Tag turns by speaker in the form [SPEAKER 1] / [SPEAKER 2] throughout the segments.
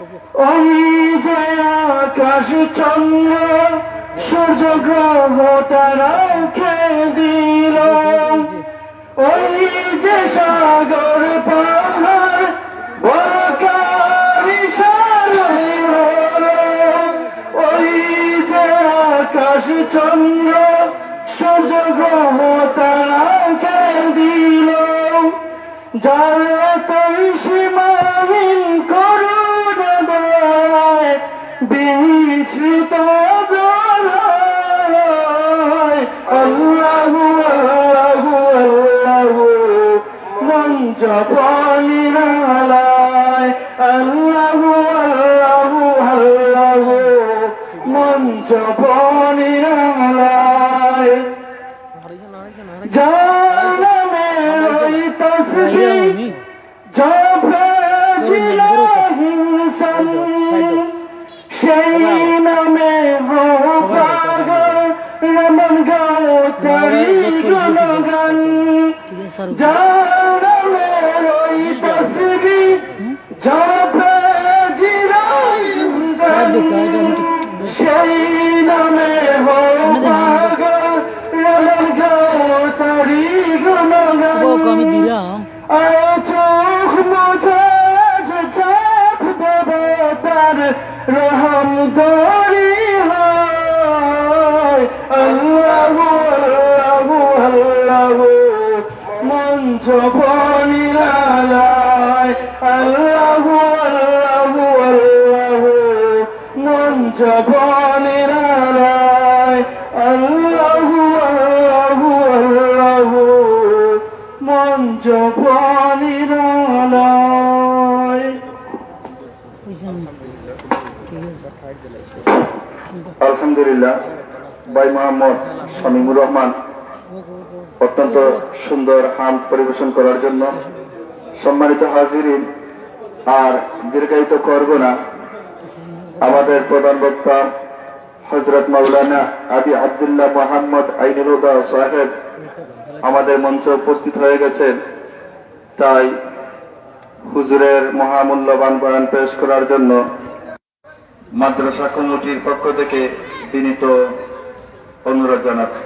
[SPEAKER 1] ওই যে আকাশ চন্দ্র সূর্য গ্রহ তারা খেয়ে দিল, ওই যে সাগর পাহাড় বকারি সারাই হলো, ওই যে আকাশ চন্দ্র সূর্য গ্রহ তারা খেয়ে দিল, যারা তুই সীমাহীন করুণা দয়ায় বিস্মৃত দয়ায় আল্লাহু আল্লাহু আল্লাহু মঞ্চ পানিরালায়, আল্লাহু আল্লাহু আল্লাহু মঞ্চ পানিরালায়, সেই নামে হো পাগল রমন গাও তারি গুণগান, যার নামে ওই তসবি জপে জিরাই ইনসান, সেই নামে হো পাগল রমন গাও তারি গুণগান, আয় চোখ মুছে চাপ দেবে তার রহম দরি হয়, আল্লাহু আল্লাহু আল্লাহু মঞ্চ পানিরালায়, আল্লাহু আল্লাহু আল্লাহু মঞ্চ পানিরালায়, আল্লাহু আল্লাহু আল্লাহু মঞ্চ পানিরালায়।
[SPEAKER 2] আলহামদুলিল্লাহ, ভাই মোহাম্মদ শামীমুর রহমান অত্যন্ত সুন্দর হামদ পরিবেশন করার জন্য। সম্মানিত হাজিরিন, আর দীর্ঘায়িত করব না, আমাদের প্রধান বক্তা হযরত মাওলানা আবি আব্দুল্লাহ মোহাম্মদ আইনুরুদা সাহেব আমাদের মঞ্চে উপস্থিত হয়ে গেছেন। তাই হুজুরের মহামূল্যবান বয়ান পেশ করার জন্য মাদ্রাসা কমিটির পক্ষ থেকে বিনীত অনুরোধ জানাচ্ছি।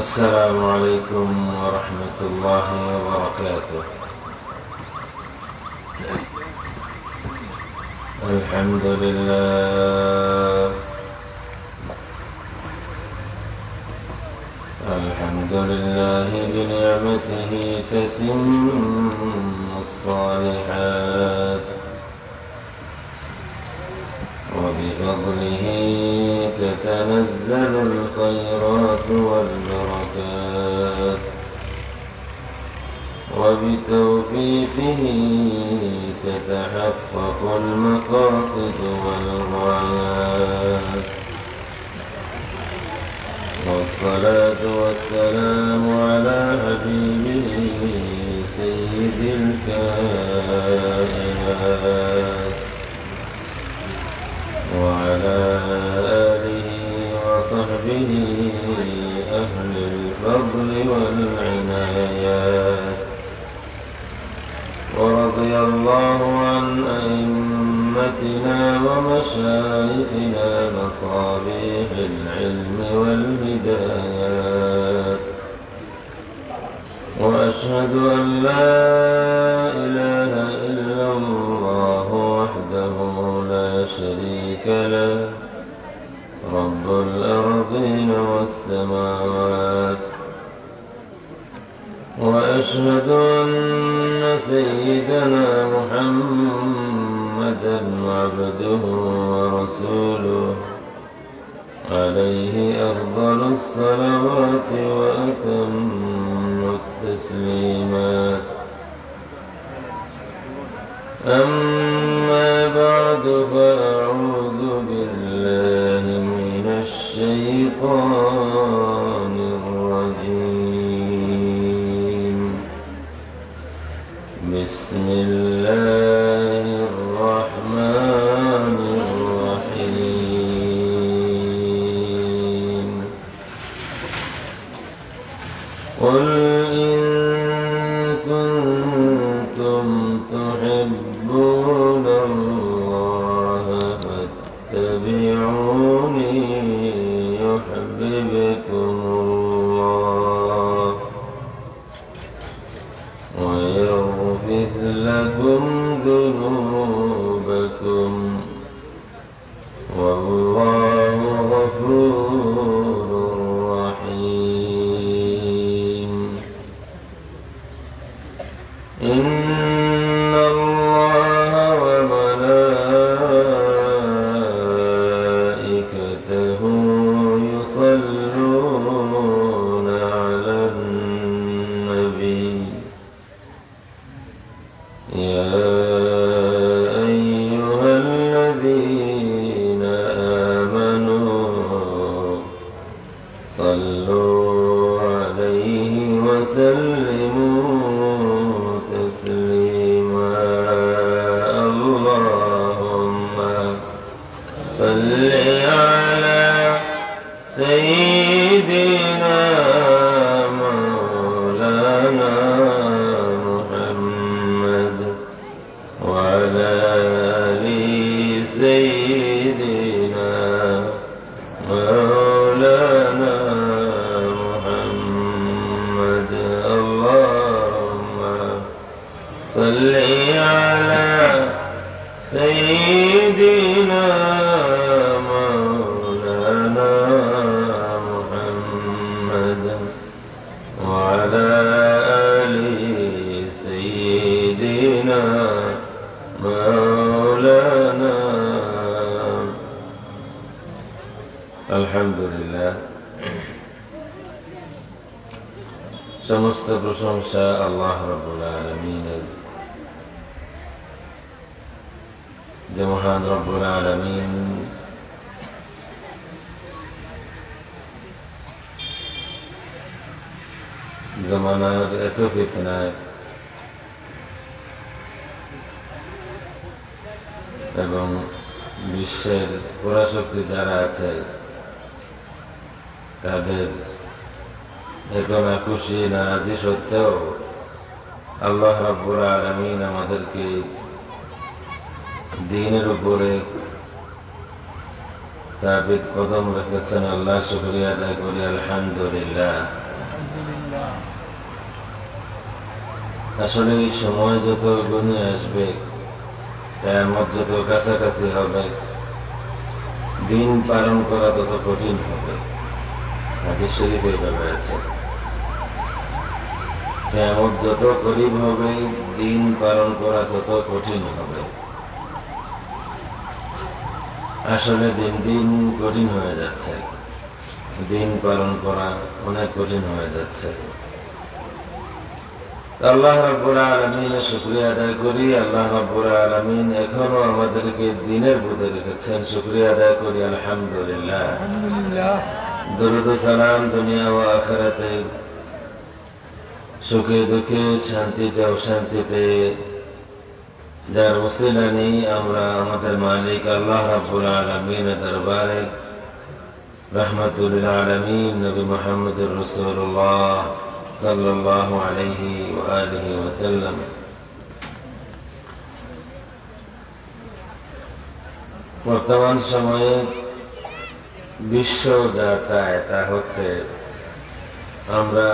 [SPEAKER 3] السلام عليكم ورحمة الله وبركاته. الحمد لله الحمد لله بنعمته تتم الصالحات، وبفضله تتنزل الخيرات والبركات، وبتوفيقه تتحقق المقاصد والغايات، والصلاة والسلام على حبيبه سيد الكائنات، وعلى آله وصحبه أهل الفضل والعنايات، ورضي الله عن أئمتنا ومشايخنا مصابيح العلم والهدايات، وأشهد أن لا إله إلا الله وحده لا شريك له، رب الأرضين والسماوات، وأشهد أن سيدنا محمدا عبده ورسوله، عليه أفضل الصلوات وأتم التسليمات. أما بعد، فأعوذ بالله من الشيطان الرجيم. بسم الله الرحمن الرحيم قل إن كنتم تحبون الله فاتبعوني يحببكم الله ويغفر لكم ذنوبكم والله غفور رحيم إن الله وملائكته يصلون على النبي يا أيها الذين آمنوا صلوا عليه وسلموا تسليما اللهم صل على سيدنا مولانا محمد وعلى آل سيدنا مولانا محمد اللهم صل على سيدنا مولانا محمد وعلى آل سيدنا مولانا আলহামদুলিল্লাহ সমস্ত প্রশংসা আল্লাহ রাব্বুল আলামিনের যে মহান রব্বুল আলামিন জামানার এত ফিতনায় এবং বিশ্বের পরাশক্তি যারা আছে তাদের এত নাখুশি নারাজি সত্ত্বেও আল্লাহ রাব্বুল আলামিন আমাদেরকে দ্বীনের উপরে সাবিত কদম রেখেছেন। আল্লাহ শুকরিয়া আদায় করি, আলহামদুলিল্লাহ। আসলে এই সময় যত ঘনিয়ে আসবে, কিয়ামত যত কাছাকাছি হবে, দিন পালন করা তত কঠিন হবে। হাদিস শরীফে এভাবে আছে, কিয়ামত যত করিব হবে দিন পালন করা তত কঠিন হবে। আসলে দিন দিন কঠিন হয়ে যাচ্ছে, দিন পালন করা অনেক কঠিন হয়ে যাচ্ছে। আল্লাহ রাব্বুল আলামিনের শুকরিয়া আদায় করি। আল্লাহ রাব্বুল আলামিন এখনো আমাদেরকে দিনের পথে রেখেছেন, শুকরিয়া আদায় করি, আলহামদুলিল্লাহ। দরুদ ও সালাম দুনিয়া ও আখিরাতে, সুখে দুঃখে, শান্তিতে অশান্তিতে যার ওসিলা নেই আমরা আমাদের মালিক আল্লাহ রাব্বুল আলামিনের দরবারে রাহমাতুল লিল আলামিন নবী মুহাম্মদুর রাসূলুল্লাহ সাল্লাল্লাহু আলাইহি ওয়া আলিহি ওয়াসাল্লাম বর্তমান সময়ে বিশ্ব যা চায় তা হচ্ছে আমরা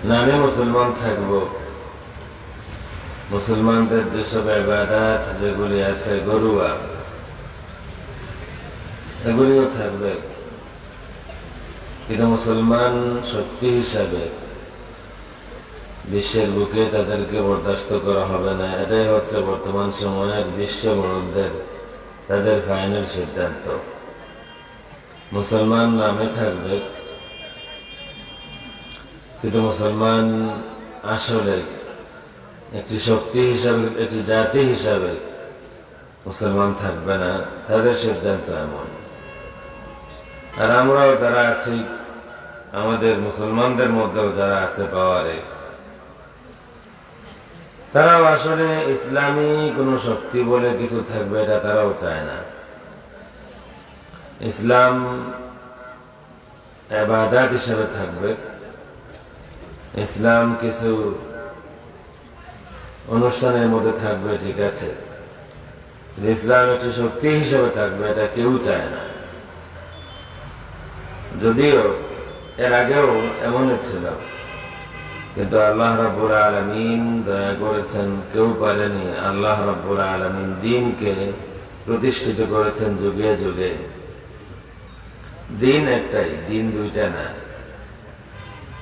[SPEAKER 3] নামে মুসলমান থাকব, মুসলমানদের যেসব ইবাদত যেগুলি আছে গরুয়া এগুলিও থাকবে, কিন্তু মুসলমান শক্তি হিসাবে বিশ্বের বুকে তাদেরকে বরদাস্ত করা হবে না। এটাই হচ্ছে বর্তমান সময়ের বিশ্ব বড়দের তাদের ফাইনাল সিদ্ধান্ত। মুসলমান নামে থাকবে, কিন্তু মুসলমান আসলে একটি শক্তি হিসাবে, একটি জাতি হিসাবে মুসলমান থাকবে না, তাদের সিদ্ধান্ত এমন। আর আমরাও যারা আছি, আমাদের মুসলমানদের মধ্যেও যারা আছে পাওয়ারে, তারাও আসলে ইসলামী কোনো শক্তি বলে কিছু থাকবে এটা তারাও চায় না। ইসলাম ইবাদত হিসেবে থাকবে, ইসলাম কিছু অনুষ্ঠানের মধ্যে থাকবে, ঠিক আছে, ইসলাম একটি শক্তি হিসেবে থাকবে এটা কেউ চায় না। যদিও এর আগেও এমনই ছিল, কিন্তু আল্লাহ রাব্বুল আলামিন দয়া করেছেন, কেউ পারেনি। আল্লাহ রাব্বুল আলামিন দ্বীনকে প্রতিষ্ঠিত করেছেন যুগে যুগে। দ্বীন একটাই, দ্বীন দুইটা না।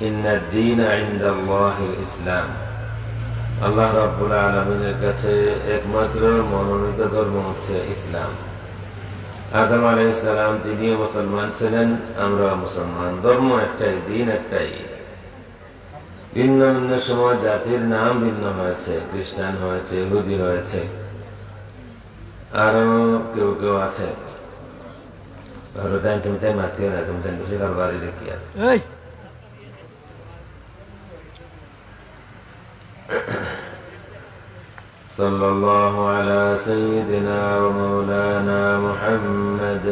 [SPEAKER 3] ইন্নাদ দীনা ইনদাল্লাহিল ইসলাম। আল্লাহ রাব্বুল আলামিনের কাছে একমাত্র মনোনীত ধর্ম হচ্ছে ইসলাম। আদম আলাইহিস সালাম তিনিও মুসলমান ছিলেন, আমরা মুসলমান। ধর্ম একটাই, দ্বীন একটাই। ভিন্ন ভিন্ন সময় জাতির নাম ভিন্ন হয়েছে, খ্রিস্টান হয়েছে, ইহুদি হয়েছে, আরো কেউ কেউ আছে। তুমি তাই মাতিও না, তুমি তাই বসে কার বাড়ি দেখিয়া সাল্লাল্লাহু আলা সাইয়্যিদিনা ওয়া মাওলানা মুহাম্মদ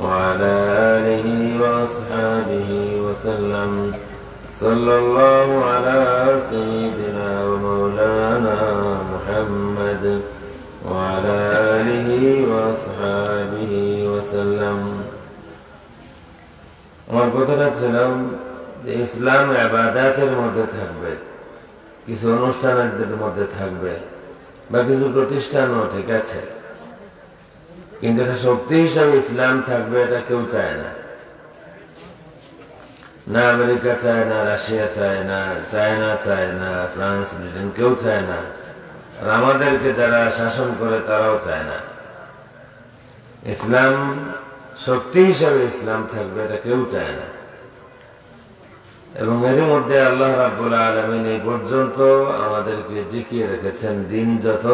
[SPEAKER 3] ওয়া আলা আলিহি ওয়া আসহাবিহি ওয়া সাল্লাম। সাল্লাল্লাহু আলা সাইয়্যিদিনা ওয়া মাওলানা মুহাম্মদ ওয়া আলা আলিহি ওয়া আসহাবিহি ওয়া সাল্লাম। আমার কথাটা ছিল যে ইসলাম ইবাদতের মধ্যে থাকবে, কিছু অনুষ্ঠানের মধ্যে থাকবে, বা কিছু প্রতিষ্ঠানও, ঠিক আছে, কিন্তু এটা শক্তি হিসাবে ইসলাম থাকবে এটা কেউ চায় না। না আমেরিকা চায় না, রাশিয়া চায় না, চায়না চায় না, ফ্রান্স, ব্রিটেন, কেউ চায় না। আর আমাদেরকে যারা শাসন করে তারাও চায় না। ইসলাম শক্তি হিসাবে ইসলাম থাকবে এটা কেউ চায় না। এবং এর মধ্যে আল্লাহ রাব্বুল আলামিন এই পর্যন্ত আমাদেরকে টিকিয়ে রেখেছেন। দিন যত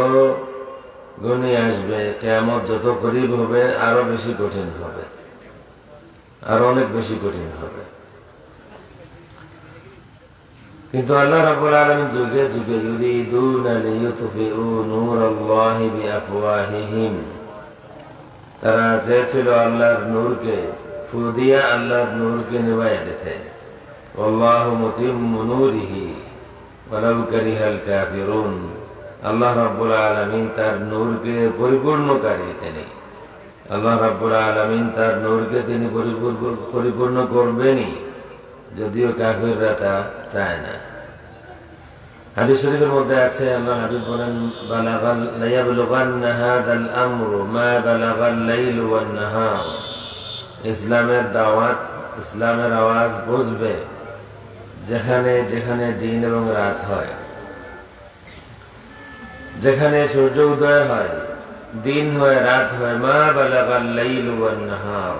[SPEAKER 3] ঘনিয়ে আসবে, কিয়ামত যত করিব হবে, আরো বেশি কঠিন হবে, আরো অনেক বেশি কঠিন হবে। কিন্তু আল্লাহ রাব্বুল আলামিন যুগে যুগে ইউরিদুনা লিইউতফিউ নূরাল্লাহি বিআফওয়াহিহিম, তারা চেয়েছিল আল্লাহর নূরকে ফু দিয়া আল্লাহর নূরকে নিভাইয়া দিতে। আল্লাহু মুতিম্মু নূরিহি ওয়ালাউ কারিহাল কাফিরুন। আল্লাহ রাব্বুল আলামিন তার নূরকে পরিপূর্ণকারী তিনি। আল্লাহ রাব্বুল আলামিন তার নূরকে তিনি পরিপূর্ণ করবেনই, যদিও কাফিররা তা চায় না। হাদিস শরীফের মধ্যে আছে, আল্লাহ হাবিব বলেন, বালাগাল লায়াবলুগান্না হাযাল আমরু মা বালাগাল লাইলু ওয়ান নাহার। ইসলামের দাওয়াত, ইসলামের আওয়াজ বুঝবে যেখানে যেখানে দিন এবং রাত হয়, যেখানে সূর্য উদয় হয়, দিন হয়, রাত হয়। মা বালাগাল লাইলু ওয়ান নাহার।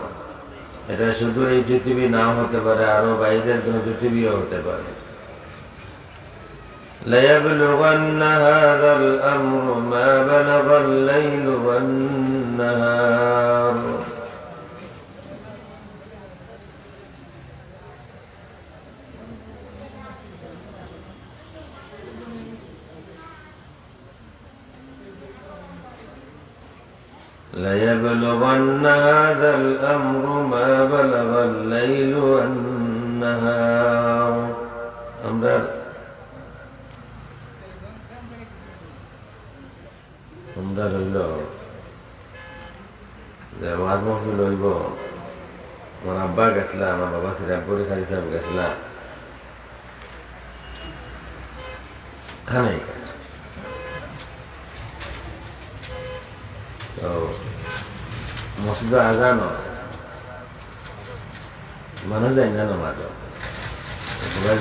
[SPEAKER 3] এটা শুধু এই পৃথিবী নাও হতে পারে, আরো বাইরের কোন পৃথিবীও হতে পারে। ليبلغن هذا الأمر ما بلغ الليل والنهار. ليبلغن هذا الأمر ما بلغ الليل والنهار. আমরা রইল যে ওয়াজ মাহফিল হইব। আমার আব্বা গেছিলা, আমার বাবা শ্রীরামপুরি খালি সাহেব গেছিলা থানায়। তো মসজিদ আজান মানুষ যাই না নামাজ,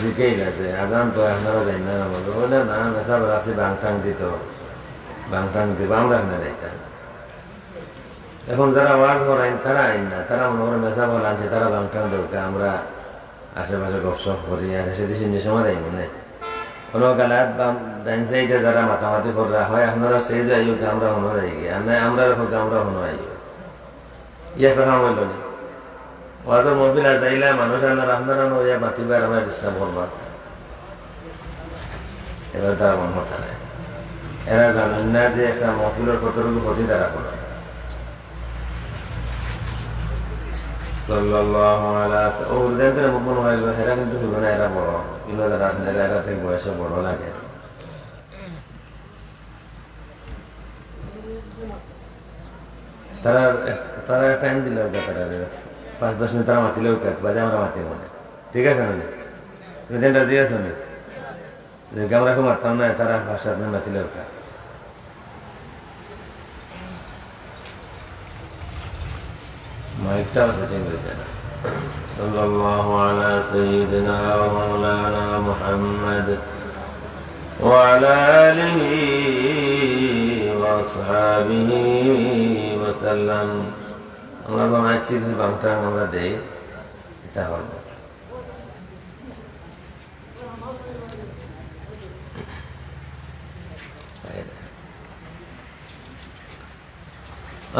[SPEAKER 3] জিকেই গেছে আজান তো আপনারা যাই না নামাজ। বলে না মেসা বেড়াচ্ছি বাংটাং দিত, বাংটাং দিব আমরা এখানে যাইতাম। এখন যারা ওয়াজ করাইন তারা আইন না, তারা মনে করে মেসা বল আনছে, তারা বাংটাং দরকার, আমরা আশেপাশে গপসপ করি। আর সেদিন সময় যাই মনে কোনো গালাত বা ডাইন সাইডে যারা মাতামাতি করা হয়, আপনারা স্টেজে আইও, আমরা হনো যাই গিয়ে, আর নাই আমরা আমরা হনো আইও। ইয়ে কথা বলল নি ওয়াজের মহফিল যাইলে মানুষ আনার আপনারা ইয়া মাতিবার আমরা ডিস্টার্ব করবা, এবার তারা মন কথা নাই। এরা জানেন না যে একটা মহফিলের কতটুকু ক্ষতি তারা করে। এরা কিন্তু হইবে না, এরা বড় কিন্তু এরা থেকে বয়সে বড় লাগে। তারা তারা টাইম দিলে তারা 5-10 মিনিট তারা মাতিলেও বাজে আমরা মাতি মনে ঠিক আছে না রাজি আছে যে আমরা এখন মারতাম না, তারা 5-7 মিনিট মাতিলেও মাইকটাও সেটিং হয়েছে না। সাল্লাল্লাহু আলা সাইয়্যিদিনা ওয়া মাওলানা মুহাম্মদ ওয়া আলা আলিহি ওয়া আসহাবিহি ওয়া সাল্লাম। আমরা বানাচ্ছি বাংটা আমরা দেই, এটা হবে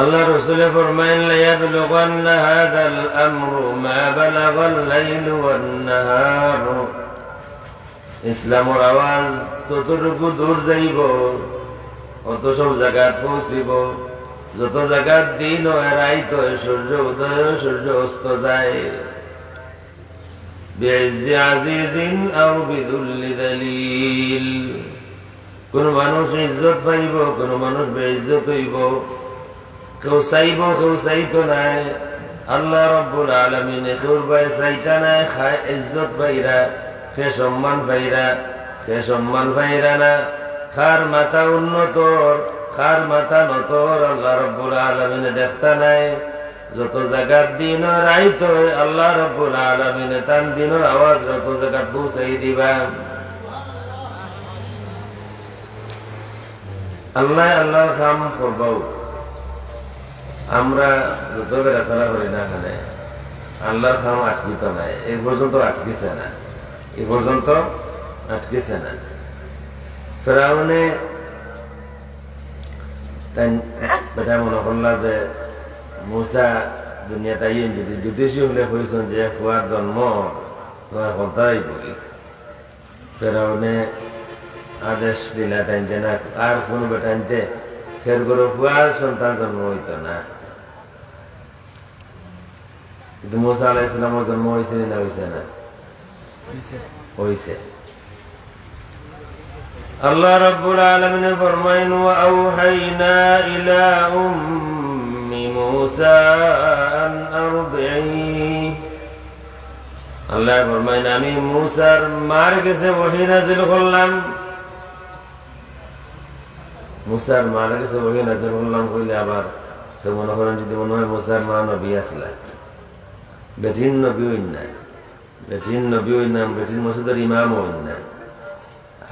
[SPEAKER 3] আল্লাহ রাসূল ফরমায়েন লায়াবলুগান্না হাযাল আমরু মা বালাগাল লাইলু ওয়ান নাহার। ইসলামের আওয়াজ ততটুকু দূর যাইব, অত সব জায়গায় পৌঁছিব যত জায়গার দিন হয় রাইত হয়, সূর্য উদয় সূর্য অস্ত যায়। বিইজ্জি আজিজিন আও বিদুল্লি দালিল। কোন মানুষ ইজ্জত পাইব, কোন মানুষ বেইজ্জত হইব, কেউ চাইব কেউ চাইতো নাই। আল্লাহ রাব্বুল আলামিন কেউর বাই চাইতা নাই, খায় ইজ্জত পাইরা, সে সম্মান পাইরা, সে সম্মান পাইরা না। খার মাথা উন্নতর, খার মাথা নতর আল্লাহ রাব্বুল আলামিন দেখতা নাই। যত জায়গার দিন রাইত আল্লাহ রাব্বুল আলামিন তার দিনের আওয়াজ যত জায়গা পৌঁছাই দিবা। আল্লাহ আল্লাহর কাম করবাও। আমরা যত বেড়াচারা করি না এখানে আল্লাহর কাম আটকিত নাই, এই পর্যন্ত আটকিছে না, এই পর্যন্ত আটকিছে না। ফেরাউনে তাই বেটা মনে করলা যে মুসা দুনিয়াতে আইন যদি জ্যোতিষী হলে হয়েছেন যে ফুয়ার জন্ম তোমার হতাই বলি। ফেরাউনে আদেশ দিলা তাই যে না আর কোনো বেটাইনতে খের করে ফুয়ার সন্তান জন্ম হইত না। কিন্তু মুসা আলাইহিস সালামের জন্ম হয়েছে না হয়েছে না? হয়েছে। আল্লাহ রাব্বুল আলামিন ফরমায়েন ওয়া আওহাইনা ইলা উম্মি মূসা আন আরদিহি। আল্লাহ ফরমায়েন আমি মূসার মার কাছে ওহী নাযিল করলাম। মূসার মার কাছে ওহী নাযিল করলাম কইলে আবার তো মনে করেন যদি মনে হয় মূসার মা নবী আসলা, বেটিন নবী হইন না, বেটিন নবী হইন না, বেটিন মসজিদের ইমাম হইন না।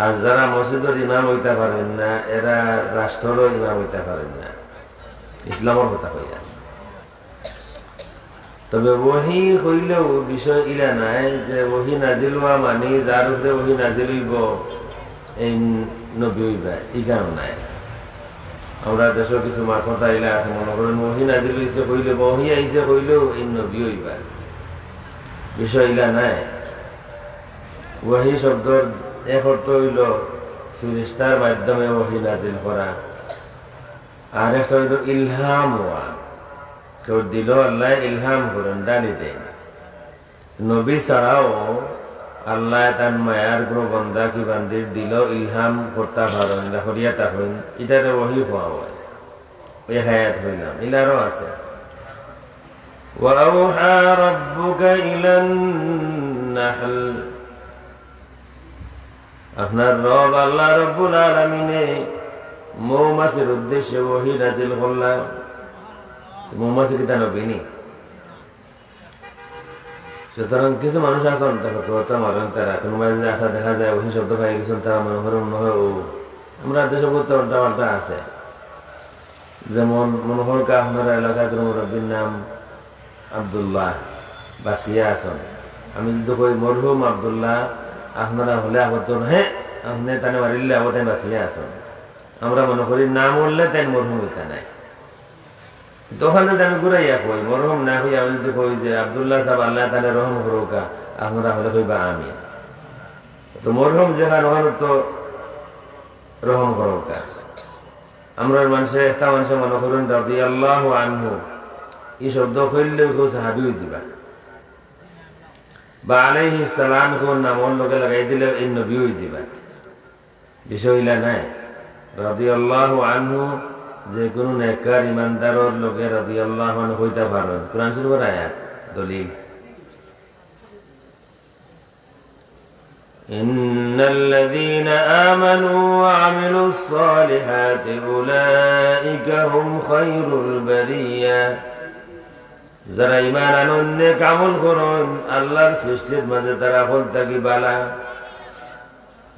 [SPEAKER 3] আর যারা মসজিদের ইমাম হইতে পারেন না এরা রাষ্ট্রেরও ইমাম হইতে পারেন না, ইসলামের কথা কইয়া। তবে ওহী হইলেও বিষয় ইলা নাই যে ওহী নাজিল হওয়া মানে যার উপরে ওহী নাজিল হইব এই নবী হইবা, ইকানো নাই। আমরা দেশের কিছু মাথা ইলা আছে মনে করেন ওহী নাজিল হইছে কইলে ওহী আইছে কইলেও এই নবী হইবা, বিষয় ইলা নাই। ওহী শব্দর এক অর্থ হইল ফেরেশতার মাধ্যমে ওহী নাজিল করা, আর একটা হইল ইলহাম হওয়া, কেউ দিল আল্লাহ ইলহাম করেন ডালি দেন। নবী ছাড়াও আল্লাহ তার মায়ার কোনো বন্দা কি বান্দির দিল ইলহাম করতে পারেন হরিয়াতা হইন, এটারে ওহী হওয়া হয়। ওই হায়াত হইলাম ইলারও আছে। ওয়া আওহা রাব্বুকা ইলান নাহল। আপনার রব আল্লাহ রাব্বুল আলামিনে মৌমাছির উদ্দেশ্যে ওহী নাযিল করলেন। মৌমাছি কি তা নবী নি? সুতরাং কিছু মানুষ আছেন তাকে মারেন, তারা কোনো মাঝে আসা দেখা যায় ওহী শব্দ পাই গেছেন, তারা মনে করেন মনে হয় ও আমরা দেশে করতে উল্টা পাল্টা আছে। যেমন মনে হয় আপনার এলাকায় কোনো মুরব্বীর নাম আব্দুল্লাহ বাসিয়া আছেন, আমি যদি কই মরহুম আব্দুল্লাহ আপনারা হলে আবদ্ধ হ্যাঁ আপনি তানে মারিলে আবার তাই বাঁচিয়ে আসেন। আমরা মনে করি না মরলে তাই মরহুম হইতা নাই। তখন যদি আমি ঘুরাইয়া কই মরহুম না কই, আমি যদি কই যে আব্দুল্লাহ সাহেব আল্লাহ তাহলে রহম করুকা, আপনারা হলে কইবা আমি। তো মরহুম যেখানে ওখানে তো রহম করুকা, আমরা একটা মানুষে মনে করুন রাদিয়াল্লাহু আনহু এই শব্দ কইলেও কেউ সাহাবী হয়ে যাবা, বা আলাইহিস সালাম কোন নামর লগে লাগাই দিলে এই নবী হয়ে যাবা। বিষয়টা নাই। রাদিয়াল্লাহু আনহু যে কোনো নেককার ইমানদারের লগে রাদিয়াল্লাহু আনহু হইতে পারেন। কোরআন শরীফের আয়াত দলিল। إن الذين آمنوا وعملوا الصالحات أولئك هم خير البرية। যারা ঈমান আনুন নেক আমল করুন আল্লাহর সৃষ্টির মাঝে তারা হল থাকি বালা।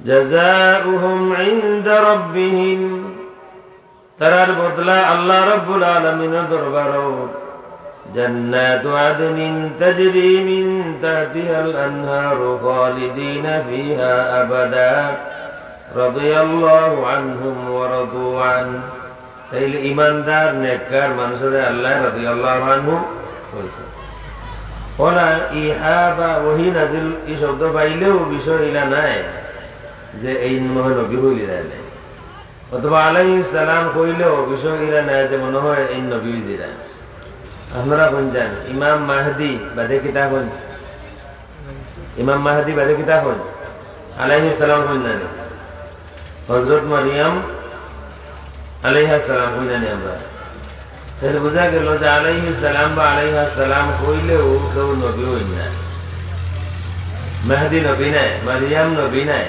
[SPEAKER 3] জাযাউহুম ইনদা রাব্বিহিম, তারার বদলা আল্লাহ রাব্বুল আলামিনের দরবারও। জান্নাতু আদনিন তাজরি মিন তাহতিহাল আনহারু খালিদিনা ফিহা আবাদা রাদিয়াল্লাহু আনহুম ওয়া রাদু আন। তাইলে ঈমানদার নেককার মানুষের আল্লাহ রাদিয়াল্লাহু আনহু কইছে। ওলা ইহাবা ওহি নাজিল এই শব্দ পাইলেও বিষয় ইলা নাই যে এই মহানবী হইলি যায়, অথবা আলাইহিস সালাম কইলেও বিষয় ইলা নাই যে মনে হয় এই নবী জিরা। আপনারা কোন জান ইমাম মাহদি বাদে কিতাব হন, ইমাম মাহদি বাদে কিতাব হন আলাইহিস সালাম হন না, হযরত মারিয়াম আলাইহিস সালাম হন না। আমরা তাহলে বোঝা গেল যে আলাইহিস সালাম বা আলাইহিস সালাম কইলেও কেউ নবী হইন না। মাহদি নবী নাই, মারিয়াম নবী নাই।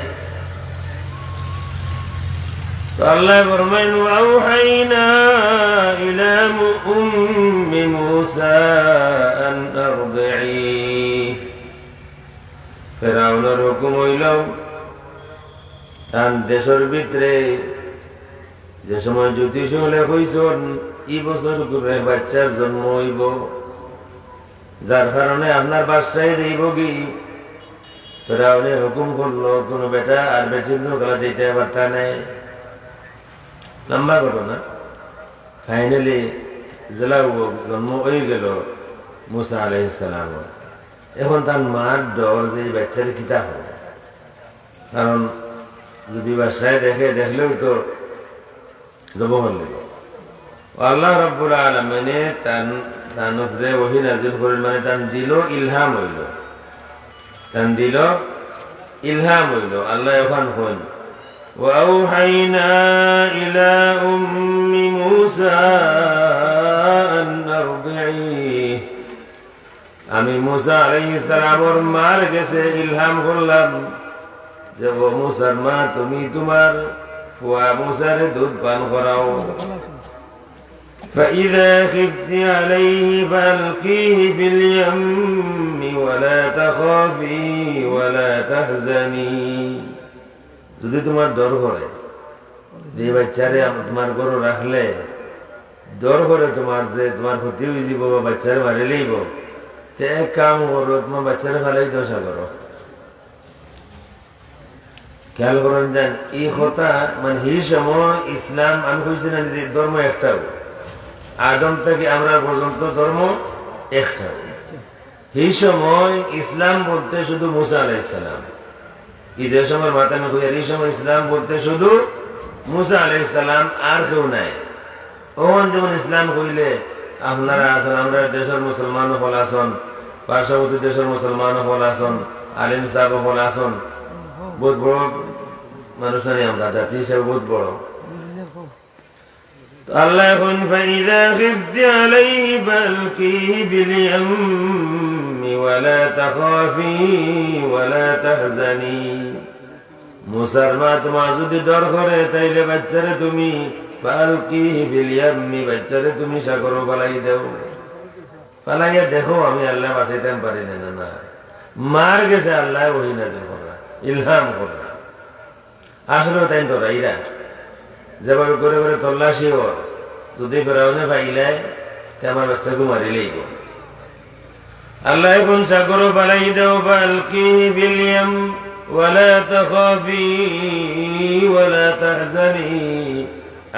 [SPEAKER 3] তো আল্লাহ ফরমাইন ওয়াউহাইনা ইলা উম্মি মূসা আন আরদি'i। ফিরআউনের হুকুম হইল তার দেশের ভিতরে যে সময় জ্যোতিষ হলে হইছন এই বছর করে বাচ্চার জন্ম হইব, যার কারণে আপনার বাসায় যাইব কি। ফিরআউনের হুকুম করলো কোনো বেটা আর বেটির গলা যেতে পারতা নাই। লম্বা ঘটনা। ফাইনালি জেলা জন্ম হয়ে গেল মুসা আলাইহিস সালাম। এখন তার মার ডর যে বাচ্চারে কিতা হবে, কারণ যদি বাসায় দেখলেও তো জব হল। আল্লাহ রাব্বুল আলামিনে তার উপরে ওহী নাযিল করেন, মানে তার দিল ইলহাম হইল, তার দিল ইলহাম হইল। আল্লাহ এখন হন وأوحينا إلى أم موسى أن أرضعيه। আমি মুসা আলাইহিস সালামের মার কাছে ইলহাম করলাম যে ও মুসার মা তুমি তোমার ফুয়া মুসারে দুধ পান করাও। فإذا خفت عليه فألقيه في اليم ولا تخافي ولا تحزني। যদি তোমার ডর করে যে বাচ্চারে তোমার গরু রাখলে ডর করে তোমার যে তোমার ক্ষতি হয়ে যাব বা বাচ্চারে মারি লইব, তে এক কাম করো, তোমার বাচ্চারে ফেলাই দশা করো। খেয়াল করেন যান এই কথা, মানে এই সময় ইসলাম আমি কইছি না যে ধর্ম একটাও, আদম থেকে আমরা পর্যন্ত ধর্ম একটাও। এই সময় ইসলাম বলতে শুধু মুসা আলাইহিস সালাম। ঈদের সময় মাতানো হইয়ার এই সময় ইসলাম বলতে শুধু মুসা আলাইহিস সালাম, আর কেউ নাই। ওখান যেমন ইসলাম কইলে আপনারা আছেন, আমরা দেশের মুসলমান হল আসন, পার্শ্ববর্তী দেশের মুসলমান হল আসন, আলিম সাহেব হল আসন, বহুত বড় মানুষ নাই আমরা, জাতি হিসেবে বহুত বড়। আল্লাহ এখন ফাইদা খিফতি আলাইহি ফালকিহি ফিল ইয়াম্মি ওয়ালা তাখাফি ওয়ালা তাহজানি। মুসার মা তোমার যদি ডর করে তাইলে বাচ্চারে তুমি ফালকিহি ফিল ইয়াম্মি, বাচ্চারে তুমি সাগরে ফালাই দাও। ফালাইয়া দেখো আমি আল্লাহ বাঁচাইতে পারি না। না, মার গেছে আল্লাহ ওহী নাযিল করা, ইলহাম করা। আসলে তাই ডরাইরা যেভাবে করে করে তল্লাশি হর, যদি ফেরাউনে পাইলে আমার বাচ্চাকে মারি লইব। আল্লাহ এখন সাগর পালাই দেও ফালকিহি ফিল ইয়াম ওয়ালা তাখাফি ওয়ালা তাহজানি।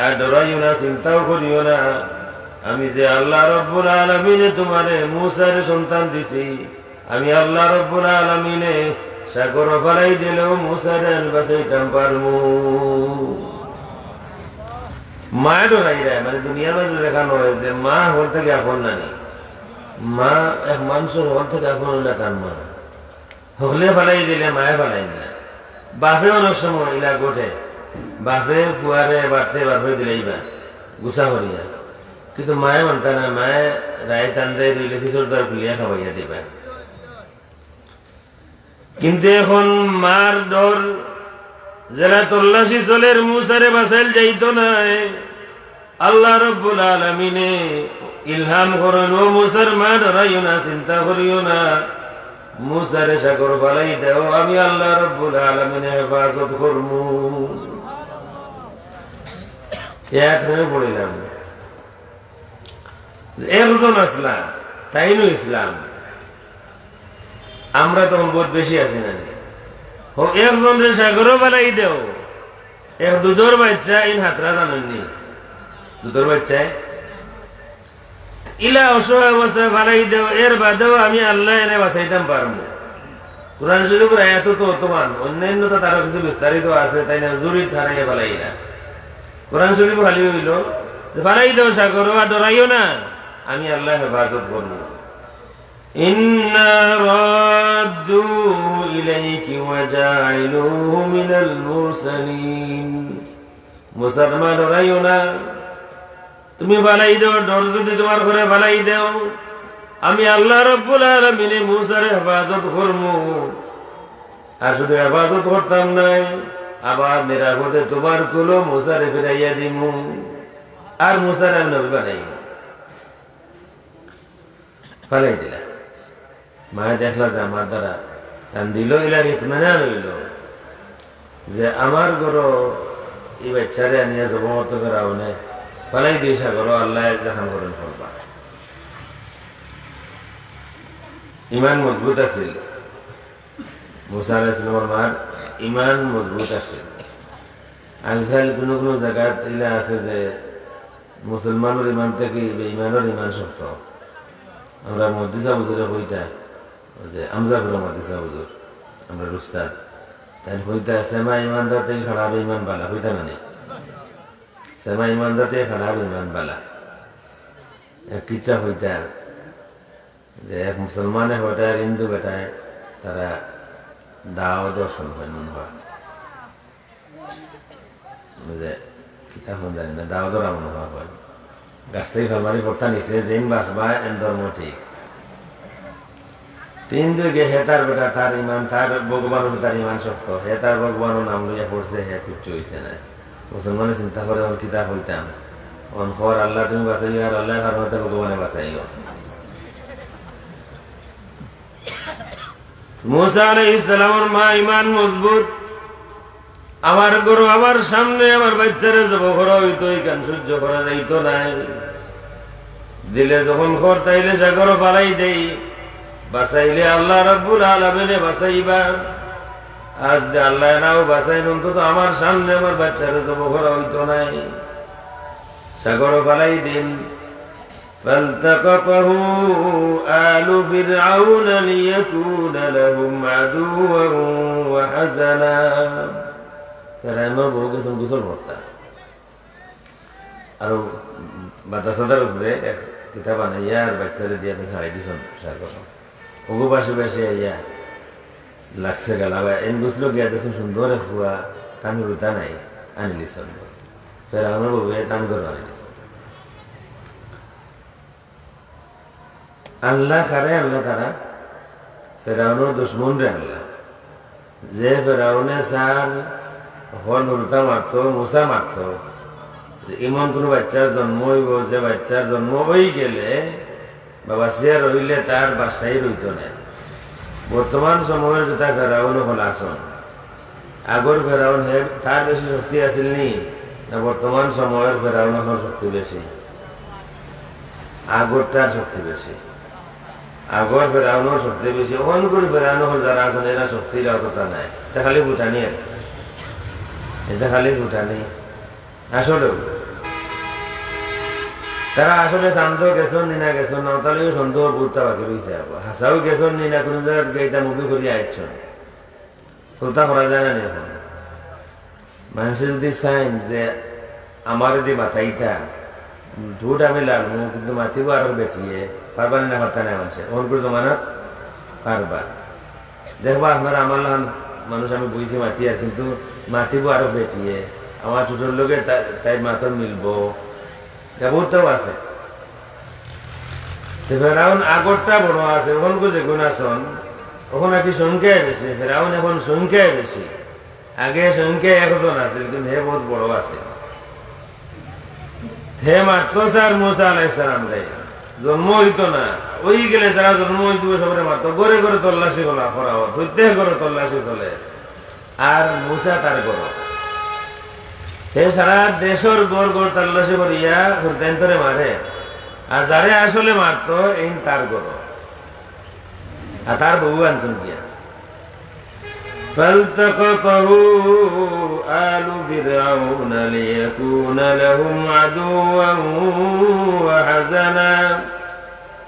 [SPEAKER 3] আর ডরাইও না, চিন্তাও করিও না, আমি যে আল্লাহ রাব্বুল আলামিনে তোমারে মুসার সন্তান দিছি, আমি আল্লাহ রাব্বুল আলামিনে সাগর পালাই দিলেও মুসারে বাঁচাইতাম পারমু। মা ডরাই দেয়, মানে দুনিয়ার মাঝে দেখানো হয় যে মা হল থেকে আপন নানি, মা এক মানুষের হল থেকে আপন হইলে তার মা হলে ফেলাই দিলে মায়ে ফেলাই না। বাপে অনেক সময় ইলা গোটে, বাপে ফুয়ারে বাড়তে বাপে দিলেই বা গুছা করিয়া, কিন্তু মায়ে মানতা না, মায়ে রায় টান দেয় দিলে পিছর তার খুলিয়া খাবাইয়া দিবা। কিন্তু এখন মার ডর যারা তল্লাশি চলের মুসারে বাসাইল যাইতো না, আল্লাহ রব্বুল আলামিনে ইলহাম করেন, ও মুসার মা ডরাইও না, চিন্তা করিও না, মুসারে সাগর ফালাই দেও, আমি আল্লাহ রব্বুল আলামিনে হেফাজত করমু। এক হয়ে পড়িলাম, একজন আসলাম তাইনু ইসলাম, আমরা তখন বহুত বেশি আছি না, একজন রে সাগরও বালাই দেও, এক দুধর বাচ্চা ইন হাতরা জানেননি, দুধর বাচ্চায় ইলা অসহায় অবস্থায় বালাই দেও, এর বাদেও আমি আল্লাহ এনে বাঁচাইতাম পারবো। কোরআন শরীফের আয়াত তো অতমান, অন্যান্য তো তারও কিছু বিস্তারিত আছে, তাই না, জুড়ি থানাইয়া বালাই না। কোরআন শরীফ খালি হইল বালাই দেও সাগর, আর ডরাইও না, আমি আল্লাহ হেফাজত করবো। ইন্না রাদ্দু ইলাইকি ওয়া জাইলুহু মিনাল মুরসালিন। মুসলমান ডরাইও না, তুমি বালাই দেও, ডর যদি তোমার ঘরে বালাই দেও, আমি আল্লাহ রব্বুল আলামিনে মুসার হেফাজত করবো। আর শুধু হেফাজত করতাম নাই, আবার নিরাপদে তোমার কুলো মুসারে ফিরাইয়া দিমু, আর মুসার আমি নবী বানাইব। ফালাই দিলা, মায়ে দেখলা যে আমার দ্বারা টান দিল, ইলার ইতমানান হইল যে আমার ঘর এই বাচ্চারে আনিয়া জবমত ফেরাউনে ফালাই দিয়ে সাগর, আল্লাহ জাহান করেন করবা। ইমান মজবুত আছিল, মুসা আলাইহিস সালামের মার ইমান মজবুত আছিল। আজকাল কোনো কোনো জায়গাত ইলা আছে যে মুসলমানের ইমান থেকে বেঈমানের ইমান শক্ত। আমরা মদিসা হুজুরে কইতা যে আমজাপুর মদিসা হুজুর, আমরা রুস্তাদ, তাই কইতা সেমা ইমানদার থেকে খারাপ ইমান বালা, কইতা মানে সেমা ইমানদার থেকে খারাপ ইমান বালা। এক কিচ্ছা কইতা যে এক মুসলমানে হইতা আর হিন্দু বেটায় তারা দাও দর্শন হয়, মনে হয় যে কিতা হন জানি না, দাও দরা মনে হয় গাছ থেকে খালমারি পড়তা নিছে, যেন বাঁচবা এন ধর্ম ঠিক। তিন দুই গে হে তার বেটা, তার ইমান, তার ভগবান তার ইমান শক্ত, হে তার ভগবান নাম লইয়া পড়ছে, হে কিচ্ছু হয়েছে না। মুসলমানে চিন্তা করে কিতা হইতাম, অনখর আল্লাহ তুমি বাঁচাইও, আর আল্লাহ ফারমাতে ভগবানে বাঁচাইও। মুসা আলাইহিস সালামের মা ইমান মজবুত, আমার গরু আমার সামনে আমার বাচ্চারে যাব করা হইতো, কান সহ্য করা যাইতো নাই। দিলে যখন খর তাইলে সাগর পালাই দেই, বাঁচাইলে আল্লাহ রাব্বুল আলামিনে বাঁচাইবা, আজ দে আল্লাহ নাও বাঁচাইন, অন্তত আমার সামনে আমার বাচ্চারে যাব করা হইতো নাই। সাগর পালাই দিন, فالتقطه آل فرعون ليكون لهم عدوا وحزنا। ফেরাউনের বউ গেছেন গোসল করতা, আর বাতাসাদার উপরে এক কিতাব বানাইয়া আর বাচ্চারে দিয়ে ছাড়াই দিছেন সাগর। ওগো পাশে পাশে আইয়া লাগছে গালাবা, এন গুছলো গিয়া দেখুন সুন্দর এক ফুয়া তান রুতা নাই আনিলিছন, ফেরাউনের বউ তান করে আনিলিছন। আল্লাহ কারে আল্লাহ তারা ফেরাউনের দুশ্মন রে আল্লাহ, যে ফেরাউনে সার হল উল্টা মারত, মুসা মারত, এমন কোন বাচ্চার জন্ম হইব যে বাচ্চার জন্ম হয়ে গেলে বাবা সে রইলে তার বাসায় রইত না। বর্তমান সময়ের যেটা ফেরাউন হল আসন, আগর ফেরাউন হে তার বেশি শক্তি আছিল নি না বর্তমান সময়ের ফেরাউন হল শক্তি বেশি? আগরটার শক্তি বেশি, আগর ফেরাউনের শক্তি বেশি। অন করে ফেরাউন হল যারা আছেন এরা শক্তি অতটা নাই, এটা খালি ভুটানি, এটা খালি ভুটানি। আসলেও তারা আসলে শান্ত গেছন নিনা গেছন না, তাহলেও সন্দেহ বুঝতে বাকি রয়েছে। হাসাও গেছন নিনা কোনো জায়গায় গেইটা মুভি করিয়া আইছন, ফুলতা করা যায় না। এখন মানুষের যদি চাইন যে আমার যে মাথাইটা দুধ আমি লাগবো কিন্তু মাতিব আরো বেটিয়ে পারবার না পারতা না মানুষের অনকুর জমানাত পারবা দেখবা আপনারা আমার মানুষ আমি বুঝছি মাতি আর কিন্তু মাতিব আরো বেটিয়ে আমার ছোটোর লোকে তাই মাতর মিলবো বহুতটাও আছে ফেরাউন আগরটা বড় আছে ওখানকো যে গুণ আসন ওখানে কি সংখ্যায় বেশি ফেরাউন এখন সংখ্যায় বেশি আগে সংখ্যায় একজন আছে কিন্তু হে বহুত বড় আছে হে মাত্র স্যার মুসা আলাইহিস সালাম রে জন্ম হইতো না ওই গেলে যারা জন্ম হইতো সবরে মারতো ঘরে ঘরে তল্লাশি করা প্রত্যেক ঘরে তল্লাশি চলে আর মুসা তার ঘর হে সারা দেশের গড় গড় তল্লাশি করিয়া হুরদাইন করে মারে আর যারে আসলে মারতো এই তার ঘর আর তার বউ আনছেন গিয়া فالتقطه آل فرعون ليكون لهم عدوا وحزنا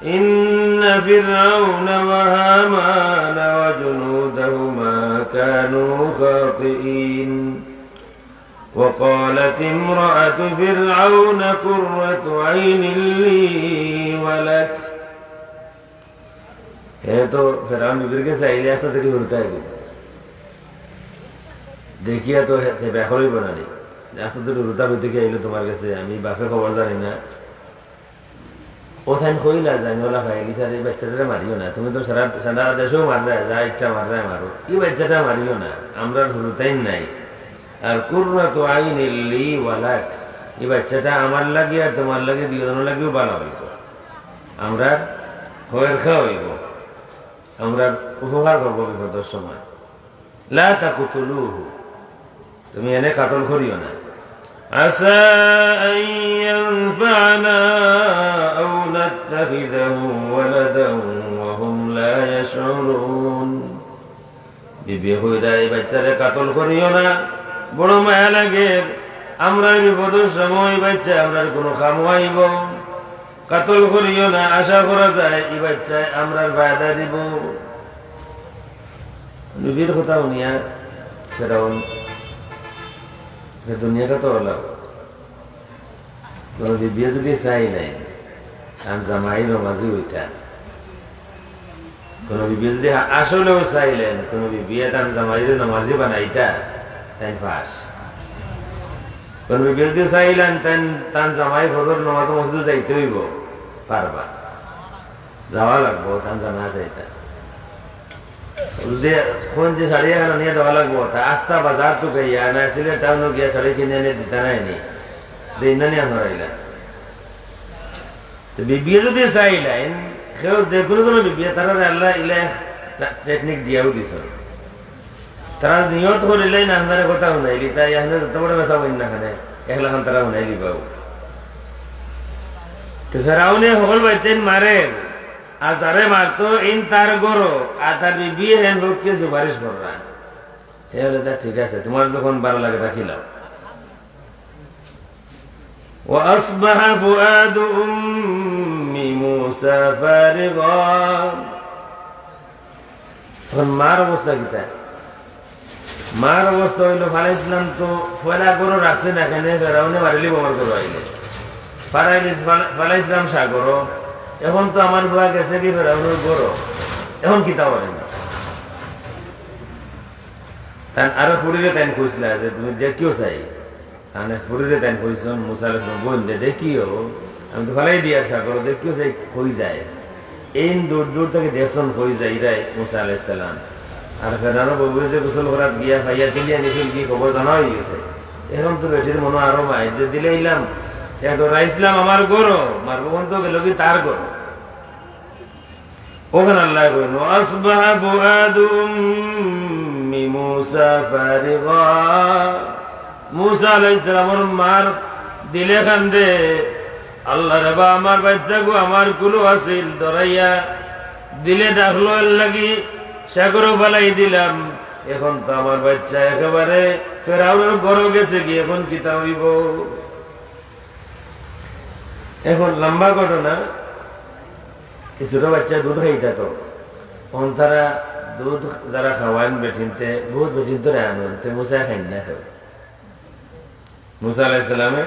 [SPEAKER 3] إن فرعون وهامان وجنودهما كانوا خاطئين وقالت امرأة فرعون قرة عين لي ولك ये तो फिरौन बिगड़ के सही तो तेरी उड़ता है देखिए तो ব্যাপার হইব না রে এত দূর রুতা হইতে কি আইলো তোমার কাছে আমি বাপে খবর জানি না ওখানে কইলা যায় ওলা ফাইলি স্যার এই বাচ্চাটা মারিও না তুমি তো সারা সারা দেশেও মারবে যা ইচ্ছা মারবে মারো এই বাচ্চাটা মারিও না আমরা রুতাই নাই আর কুররাতু আইনিল লি ওয়ালাক এই বাচ্চাটা আমার লাগে আর তোমার লাগে দুজনের লাগেও ভালো হইব আমরা খয়ের খাওয়া হইব আমরা উপকার করবো বিপদের সময় লা তাকতুলুহু তুমি এনে কাতল করিও না আসা আন ইয়ানফা'না আও নাত্তাখিযাহু ওয়ালাদান ওয়া হুম লা ইয়াশউরুন বিবি হইদা এই বাচ্চারে কাতল করিও না বড় মায়া লাগে আমরা বিপদের সময় বাচ্চা আমরা কোনো কাম হইব কাতল করিও না আশা করা যায় এই বাচ্চায় আমরা ফায়দা দিব নবীর কথা শুনিয়া ফেরাউন দুনিয়াটা তো অলগ কোন বিয়ে যদি চাই নাই আর জামাই নমাজি হইতা কোন বিয়ে যদি আসলেও চাইলেন কোন বিয়ে তার জামাইরে নমাজি বানাইতা তাই ফাঁস কোন বিয়ে যদি চাইলেন তান জামাই ফজর নমাজ মসজিদে যাইতে হইব পারবা যাওয়া লাগবো তান জানা চাইতা কোন যে শাড়ি এখানে নিয়ে দেওয়া লাগবো তা আস্তা বাজার তো গাইয়া না সিলেট টাউনও গিয়া শাড়ি কিনে এনে দিতে নাইনি দিনা নিয়ে হারাইলা তো বিবিয়ে যদি চাইলেন কেউ যে কোনো বিবিয়ে তারা আল্লাহ ইলা টেকনিক দিয়াও দিছ তারা নিয়ত করিলেই না আন্দারে কথা শুনাইলি তাই আমরা যত বড় বেচা বই না খানে একলাখান তারা শুনাইলি বাবু তো ফেরাউনে সকল বাচ্চাইন মারে আর যারে মারতো ইন তার গরো আর তার বিয়ে হেন লোককে সুপারিশ কররা তাহলে তা ঠিক আছে তোমার যখন ভালো লাগে রাখিলাম وأصبح فؤاد أم موسى فارغا এখন মার অবস্থা কিতা মার অবস্থা হইলো ফালাইছিলাম তো ফয়লা গরো রাখছে না এখানে ফেরাউনে মারিলি বোমার গরো আইলে ফালাইছিলাম সাগর এখন তো আমার ভুয়া গেছে কি ফেরাউনের গরো এখন কিতা বলে না তাই আরো ফুরিরে তাই খুঁজলা যে তুমি দেখিও চাই তাহলে ফুরিরে তাই কইছন মুসা আলাইহিস সালাম বল দে দেখিও আমি তো ফলাই দিয়া সাগর দেখিও চাই কই যায় এই দূর দূর থেকে দেখছন কই যায় রাই মুসা আলাইহিস সালাম আর ফেরাউন বউরে যে গোসল করাত গিয়া ভাইয়া কিলিয়া নিছিল কি খবর জানা হয়ে গেছে এখন তো বেটির মনে আরো মাই যে দিলে ইলাম রাইসলাম আমার গরো মারবো তো গেল কি তার গরো ওখানে আল্লাহ কইল আসবাহা ফুআদু উম্মি মূসা ফারিগা মূসা আলাইহিস সালামের মার দিলে কান্দে আল্লাহ রে বা আমার বাচ্চা গো আমার কুলো আছিল দরাইয়া দিলে ডাকলো লাগি সাগর ফেলাই দিলাম এখন তো আমার বাচ্চা একেবারে ফেরাউনের গরো গেছে কি এখন কিতা হইব এখন লম্বা ঘটনা ছোট বাচ্চা দুধ খাইতা তো এখন তারা দুধ যারা খাওয়ান বেঠিনতে বহুত বেঠিন তো আনতে মুসা খাই না খাও মুসা আলাইহিস সালামে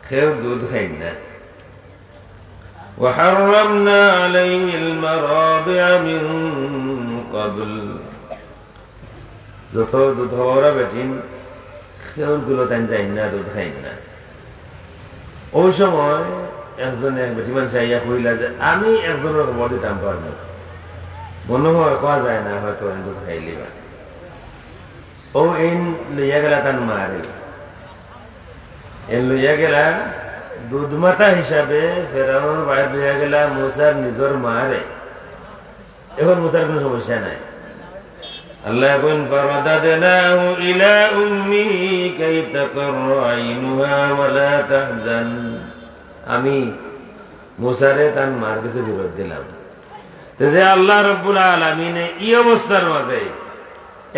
[SPEAKER 3] কেউ দুধ খাই না। وحرمنا عليه المرابع من قبل যত দুধ হওয়ারা বেটিন সেগুলো তাই যাই না, দুধ খাই না। ওই সময় একজন এক বেটি মানুষ আইয়া কইলা যে আমি একজনের খবর দিতাম পারবো, মনে হয় কোয়া যায় না হয়তো দুধ খাইলি বা ও এন লইয়া গেলা তার মারে, এন লইয়া গেলা দুধ মাতা হিসাবে ফেরাউনের বাইরে লইয়া গেলা মুসার নিজের মারে। এখন মুসার কোনো সমস্যা নাই। আল্লাহ এখন ফারাদাদনাহু ইলা উম্মিহি কাই তাকাররা আইনুহা ওয়া লা তাহজান, আমি মুসারে তার মার কাছে বিরোধ দিলাম। তো যে আল্লাহ রাব্বুল আলামিন এই অবস্থার মাঝে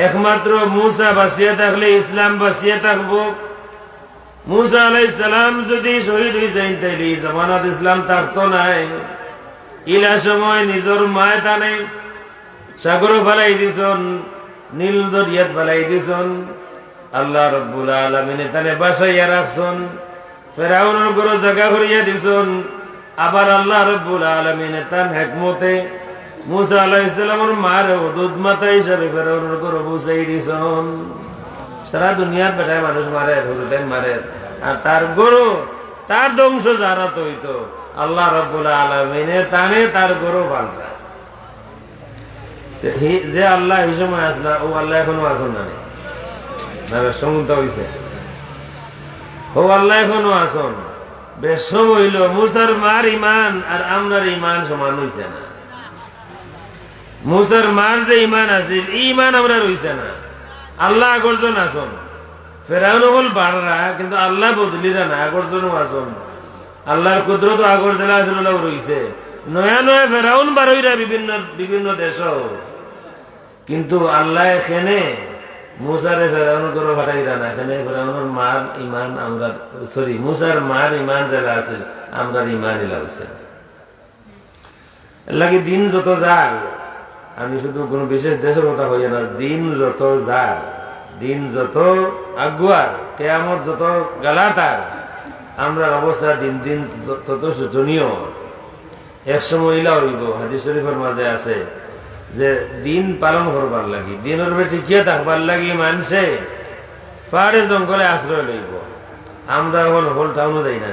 [SPEAKER 3] একমাত্র মুসা বাঁচিয়ে থাকলে ইসলাম বাঁচিয়ে থাকবো। মুসা আলাইহিস সালাম যদি শহীদ হয়ে যান তাইলে জামানাত ইসলাম থাকতো নাই। ইলা সময় নিজের মায় টানে সাগর ফেলাই দিছন, নীল দরিয়াত ফেলাই দিছন। আল্লাহ রাব্বুল আলামিন তানে বাসাইয়া রাখছন, ফেরাউনের ঘরে জায়গা করিয়া দিছন। আবার আল্লাহ রাব্বুল আলামিন তার হিকমতে মুসা আলাইহিস সালামের মারে দুধ মাতা হিসাবে ফেরাউনের ঘরে বসাই দিছন। সারা দুনিয়ার বেটায় মানুষ মারে, হুরুতেন মারে, আর তার গরু তার ধ্বংস যারা তো হইতো আল্লাহ রাব্বুল আলামিনের তানে তার গরু পাল্টা। যে আল্লাহ এই সময় আসলা ও আল্লাহ এখনো আসন না, সমুদ্র হইছে ও আল্লাহ এখনো আসন। বেশম হইল মুসার মার ইমান আর আমরার ইমান সমান হইছে না। মুসার মার যে ইমান আছিল ইমান আমরা রইছে না। আল্লাহ আগরজন আসন, ফেরাউন হল বাড়রা, কিন্তু আল্লাহ বদলিরা না, আগরজনও আসন। আল্লাহর কুদরত আগরজেলা রইছে। নয়া নয়া ফেরাউন বারইরা বিভিন্ন বিভিন্ন দেশ, কিন্তু আল্লাহ এখানে মুসারে ফেরাউন করে ফাটাইরা না। এখানে ফেরাউনের মার ইমান আমরা সরি মুসার মার ইমান জেলা আছে, আমরা ইমান ইলা হয়েছে। লাগে দিন যত যাক, আমি শুধু কোন বিশেষ দেশের কথা হইয়া না, দিন যত যাক, দিন যত আগুয়ার, কেয়ামত যত গালাতার, আমরা অবস্থা দিন দিন তত শোচনীয়। একসময় ইলা হইব, হাদিস শরীফের মাঝে আছে যে দিন পালন করবার লাগি, দিনের ঠিকিয়ে থাকবার লাগি মানুষে পাহাড়ে জঙ্গলে আশ্রয় লইব। আমরা এখন হল টাউনও যাই না,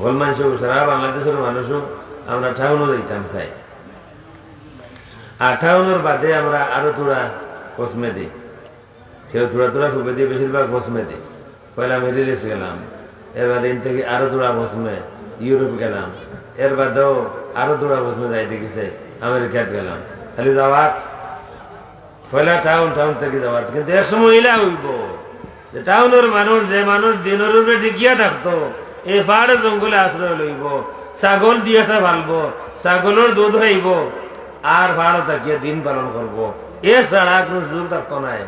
[SPEAKER 3] হল মানুষ সারা বাংলাদেশের মানুষও আমরা টাউনও যাইতাম চাই। আর টাউনের বাদে আমরা আরো তোরা কসমে দিই, কেউ তোরা তোরা ফুপে দিয়ে, বেশিরভাগ কসমে দিই। পয়লা মিডিল ইস্ট গেলাম, এর বাদে ইন থেকে আরো তোরা কসমে ইউরোপ গেলাম, এর বাদেও আরো তোরা কসমে যাইতে গেছে আমেরিকাত গেলাম। খালি যাওয়াত পয়লা টাউন, টাউন থেকে যাওয়াত। কিন্তু এক সময় ইলা হইব যে টাউনের মানুষ, যে মানুষ দিনের উপরে টিকিয়া থাকতো, এই পাহাড়ে জঙ্গলে আশ্রয় লইব, ছাগল দিয়ে ভালবো, ছাগলের দুধ হইব, আর পাহাড়ে থাকিয়ে দিন পালন করবো। এছাড়া কোন সুযোগ থাকতো নাই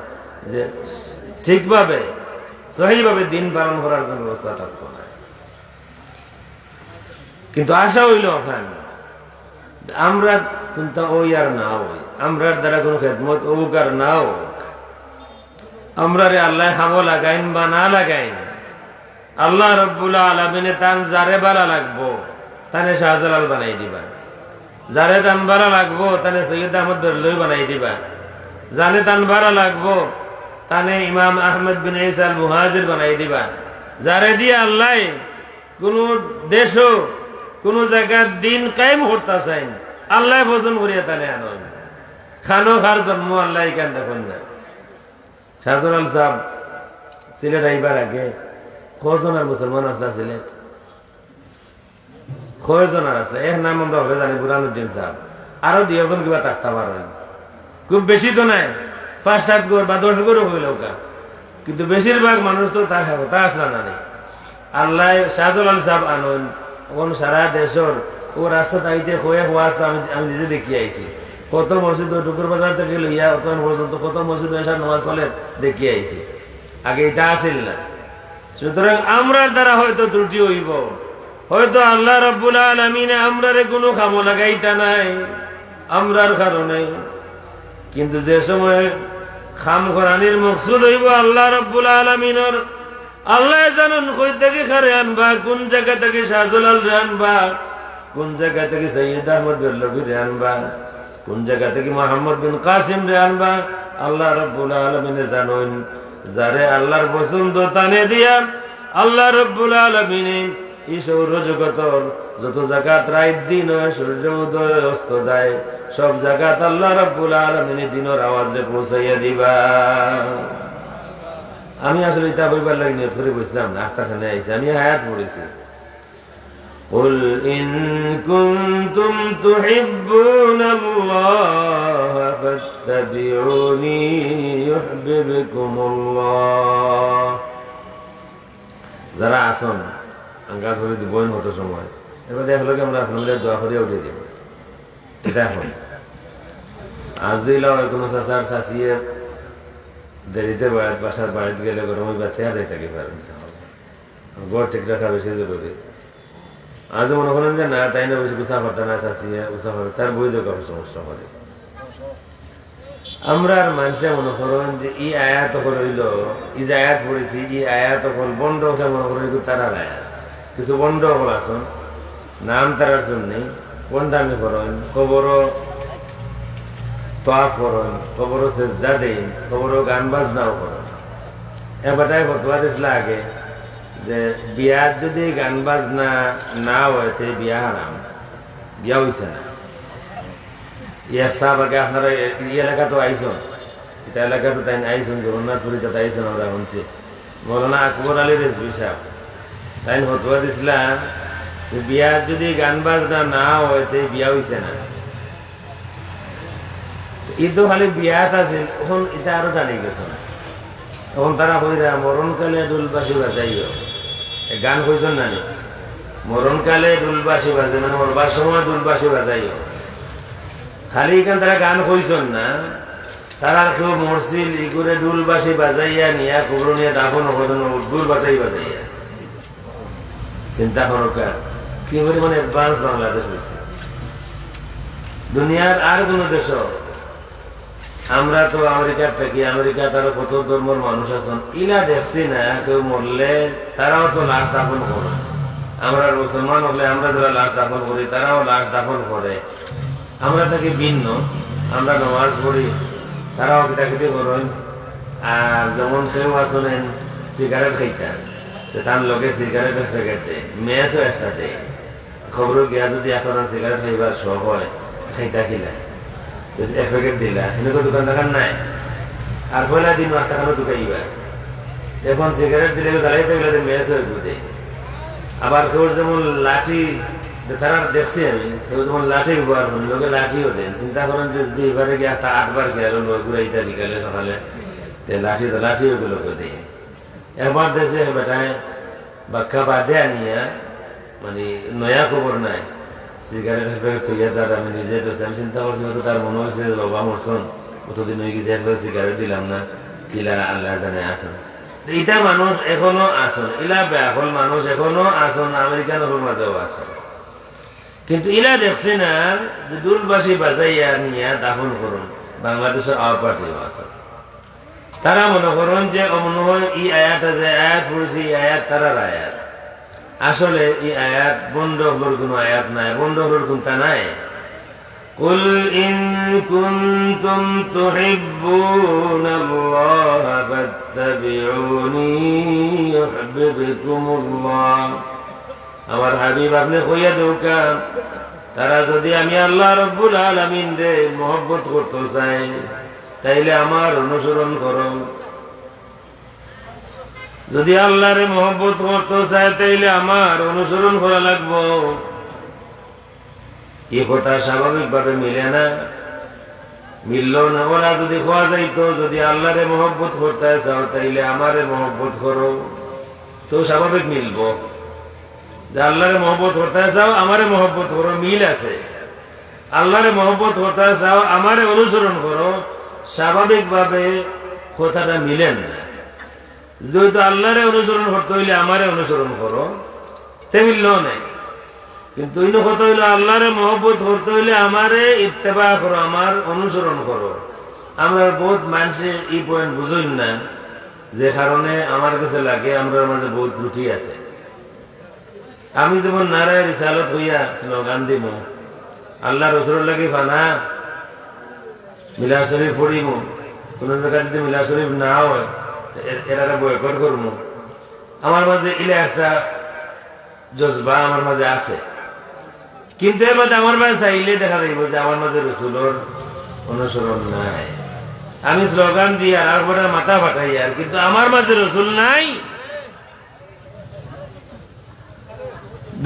[SPEAKER 3] যে ঠিকভাবে সহিভাবে দিন পালন করার কোন ব্যবস্থা থাকতো না। কিন্তু আশা হইল ওখান আমরা কিন্তু ওই আর না ওই, আমরা দ্বারা কোন খেদমত হোক আর না হোক, আমরা রে আল্লাহ খামো লাগাইন বা না লাগাইন, আল্লাহ রাব্বুল আলামিনে তান যারে বালা লাগবো তানে শাহজালাল বানাই দিবা, যারে তান বালা লাগবো তানে সৈয়দ আহমদ বেরলই বানাই দিবা, জানে তান বালা লাগবো তানে ইমাম আহমদ বিন ঈসা আল মুহাজির বানাই দিবা। যারে দিয়ে আল্লাহ কোন দেশ কোন জায়গার দিন কায়েম করতে চাই, আল্লাহ ভোজন করিয়া তানে আনন। খানো খার জন্ম আল্লাহ কেন দেখুন না। শাহজালাল সাহেব সিলেট আইবার আগে কজন আর মুসলমান আসলা সিলেট, কয়জন আর আসলে এক নাম আমরা হলে জানি বুরহানুদ্দিন সাহেব, আরো দুই একজন কিবা থাকতে পারেন, খুব বেশি তো নাই, 5-7 ঘর বা 10 ঘরও হইল কা, কিন্তু বেশিরভাগ মানুষ তো তার তা আসলা না নেই। আল্লাহ শাহজালাল সাহেব আনন, এখন সারা দেশের ও রাস্তা তাইতে হয়ে হওয়া আমি নিজে দেখি আইছি। কত মসজিদ টুকুর বাজার থেকে লইয়া অতন পর্যন্ত কত মসজিদ এসে নামাজ চলে দেখি আইছি, আগে এটা আসিল না। সুতরাং আমরার দ্বারা হয়তো ত্রুটি হইব, হয়তো আল্লাহ রাব্বুল আলামিনে আমরারে কোনো কামো লাগাইতা নাই আমরার কারণে, কিন্তু যে সময় খাম করানির মকসুদ হইব আল্লাহ রাব্বুল আলামিনের আল্লাহ জানুন কই থেকে খারে আনবা, কোন জায়গা থেকে শাহদুলাল রে আনবা, কোন জায়গা থেকে সৈয়দ আহমদ বেল্লভী রে আনবা, কোন জায়গা থেকে মোহাম্মদ বিন কাসিম রে আনবা। আল্লাহ রাব্বুল আলামিন জানুন, যারে আল্লাহর পছন্দ তানে দিয়া আল্লাহ রাব্বুল আলামিন এই সৌরজগতর যত জায়গাত রাত দিন হয়, সূর্য উদয় অস্ত যায়, সব জায়গাত আল্লাহ রাব্বুল আলামিন দিনের আওয়াজে পৌঁছাইয়া দিবা। আমি আসলে এটা বইবার লাগে নিয়ত করে বসলাম না, আখতাখানে আইছি, আমি হায়াত পড়েছি। قل إن كنتم تحبون الله فاتبعوني يحببكم الله। যারা আসন গাছ করে দিব মতো সময় এবার দেখলো আমরা আপনাদের দোয়া করে উঠে দিব। এটা এখন আজ দিলাম কোনো চাচার চাচিয়ে দেরিতে বাসার বাড়িতে গেলে গরম বাতে আর থাকি পারেন, গড় ঠিক রাখা বেশি জরুরি। আজ মনে করেন যে না তাই না বেশি উঁচা করতে না চাচিয়ে উঁচা করে তার বই দেওয়া সমস্যা করে। আমরা আর মানুষে মনে করেন যে ই আয়াত হইল, ই যে আয়াত পড়েছি ই আয়াত হল বন্ড ওকে মনে করেন তারার আয়াত। কিছু বন্ড হল আসুন নাম তারার জন্যে কোন দামি করেন, খবরও তোয়াফ করেন, খবরও চেষ্টা দেন, খবরও গান বাজনাও করেন। এবারটাই ফতোয়া দিছিল আগে যে বিয়ার যদি গান বাজনা না হয় তে বিয়া হারাম, বিয়া হয়েছে না। ইয়ার সাহ আগে আপনারা এই এলাকা তো আইসন, এটা এলাকা তো তাই আইসন, জগন্নাথপুরি তো আইসন, আমরা শুনছি মৌলানা আকবর আলী রেজভি সাহেব তাই ফতোয়া দিছিলাম বিয়ার যদি গান বাজনা না হয় তে বিয়া হয়েছে না। ই তো খালি বিয়াত আছে, এখন এটা আরো দাঁড়িয়ে গেছে না। তখন তারা কইরা মরণকালে ডুলবাসী বাজাইও, গান কইছেন না, মরণকালে ডুলবাসী বাজে মানে মরবার সময় ডুলবাসী বাজাইও। খালি এখান তারা গান কইছেন না, তারা কেউ মসজিদ ই করে ডুলবাসী বাজাইয়া নিয়া কবর নিয়ে দাফন ডুল বাজাইয়া। চিন্তা করো কি পরিমানে অ্যাডভান্স বাংলাদেশ হয়েছে। দুনিয়ার আর কোন দেশ, আমরা তো আমেরিকার থাকি, আমেরিকা তারও কত ধর্মের মানুষ আছেন, ইলা দেখছি না কেউ মরলে তারাও তো লাশ দাফন করে। আমরা মুসলমান হলে আমরা যারা লাশ দাফন করি তারাও লাশ দাফন করে। আমরা থাকি ভিন্ন, আমরা নামাজ পড়ি, তারাও কিতাকিতি করেন। আর যেমন কেউ আসলেন সিগারেট খাইতেন, তার লোকে সিগারেটের প্যাকেট দেয়, মেসও একটা দেয়। খবর গিয়া যদি এখন সিগারেট খাইবার শখ হয় খাইতা খিলা এক প্যাকেট দিলা, এনেকে দোকান দেখান নাই। আর পয়লা দিন আটটাখানো ঢুকাইবা, এখন সিগারেট দিলে দাঁড়াইতে গেলে মেস হয়ে বুঝে। আবার কেউ যেমন লাঠি, তারা দেখছি আমি কেউ যেমন লাঠির বার হন, লোকে লাঠিও দেন। চিন্তা করেন যে যদি এবারে গিয়ে একটা 8 বার গেল ঘুরাইতে বিকালে সকালে, লাঠি তো লাঠিও গুলোকে দেয়। একবার দেশে বেটায় বাক্কা বাদে আনিয়া মানে নয়া খবর নাই, সিগারেটের প্যাকেট থইয়া তার আমি নিজে আমি চিন্তা করছি হয়তো তার মনে হয়েছে বাবা মরছন কতদিন হয়ে গেছে, একবার সিগারেট দিলাম না, কিলা আল্লাহ জানে আসন। এইটা মানুষ এখনো আসন, ইলা ব্যাফল মানুষ এখনো আসন, আমেরিকান মাঝেও আসন। কিন্তু ইলা দেখছে না যে দুলবাসী বাজাইয়া নিয়া দাফন করুন, বাংলাদেশের আওয়াপাটিও আসন। তারা মনে করেন যে মনে হয় ই আয়াত যে আয়াত পড়েছে এই আয়াত তারার আয়াত। আসলে এই আয়াত বন্ধ হলোর কোন আয়াত নাই, বন্ধ হলোর কোনটা নাই। কুল ইন কুনতুম তুহিব্বুনাল্লাহা ফাত্তাবিউনি ইউহিব্বুকুমুল্লাহ। আমার হাবিব আপনি কইয়া দেউকা, তারা যদি আমি আল্লাহ রাব্বুল আলামিন রে মহব্বত করতে চাই তাইলে আমার অনুসরণ করো। যদি আল্লাহরে মহব্বত করতে চায় তাইলে আমার অনুসরণ করা লাগবো। এই কথা স্বাভাবিক ভাবে মিলে না, মিলল না। ওরা যদি খোয়া যাইতো যদি আল্লাহরে মহব্বত করতে চাও তাইলে আমারে মহব্বত করো, তো স্বাভাবিক মিলব। যে আল্লাহরে মহব্বত করতে চাও আমারে মহব্বত করো, মিল আছে। আল্লাহরে মহব্বত করতে চাও আমারে অনুসরণ করো, স্বাভাবিক ভাবে কথাটা মিলেন না। যেহেতু আল্লাহরে অনুসরণ করতে হইলে আমারে অনুসরণ করো, তে মিলল নাই। কিন্তু অন্য কথা হইলো আল্লাহরে মহব্বত করতে হইলে আমারে ইত্তেবা করো, আমার অনুসরণ করো। আমরা বহুত মানুষে এই পয়েন্ট বুঝইন না যে কারণে আমার কাছে লাগে আমরা মাঝে বহুত ত্রুটি আছে। আমি যেমন নারায় রিসালত হইয়া স্লোগান দিব, আল্লাহ রসুলের লাগে ফানা মিলা শরীফ পড়িব, কোন জায়গায় যদি মিলা শরীফ না হয় এরা বয়কট করবো, আমার মাঝে ইলে একটা জজবা আমার মাঝে আছে। কিন্তু এর মাঝে আমার মাঝে চাইলে দেখা যাইব যে আমার মাঝে রসুলের অনুসরণ নাই। আমি স্লোগান দিয়ে আর পরে মাথা ফাটাই আর, কিন্তু আমার মাঝে রসুল নাই।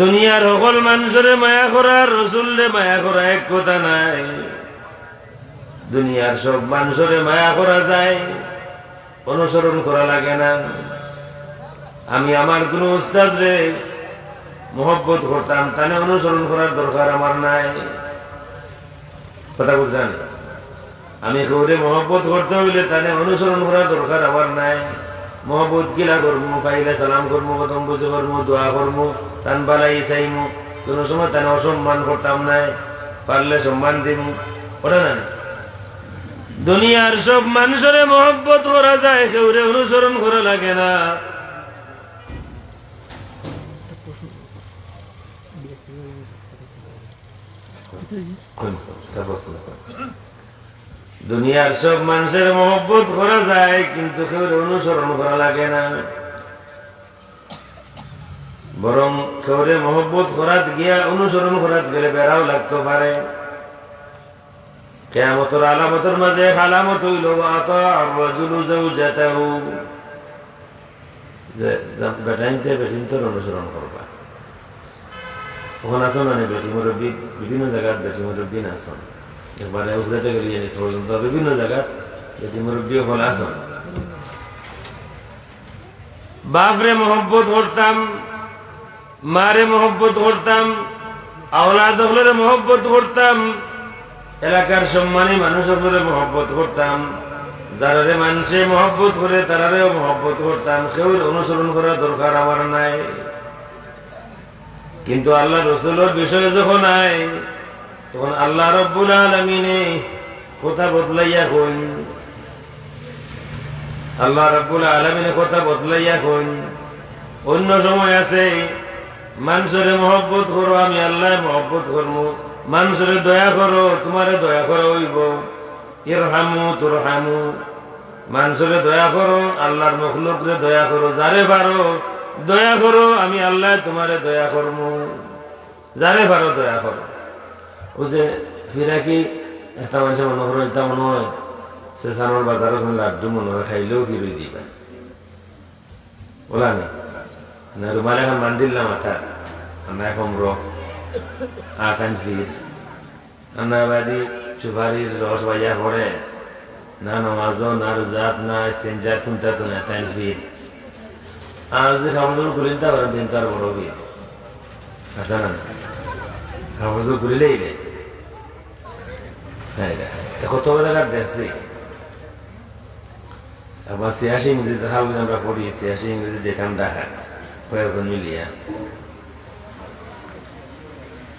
[SPEAKER 3] দুনিয়ার সকল মানুষের মায়া করার রসুলরে মায়া করা এক কথা নাই। দুনিয়ার সব মানুষের মায়া করা যায়, অনুসরণ করা লাগে না। আমি আমার কোন উস্তাদ রে মোহব্বত করতাম, তাহলে অনুসরণ করার দরকার আমার নাই। কথা বুঝলেন? আমি কেউরে মোহব্বত করতে হইলে তাহলে অনুসরণ করার দরকার আমার নাই। মোহব্বত কিলা করবো, পাইলে সালাম করবো, প্রথম বসে করবো, দোয়া করবো, তান বালাই চাইমু, কোন সময় তান অসম্মান করতাম নাই, পারলে সম্মান দিব। ওটা না, দুনিয়ার সব মানুষের মোহব্বত করা যায়, কেউরে অনুসরণ করা লাগে না। দুনিয়ার সব মানুষের মোহব্বত করা যায়, কিন্তু কেউরে অনুসরণ করা লাগে না। বরং কেউরে মোহব্বত করাত গিয়া অনুসরণ করাত গেলে বেড়াও লাগতে পারে। কিয়ামতের আলামতের মাঝে আলামত হইল আতা'র-রাজুলু যাওজাতাহু, যে বেটাইনতে বেটিনতর অনুসরণ করবা। ওখানে আসো মানে বেটি মুরব্বী, বিভিন্ন জায়গার বেটি মুরব্বী না আসন, একবারে উগড়াতে গেলে জিনিস পর্যন্ত বিভিন্ন জায়গার বেটি মুরব্বী ওখানে আসন। বাপরে মোহব্বত করতাম, মারে মোহব্বত করতাম, আওলাদ হলে মোহব্বত করতাম, এলাকার সম্মানী মানুষ হলে মোহব্বত করতাম, যারা মানুষে মোহব্বত করে তারারেও মোহব্বত করতাম। কেউ অনুসরণ করার দরকার আমার নাই। কিন্তু আল্লাহ রসুলের বিষয়ে যখন আয়, তখন আল্লাহ রব্বুল আলামিনে কথা বদলাইয়া কইন, আল্লাহ রব্বুল আলামিনে কথা বদলাইয়া কইন। অন্য সময় আছে মানুষের মহব্বত করো, আমি আল্লাহ মহব্বত করবো। মানুষের দয়া করো, তোমারে দয়া করা হইব। ইরহামু তুরহামু, মানুষের দয়া করো, আল্লাহর মখলুকরে দয়া করো, যারে পারো দয়া করো, আমি আল্লাহ তোমারে দয়া করবো। যারে পারো দয়া করো। ও যে ফিরা কি একটা মানুষের মনে করো, এটা মনে হয় সে সানোর বাজারে লাড্ডু মনে হয় খাইলেও ফিরে দিবা, বলা নেই না। রুমাল এখন বান্ধিল্লা মাথা, আমরা এখন আটান ফির আমরা বাদি সুপারির রস বাজা করে না, নমাজ না, রোজাত না, ইস্তেনজাত কোনটা তো না, টাইম ফির। আর যদি খাবার করিল তা দিন তার বড় ভিড় আচ্ছা না, খাবার করিলেই রে কত জায়গার দেখছি। আবার ৮৬ ইংরেজিতে আমরা পড়ি, ৮৬ ইংরেজি যেখান ডাকাত কয়েকজন মিলিয়া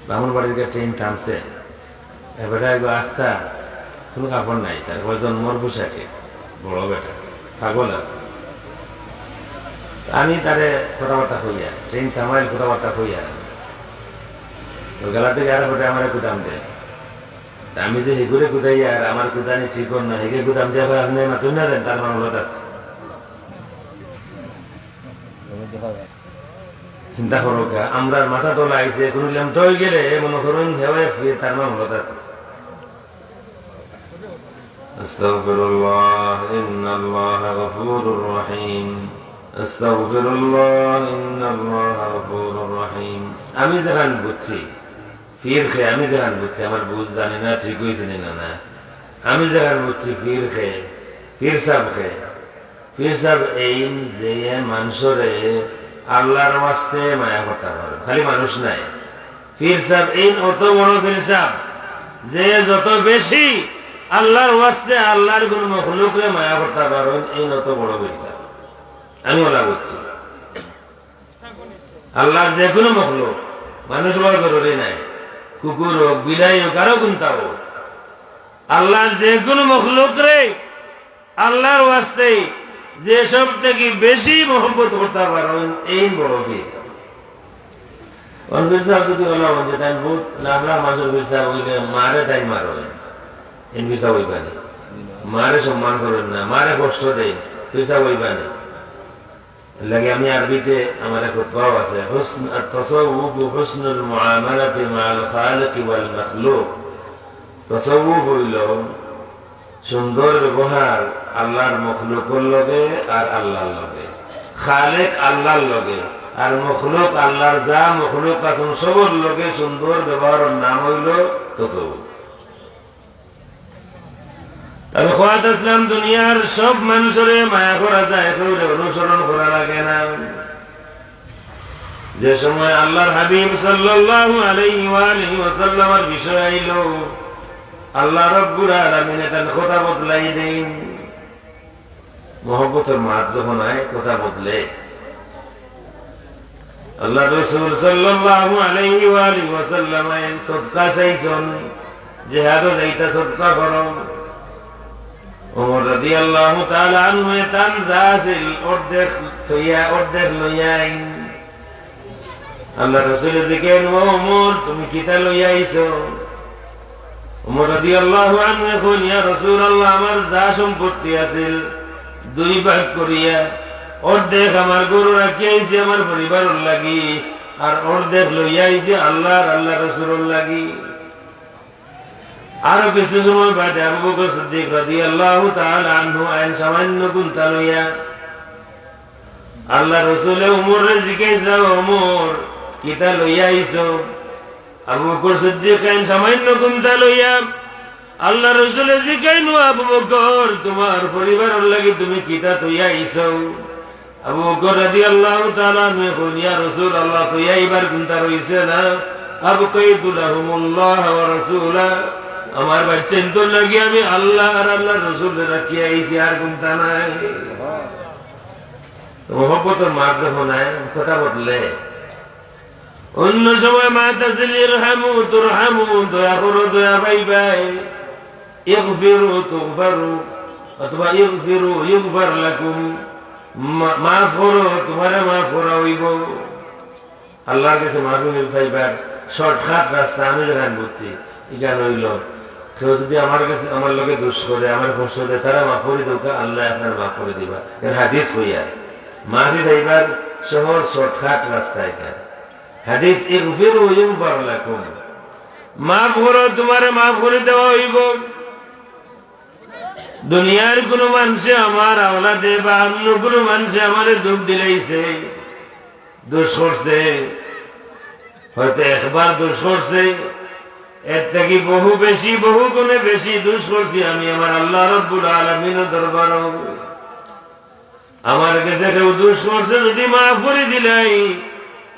[SPEAKER 3] বামুন বাড়ির ট্রেন থামছে, এবারে আস্থা কোনো কাপড় নাই, তার জন্মর পোশাকে বড় বেটা পাগল। আমি তারে কথাবার্তা হইয়া ট্রেন থামাইল, কথাবার্তা হইয়া গেলা থেকে আর বটে আমার কুদাম দেয়। আমি যে হেগুরে কুদাই আর আমার কুদানি ঠিক না, হেগে কুদাম দেওয়া হয় আপনি মাতুন না দেন, তার মামলত আছে। চিন্তা করো, আমরা মাথা তোলা আইসে কোনো লেমটা হয়ে গেলে মনে করুন হেওয়ায় ফিরে তার মামলত আছে। আস্তাগফিরুল্লাহ ইন্নাল্লাহা গফুরুর রহিম, আস্তাগফিরুল্লাহ ইন্নাল্লাহা গফুরুর রহিম। আমি যেখান বুঝছি ফির খেয়ে, আমি যেখান বুঝছি, আমার বুঝ জানি না ঠিক হয়েছে না না, আমি যেখান বুঝছি ফির খেয়ে, ফির সাহ খেয়ে, ফির সাহ এই যে মানুষরে আল্লাহর ওয়াস্তে মায়া করতে পারে, খালি মানুষ নাই। ফির সাহ এই অত বড় ফির সাহ যে যত বেশি আল্লাহর ওয়াস্তে আল্লাহর কোন মখলুকরে মায়া করতে পারেন, এই অত বড় ফির সাহ। আমি ওলা বুঝছি আল্লাহর যে কোনো মখলুক, মানুষ বড় জরুরি নাই, কুকুর হোক, বিলাই হোক, আরো কোনটা হোক, আল্লাহর যে কোনো মখলুক রে আল্লাহর ওয়াস্তে যে সব থেকে বেশি মহব্বত করতে পারেন এই বড় বীর। অনবিসাব যদি বলা যে তাই বহুত লাভরা মানুষের বিচার হইলে মারে তাই মারবেন এন বিচার হইবানি, মারে সম্মান করেন না, মারে কষ্ট দেয় বিচার হইবানি। লাগে আমি আরবিতে আমার এক উৎপাও আছে, তাসাউফ হুসনুল মুআমালাতি মাআল খালিক ওয়াল মাখলুক। তাসাউফ হইল সুন্দর ব্যবহার আল্লাহর মখলুকের লগে আর আল্লাহর লগে, খালেক আল্লাহর লগে আর মখলুক আল্লাহর যা মখলুক আছেন সবর লগে সুন্দর ব্যবহারের নাম হইল তাসাউফ। তবে খোয়াত ইসলাম দুনিয়ার সব মানুষের মায়া করা যায়, অনুসরণ করা লাগে না। যে সময় আল্লাহর হাবিব সাল্লাল্লাহু আলাইহি ওয়া আলিহি ওয়াসাল্লামের বিষয় আইল, আল্লাহ রাব্বুল আলামিন এটা কথা বদলাই দেন। মহব্বতের মাঝ যখন আয় কথা বদলে। আল্লাহ রাসূল সাল্লাল্লাহু আলাইহি ওয়া আলিহি ওয়াসাল্লাম সদকা চাইছেন, জিহাদে যাইতা সদকা করো। ওমর রাদিয়াল্লাহু তাআলা আনহু তান জাসিল অর্ধেক থইয়া অর্ধেক লইয়া আইন। আল্লাহ রাসূল জিজ্ঞেস ও ওমর তুমি কিতা লইয়া আইছো? ওমর রাদিয়াল্লাহু আনহু কইলেন ইয়া রাসূলুল্লাহ আমার যা সম্পত্তি আছিল দুই ভাগ করিয়া অর্ধেক আমার গরু রাখি আইছি আমার পরিবারের লাগি, আর অর্ধেক লইয়া আইছি আল্লাহর আল্লাহ রাসূলের লাগি। আরো কিছু সময় বাদে আবু বকর সিদ্দিক রাদিয়াল্লাহু তাআলা আনহু আইন সামান্য কুন্তা লইয়া আল্লাহ রাসূল ওমরে জিজ্ঞাসা ওমর কিতা লইয়া আইছো? আবু বকর সিদ্দিক আইন সামান্য কুন্তা লইয়া আল্লাহ রাসূল জিজ্ঞাসা আবু বকর তোমার পরিবারের লাগি তুমি কিতা লইয়া আইছো? আবু বকর রাদিয়াল্লাহু তাআলা আনহু কইলেন ইয়া রাসূলুল্লাহ লইয়া এবার কুন্তা রইছে না, আবকাইতু লাহুমুল্লাহ ওয়া রাসূলা আমার বাচ্চা তো লাগি আমি আল্লাহ আর আল্লাহ রসুল রাখিয়া আইছি আর কোনটা নাই। মহব্বতের মার যখন কথা বদলে। অন্য সময় মা তাসিল ইরহামু তুরহামু দয়া করো দয়া পাইবাই, ইগফিরু তুগফারু অথবা ইগফিরু ইগফার লাকুম মাফ করো তোমারে মাফ করা হইব। আল্লাহর কাছে মাফি পাইবার শর্টকাট রাস্তা আমি যেখানে বুঝছি এখানে হইল কেউ যদি আমার কাছে আমার লোকে দোষ করে আমার কষ্ট দেয় তারা মাফ করে দোকা আল্লাহ আপনার মাফ করে দিবা। হাদিস কইয়া মাফি পাইবার সহজ শর্টকাট রাস্তা এখানে হাদিস ইগফিরু ইগফার লাকুম মাফ করো তোমারে মাফ করে দেওয়া হইব। দুনিয়ার কোন মানুষে আমার আওলাদে বা অন্য কোন মানুষে আমারে দুঃখ দিলাইছে, দোষ করছে, হয়তো একবার দোষ করছে, এর থেকে বহু বেশি বহু গুণে বেশি দোষ করছি আমি আমার আল্লাহ রাব্বুল আলামিনের দরবার। আমার কাছে কেউ দোষ করছে যদি মাফ করে দিলাই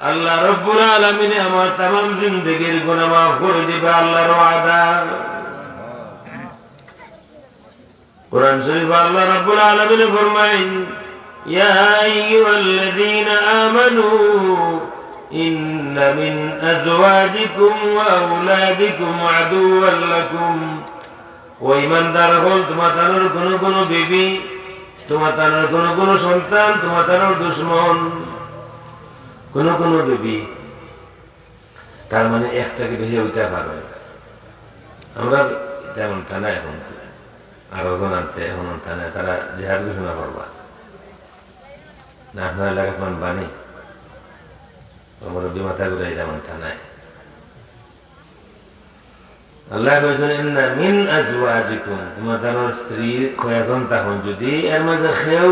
[SPEAKER 3] আল্লাহ রাব্বুল আলামিন আমার তামাম জিন্দেগির গুনাহ মাফ করে দিবে আল্লাহর ওয়াদা। কুরআন শরীফে আল্লাহ রাব্বুল আলামিন ফরমায়েন ইয়া আইয়ুহাল্লাযীনা আমানু ইন্না মিন আজওয়াজিকুম ওয়া আওলাদিকুম আদুওয়াল লাকুম। ও ঈমানদার হল তোমাদের কোন বিবি তোমাদের কোন সন্তান তোমাদের দুশমন। কোন বিবি তার মানে একটাকে বেশি হইতে পারবে। আমরা তেমন তা না, এখন আরো জন আনতে এখন তা না, তারা জিহাদ ঘোষণা করবা না আপনার এলাকা কোন বাণী মুরব্বী মাথা ঘুরে যেমন তা নাই। আল্লাহ কইছেন ইন্না মিন আজওয়াজিকুম তোমাদের স্ত্রী কয়জন তখন যদি এর মাঝে খেউ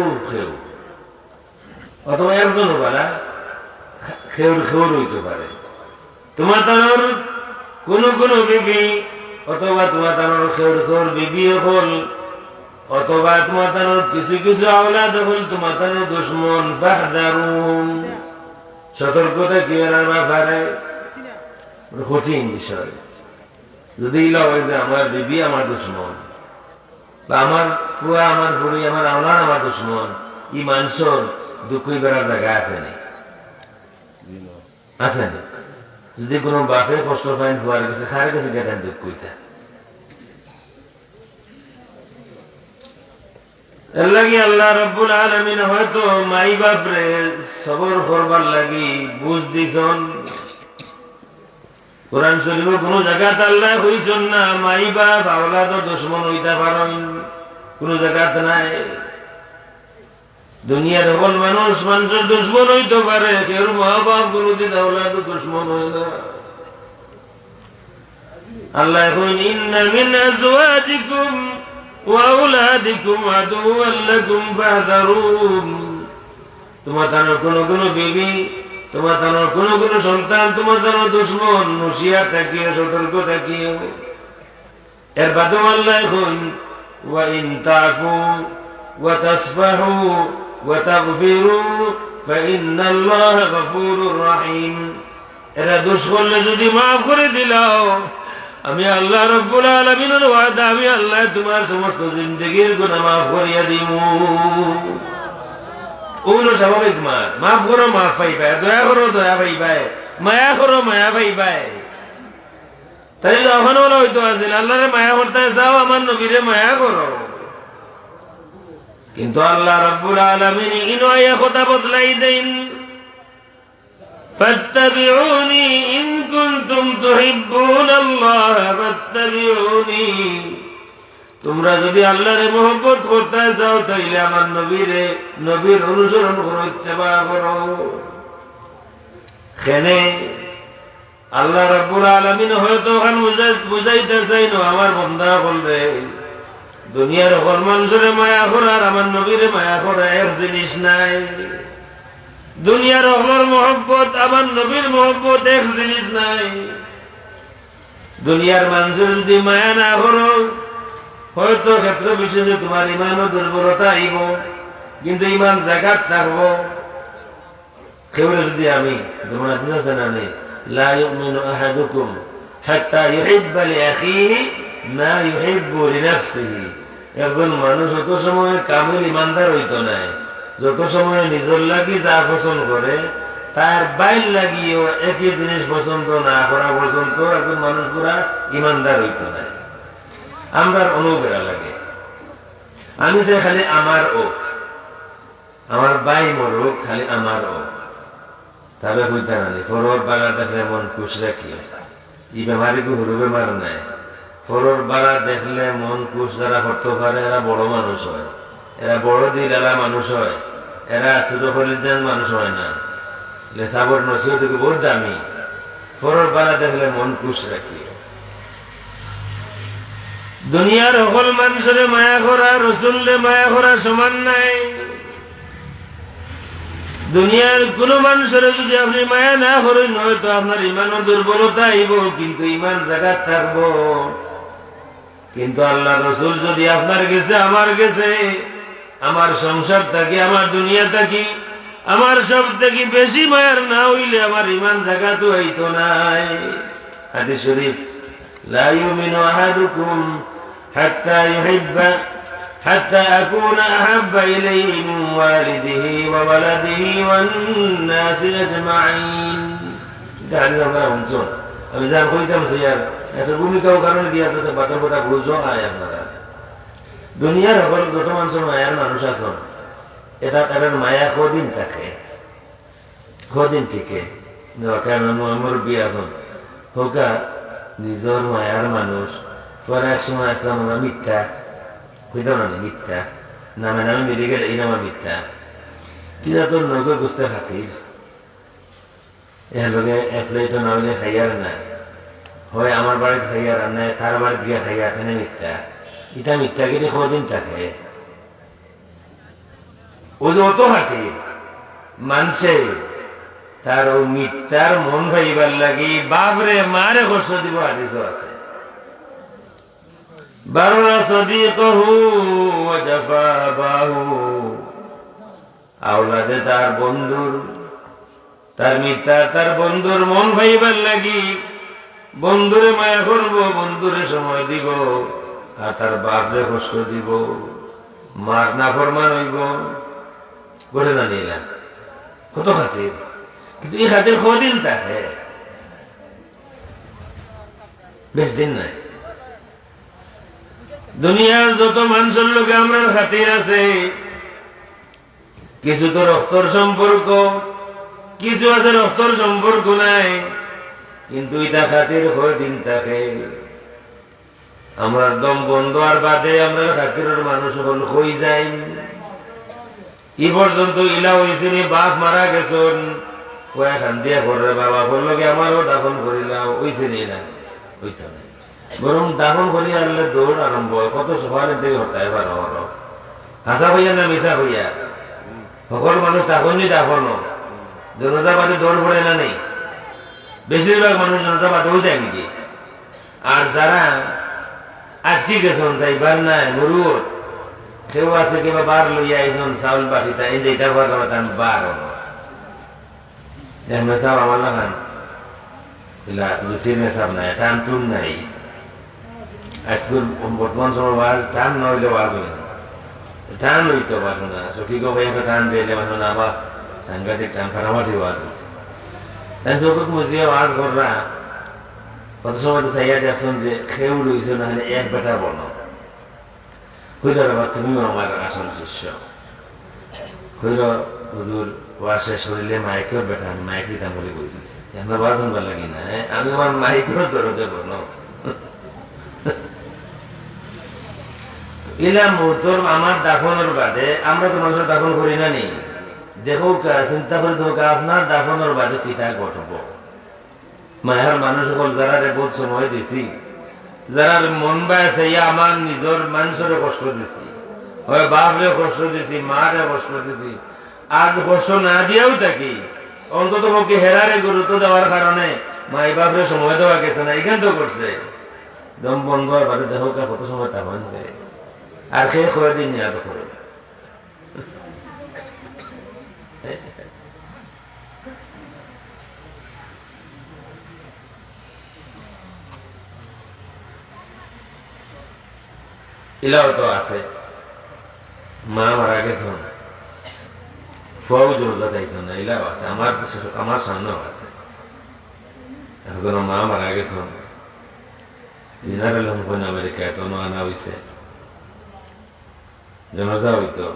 [SPEAKER 3] অথবা একজন বলা খেউর হইতে পারে, তোমাদের কোন বিবি অথবা তোমাদের খেউর বিবি হল অথবা তোমাদের কিছু আওলাদ হল তোমাদের দুশমন ফাহদারুহুম সতর্কতা কি ব্যাপারে কঠিন বিষয়। যদি হয় যে আমার বিবি আমার দুশমন বা আমার ফুয়া আমার ফুড়ি আমার আওলাদ আমার দুশমন, ই মানুষের দুঃখ বেড়ার জায়গা আছে না? আছে না? যদি কোনো বাপে কষ্ট পায় ফুয়ার কাছে খার কাছে গেতেন দুঃখ কইতা এর লাগি আল্লাহ রাব্বুল আলামিন হয়তো মাই বাপরে সবর করবার লাগি বুঝ দিছন। কোরআন শরীফে কোন জায়গাতে আল্লাহ কইছেন না মাই বাপ আওলাদর দুশমন হইতে পারেন, কোন জায়গাতে নাই। দুনিয়ার সকল মানুষ মানুষের দুশ্মন হইতে পারে, কেউ মা বাপ কোনদিন আওলাদর দুশ্মন হয় না। আল্লাহ এখন ইন্না মিন আজওয়াজিকুম ওয়া আওলাদিকুম আদুওয়ান লাকুম ফাহযারুন। তোমার কোন বিবি, তোমার কোন সন্তান তোমার দুশ্মন, হুঁশিয়ার থাকিও, সতর্ক থাকিও। এর বাদে আল্লাহ এখন ওয়া ইন তাফু ওয়া তাসফাহু ওয়া তাগফিরু ফাইন্নাল্লাহা গফুরুর রহিম। এরা দোষ করলে যদি মাফ করে দিলাও, আমি আল্লাহ রাব্বুল আলামিনের ওয়াদা, আমি আল্লাহ তোমার সমস্ত জিন্দেগীর গুনাহ মাফ করিয়া দিমু। ওগুলো স্বাভাবিক মাফ করো, মাফ পাইবাই, দয়া করো, দয়া পাইবাই, মায়া করো, মায়া পাইবাই। তাই যখন ওরা হইতো আসেন আল্লাহরে মায়া করতে চাও, আমার নবীরে মায়া করো। কিন্তু আল্লাহ রাব্বুল আলামিন ইনওয়া কথা বদলাই দেন, ফাত্তাবিউনি ইন কুনতুম তুহিব্বুনাল্লাহ ফাত্তাবিউনি। তোমরা যদি আল্লাহরে মহব্বত করতে চাও তাইলে আমার নবীর অনুসরণ করো, ইত্তেবা করো। খেনে আল্লাহ রাব্বুল আলামিন হয়তো ওখান বুঝাইতে চাইন আমার বান্দা বলবে দুনিয়ার সকল মানুষের মায়া করা আর আমার নবীরে মায়া করা এক জিনিস নাই। দুনিয়ার সকলের মহব্বত আমার নবীর মহব্বত এক জিনিস নাই। দুনিয়ার মানুষের যদি মায়া না করো, হয়তো ক্ষেত্র বিশেষে তোমার ইমানও দুর্বলতা আইব, কিন্তু ইমান জাগাত থাকবো। কেউ যদি আমি যেমন আছে না নেই, লা ইউমিনু আহাদুকুম হাত্তা ইউহিব্বা লিআখিহি মা ইউহিব্বু লিনাফসিহি। একজন মানুষ যত সময় কামিল ইমানদার হইতো নাই, যত সময় নিজের লাগি যা পছন্দ করে তার বাইর লাগিয়েও একই জিনিস পছন্দ না করা পর্যন্ত একজন মানুষ পুরা ইমানদার হইতো নাই। আমরা অনুভবেরা লাগে, আমি যে খালি আমার ওক, আমার বাই মরুক, খালি আমার ওক তবে হইতে নানি। ফরর বালা দেখলে মন খুশ রাখি, এই বেমারিকে হরু বেমার নাই। ফরর বালা দেখলে মন খুশ যারা করতে পারে এরা বড় মানুষ হয়, এরা বড় দিল এরা মানুষ হয়, এরা ছোট ফলিজান মানুষ হয় না। সাবর নসিও থেকে বহুত দামি। ফরর বালা দেখলে মন খুশ রাখি। দুনিয়ার সকল মানুষের মায়া করা রসুলরে মায়া করা সমান নাই। দুনিয়ার কোন মানুষের যদি আপনি মায়া না করেন হয়তো আপনার ইমানও দুর্বলতা আইব, কিন্তু ইমান জায়গা থাকবো। কিন্তু আল্লাহ রসুল যদি আপনার গেছে, আমার গেছে, আমার সংসার থাকি, আমার দুনিয়া থাকি, আমার সব থেকে বেশি মায়ার না হইলে আমার ইমান জায়গা তো হইতো নাই। হাদিস শরীফ, লা ইউমিনু আহাদুকুম হাত্তা ইউহিব্বা হাত্তা আকুনা আহাব্বা ইলাইহি মিন ওয়ালিদিহি ওয়া ওয়ালাদিহি ওয়ান নাসি আজমাইন। এটা হাদিস আমরা শুনছো, আমি যা কইতাম স্যার এত ভূমিকাও কারণে দিয়া তো বাটার বাটা বুঝো আয় আপনারা। দুনিয়ার সকল যত মানুষের মায়ার মানুষ আছেন, এটা তাদের মায়া কদিন থাকে, কদিন টিকে। আমার বিয়ে আছেন হোকা নিজের মায়ার মানুষ, পরে এক সময় আসলাম আমরা মিথ্যা হইতাম না, মিথ্যা নামে নামে মিলে গেলে এই নামা মিথ্যা কি তোর নৌকে বুঝতে খাতির এর লগে এপ্লাইটা না হইলে খাইয়ার না হয়, আমার বাড়িতে খাইয়ার আর নাই তার বাড়িতে গিয়ে খাইয়া থাকে মিথ্যা। এটা মিথ্যা কেটে কদিন থাকে, ও যে অত খাতির মানছে তার ও মিথ্যার মন ভাইবার লাগি বাপরে মারে কষ্ট দিব। হাদিস আছে, বাররা সাদিকহু ওয়া জাফা বাহু। আওলাদে তার বন্ধুর, তার মিথ্যা তার বন্ধুর মন ভাইবার লাগি বন্ধুরে মায়া করব, বন্ধুরে সময় দিব, আর তার বাপরে কষ্ট দিব, মার না ফরমান হইব করে না নিলাম কত খাতির। কিন্তু এই খাতির কদিন থাকে, বেশ দিন নাই। দুনিয়ার যত মানুষের লোকে আমরা খাতির আছে, কিছু তো রক্তর সম্পর্ক, কিছু আছে রক্তর সম্পর্ক নাই, কিন্তু এটা খাতির দিন থাকে। আমরা দম বন্ধ আর বাদে আমরা খাতিরের মানুষ হল হয়ে যাই। ই পর্যন্ত ইলা হয়েছে বাপ মারা গেছেন, খান দিয়া করে বাবা বললো কি আমারও দাফন করিলাম, ওইছে না ওইটা নাই, বরং দাফন করি আনলে দৌড় আরম্ভ হয়। কত সকাল থেকে হতায় পারো আরো হাসা হইয়া না মিশা হইয়া সকল মানুষ তখনই দাফন জনতা বাদে দৌড় পড়ে না নেই। বেশিরভাগ মানুষ জনতা বাদেও যায় নাকি। আর যারা আজকে গেছেন যাইবার নাই মরুর সেও আছে কিবা বার লইয়া আইসন চাউল বাকিটা এই যে এটা বার বার মেসাব আমার লাগান জুতির মেসাব নাই, টান টুন নাই। আজকের বর্তমান সময় ওয়াজ টান নইলে ওয়াজ হয় না, টান হইতো বাসো না সখী গো ভাই টান দিলে বাসো না, আবার সাংঘাতিক টান ফাটাফাটি ওয়াজ হয়েছে। তাই চোখ মুজিয়ে ওয়াজ কররা কত সময় তো চাইয়া দেখছেন যে খেউ রইছ না হলে এক বেটা বনো কইলার আবার তুমিও আমার আসল শিষ্য কইল হুজুর ওয়াজ শেষ করিলে মাইকের বেটা আমি মাইক দিতাম বলে কই দিচ্ছি আমরা ওয়াজ শুনবার লাগি না, আমি আমার মাইকের দরদে বনো ইলা মুহূর্তর আমার দাফনের বাদে আমরা তো মানুষের দাফন করি না নি। দেখো চিন্তা করে দেখো আপনার দাফনের বাদে কিতা ঘটব। মায়ের মানুষ সকল যারা বহুত সময় দিছি, যারা মন বায়ছে আমার নিজের মানুষের কষ্ট দিছি, হয় বাপরে কষ্ট দিছি, মারে কষ্ট দিছি, আর কষ্ট না দিয়েও থাকি অন্তত পক্ষে হেরারে গুরুত্ব দেওয়ার কারণে মাই বাপরে সময় দেওয়া গেছে না, এখান তো করছে দম বন্ধ হওয়ার বাদে দেখো কত সময় তা হয় আর সে কয়েকদিন নিয়ে করে ইলাও তো আছে। মা মারা গেছেন ফুয়াও জোরজা খাইছেন না, ইলাও আছে আমার সামনেও আছে। একজন মা মারা গেছেন জেনারেল হন আমেরিকায় তো আনা হয়েছে জনজা হইতো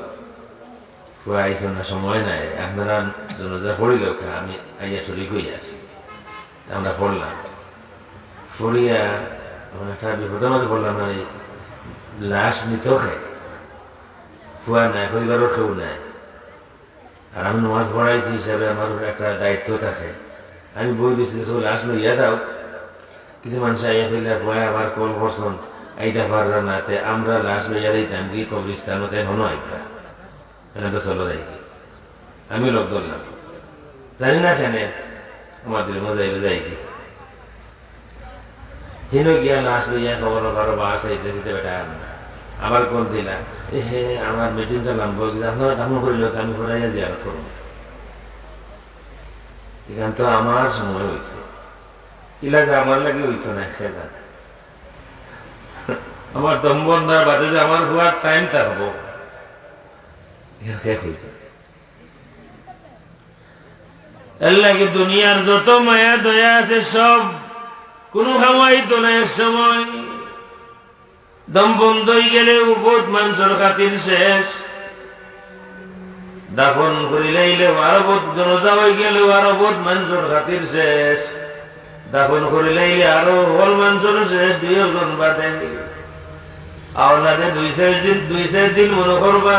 [SPEAKER 3] ফুয়া আইস না সময় নাই, আপনারা জনজা পড়িল আমি আইয়া শরীর হয়ে আসি। আমরা পড়লাম পড়িয়া একটা বিপদের মধ্যে পড়লাম না, লাশ নিত খাই ফুয়া নাই, পরিবারও কেউ নাই। আর আমি নামাজ পড়াইছি হিসাবে আমার একটা দায়িত্ব থাকে, আমি বই দিচ্ছি লাশ লইয়া দাও। কিছু মানুষ আইয়া ফেলে ফুয়া আবার কল করছেন এইটা পাররা নাতে আমরা লাশ লইয়া দিতাম কি কবরিস্তানতে হনো আইবা এখানে তো চলো যাই। আমি লোক ধরলাম জানি না কেন আমাদের মজা যাই কি হিন গিয়া লাশ লইয়া খবর কারো বাস আইতে বেটা আবার কল দিলা হে আমার মিটিংটা নামবো আপনারা দাম করিল আমি ঘুরাইয়া জিয়ারত করবো। এখান তো আমার সময় হয়েছে, ইলা যে আমার লাগে হইতো না খেয়ে জানে আমার দম বন্ধার বাদে যে আমার হওয়ার টাইম থাকবো শেষ হইত। এর লাগে দুনিয়ার যত মায়া দয়া আছে সব কোনো খাওয়াইতো না। এক সময় দম বন্ধ হয়ে গেলে বহুত মানুষের খাতির শেষ, দাফন করিলাইলে আরো বহুত জনজা হয়ে গেলে আরো বহুত মানুষের খাতির শেষ, দাফন করিলাইলে আরো হল মানুষের শেষ দুই জন বাদে আওলাদে দুই চার দিন মনে করবা,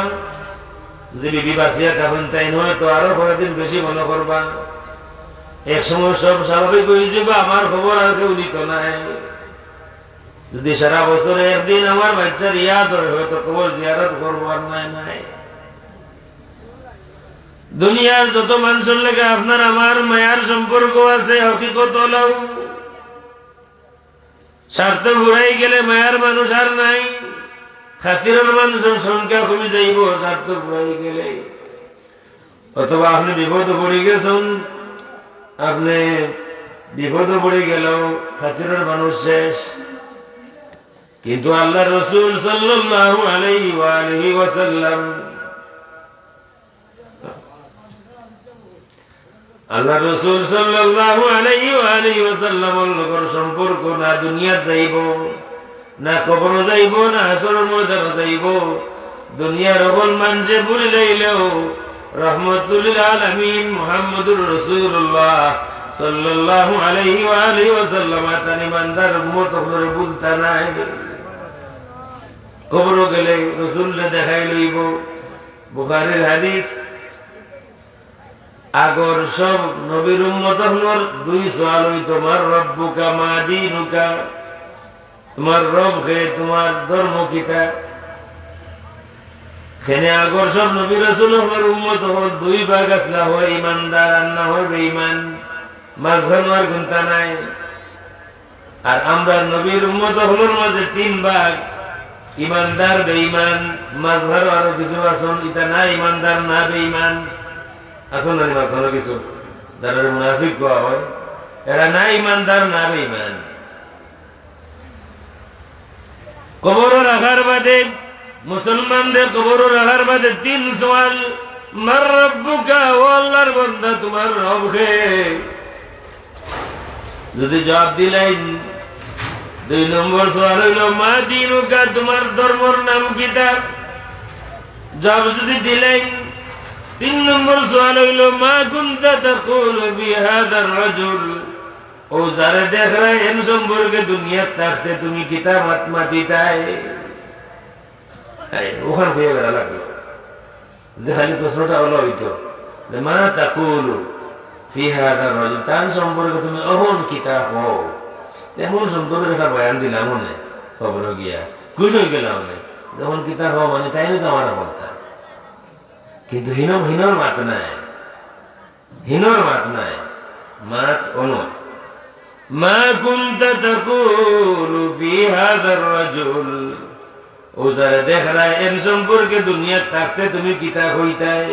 [SPEAKER 3] যদি বিবি বাঁচিয়া তখন তাই নয় তো আরো কয়েকদিন বেশি মনে করবা। এক সময় সব স্বাভাবিক হয়ে যাবে, আমার খবর আর কেউ নিত নাই। যদি সারা বছরে একদিন আমার বাচ্চার ইয়াদ হয় হয়তো খবর জিয়ারত করবো আর নাই নাই। দুনিয়ার যত মানুষের লেগে আপনার আমার মায়ার সম্পর্ক আছে, হকিকত হলেও স্বার্থ ঘুরাই গেলে মায়ার মানুষ আর নাই, খাতিরের মানুষের সংখ্যা কমে যাইব স্বার্থ ঘুরাই গেলে। অথবা আপনি বিপদে পড়ে গেছেন, আপনি বিপদে পড়ে গেল খাতিরের মানুষ শেষ। কিন্তু আল্লাহ রাসূল সাল্লাল্লাহু আলাইহি ওয়া আলিহি ওয়াসাল্লাম আল্লাহ রাসূল সাল্লাল্লাহু আলাইহি ওয়া আলিহি ওয়াসাল্লাম লোকের সম্পর্ক না দুনিয়া যাইব না কবর যাইব না হাসরের ময়দান যাইব। দুনিয়ার অবল মানুষে ভুলে লাইলেও রহমতুল আলামিন মুহাম্মদুর রাসূলুল্লাহ সাল্লাল্লাহু আলাইহি ওয়া আলিহি ওয়াসাল্লাম তার ইমানদার উম্মত হরে ভুলতা নাই। কবর গেলে রাসূলকে দেখাই লইব। বুখারীর হাদিস, আগর সব নবীর উম্মত হলোর দুই সওয়াল হইতো, মার রব্বুকা মা দীনুকা, তোমার রব কে, তোমার ধর্ম কিতা। খেনে আগর সব নবী রাসূল হলোর উম্মত হল দুই ভাগ আসলা, হয় ইমানদার আর না হয় বেঈমান, মাঝখানে আর গুনতা নাই। আর আমরা নবীর উম্মত হলোর মাঝে তিন ভাগ, ইমানদার বেঈমান, মাঝখানে আরো কিছু আসন, ইটা না ইমানদার না বেঈমান আসন, না মাঝখানে কিছু যারা মুনাফিক কোয়া হয়, এরা না ইমানদার না বেঈমান। কবর রাখার বাদে মুসলমানদের কবর রাখার বাদে তিন সওয়াল, মার রব্বুকা, ও আল্লাহর বান্দা তোমার রব কে। যদি জবাব দিলেন, দুই নম্বর সওয়াল হইল মা দীনুকা, তোমার ধর্মের নাম কিতা। জবাব যদি দিলেন, তিন নম্বর সওয়াল হইল মা কুনতা তাকুলু ফি হাযার রাজুল, ও যারে দেখরা এম সম্পর্কে দুনিয়ার থাকতে তুমি কিতা মাতিতাই। ওখান হয়ে বেড়া লাগলো যে খালি প্রশ্নটা হলো হইতো যে মা তাকুলু ফি হাযার রাজুল, তার সম্পর্কে তুমি অহন কিতা হও। তেমন সম্পর্কে একটা বয়ান দিলাম মনে, খবর গিয়া খুশ হয়ে গেলাম যখন কিতা হও, মানে তাই তো আমার বলতা। কিন্তু হিনর মাত নাই, হিনর মাত নাই, মাত অন মা কুনতা তাকুলু ফি হাযার রাজুল, ও যারা দেখরা এর সম্পর্কে দুনিয়ার থাকতে তুমি কিতা হইতাই।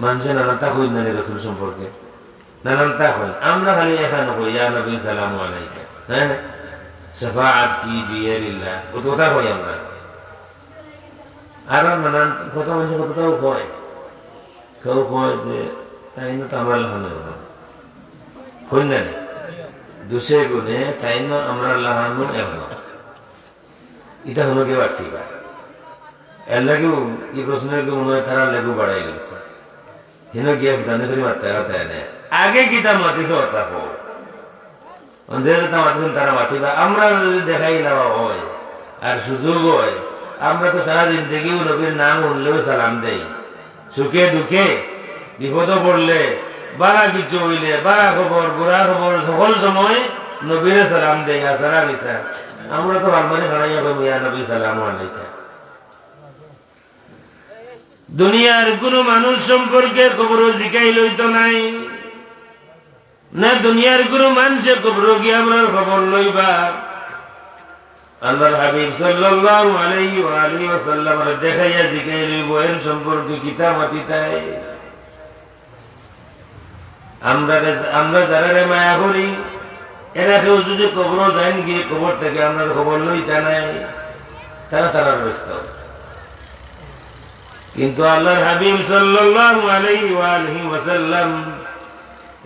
[SPEAKER 3] মানুষের নানানটা হই না রাসূল সম্পর্কে, নানানটা হই। আমরা খালি এখানে হই ইয়া নবী সালামু আলাইকা, হ্যাঁ শাফাআত কিজিয়ে লিল্লাহ, ও তো কথা কই আমরা। আর নানান কথা মানুষের কথাটাও কয়, কেউ কয় যে তাই না তো আমরা লাহানো হই না, দুশে গুণে তাই না আমরা লাহানো এখন। এটা হলো কেউ ঠিক এর লাগেও এই প্রশ্নের মনে হয় তারা লেগু বাড়াই গেছে। হিনো গিয়ে জানে করি মারতে নেয় আগে কিতা মাতিস অর্থা হোক যেটা মাতিছেন তারা মাতিবা। আমরা যদি দেখাই নেওয়া হয় আর সুযোগ হয়, আমরা তো সারা জিন্দগিও নবীর নাম উনলেও সালাম দেই, সুখে দুঃখে বিপদ পড়লে, বাড়া কিছু হইলে, বাড়া খবর বুড়া খবর সকল সময় নবীরে সালাম দেই। আসারা বিচার আমরা তো আলমারি খানাইয়া কই ইয়া নবী সালামু আলাইকা। দুনিয়ার কোন মানুষ সম্পর্কে খবর জিকাই লইতো নাই না, দুনিয়ার কোন মানুষে খবর গিয়ে আমরা খবর লইবা। আল্লাহর হাবিব সাল্লাল্লাহু আলাইহি ওয়া আলিহি ওয়াসাল্লাম দেখাইয়া জিকাই লইব এর সম্পর্কে কিতা মাতিতাই। আমরা যারা মায়া করি, এরা কেউ যদি কবর যান গিয়ে কবর থেকে আমরা খবর লইতা নাই, তারা ব্যস্ত। কিন্তু আল্লাহর হাবিব সাল্লাল্লাহু আলাইহি ওয়া আলিহি ওয়াসাল্লাম,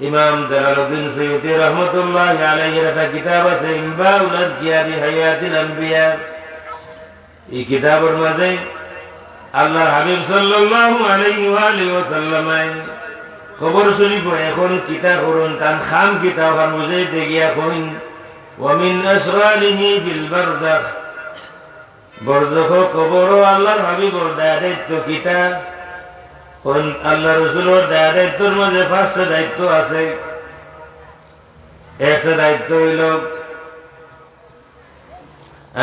[SPEAKER 3] ইমাম জালালউদ্দিন সৈয়দী রাহমাতুল্লাহি আলাইহির একটা কিতাব আছে ইমবাউল আযকিয়ারি হায়াতিল আম্বিয়া। এই কিতাবের মাঝে আল্লাহর হাবিব সাল্লাল্লাহু আলাইহি ওয়া আলিহি ওয়াসাল্লাম কবর শরীফ এখন কিতা করুন তান খাম কিতাব আর মুজে দেখিয়া কইন ওয়া মিন আসরারিহি ফিল বারযাখ, বরজখ কবর আল্লাহর হাবিবর দায়িত্ব কিতা কোন আল্লাহ রাসূলের দায়িত্বের মধ্যে পাঁচটা দায়িত্ব আছে। একটা দায়িত্ব হইল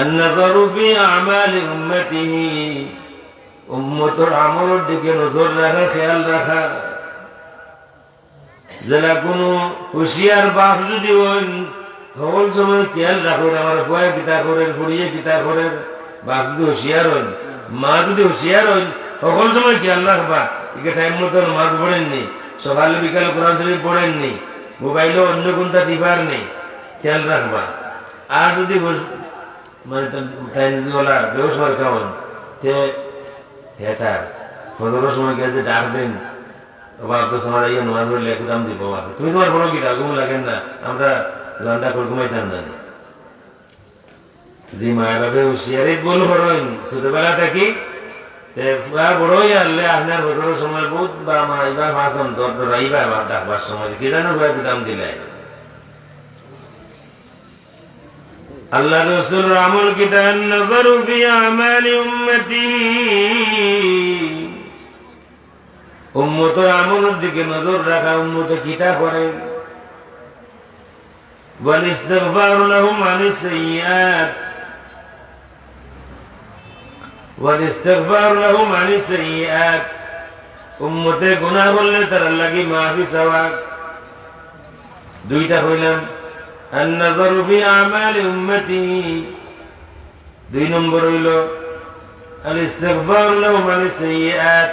[SPEAKER 3] আন-নাযারু ফি আমালি উম্মতিহি, উম্মতের আমলের দিকে নজর রাখা, খেয়াল রাখা। যারা কোনো হুঁশিয়ার বাপ যদি হন সকল সময় খেয়াল রাখুন আমার ফুয়া কিতা করেন, ফুড়িয়ে কিতা করেন। বাপ যদি হুঁশিয়ার হন, মা যদি হুঁশিয়ার হন, সকল সময় খেয়াল রাখবা। একে টাইম মতো নামাজ পড়েননি, সকালে বিকালে কোরআন শরীফ পড়েননি, মোবাইলে অন্য কোনটা দিবার নেই, খেয়াল রাখবা। আর যদি মানে টাইম যদি ওলা ব্যবসার খাওয়ান তে হেটার ফজরের সময় গিয়ে ডাক দেন, আপনার সময় নামাজ পড়লে একটু দাম দিব। তুমি তোমার বড় কিটা ঘুম লাগেন না, আমরা ঘন্টা করে ঘুমাইতাম না। যদি মায়ের বাপে হুঁশিয়ারি বল করেন ছোটবেলা থাকি বড়ই আনলে আপনার হোটেলের সময় বহুত বা মাইবা ভাষণ দরাইবা ডাকবার সময় কি জানো ভাই দাম দিলে আল্লাহ রাসূল আমল কিতান নজরু ফি আমালি উম্মতি উম্মতের আমলের দিকে নজর রাখা উম্মত কিতা করে ওয়াল ইস্তিগফার লাহুম আনিস সাইয়্যাত ওয়াল ইস্তিগফার লাহুম আনিস সাইয়্যাত উম্মতে গুনাহ করলে তার লাগি মাফি চাওয়া দুইটা হইলাম النظر في أعمال أمتي দুই নম্বর হইল الاستغفار لهم عن السيئات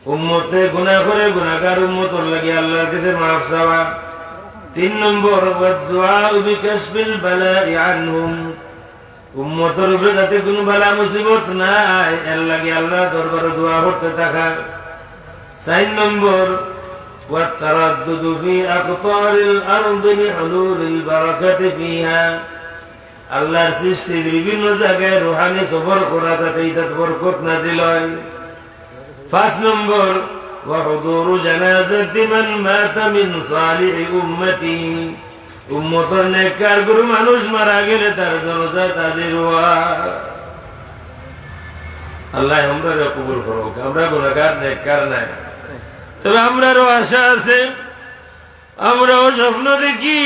[SPEAKER 3] উম্মতে গুনাহ করে গুনাহগার উম্মতর লাগি আল্লাহর কাছে মাফ চাওয়া তিন নম্বর والدعاء بكشف البلاء عنهم উম্মতের উপরে যাতে কোনো বালা মুসিবত না আয় এর লাগি আল্লাহর দরবারে দোয়া করতে থাকা চার নম্বর والتردد في أقطار الأرض لحلول البركة فيها আল্লাহর সৃষ্টির বিভিন্ন জায়গায় রুহানি সফর করা যাতে এটার বরকত নাজিল হয় পাঁচ নম্বর وحضور جنازة من مات من صالح أمتي উম্মতের নেককার গুরু মানুষ মারা গেলে তার জানাজা হাজির হওয়া আল্লাহ আমরা কবুল করুক আমরা গুনাহগার নেককার নাই তবে আমরারও আশা আছে আমরাও স্বপ্ন দেখি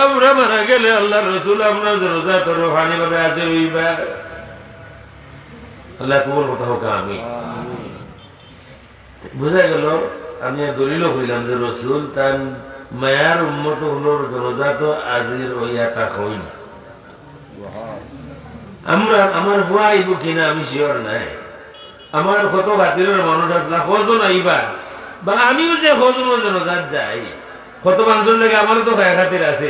[SPEAKER 3] আমরা মারা গেলে আল্লাহ রসুল আমরা জানাজাত রূহানি ভাবে হাজির হইবা আল্লাহ কবুল কথা হোক আমি বুঝা গেল আমি দলিল হইলাম যে রসুল তার মায়ার উম্মত হলো জানাজাত হাজির হইয়া তা হই না আমরা আমার ভুয়া আইব কিনা আমি শিওর নাই আমার কত খাতিরের মানুষ আসলা কজন আইবা বা আমিও যে কজনের জানাজাত যাই কত মানুষের লাগে আমারও তো খায় খাতির আছে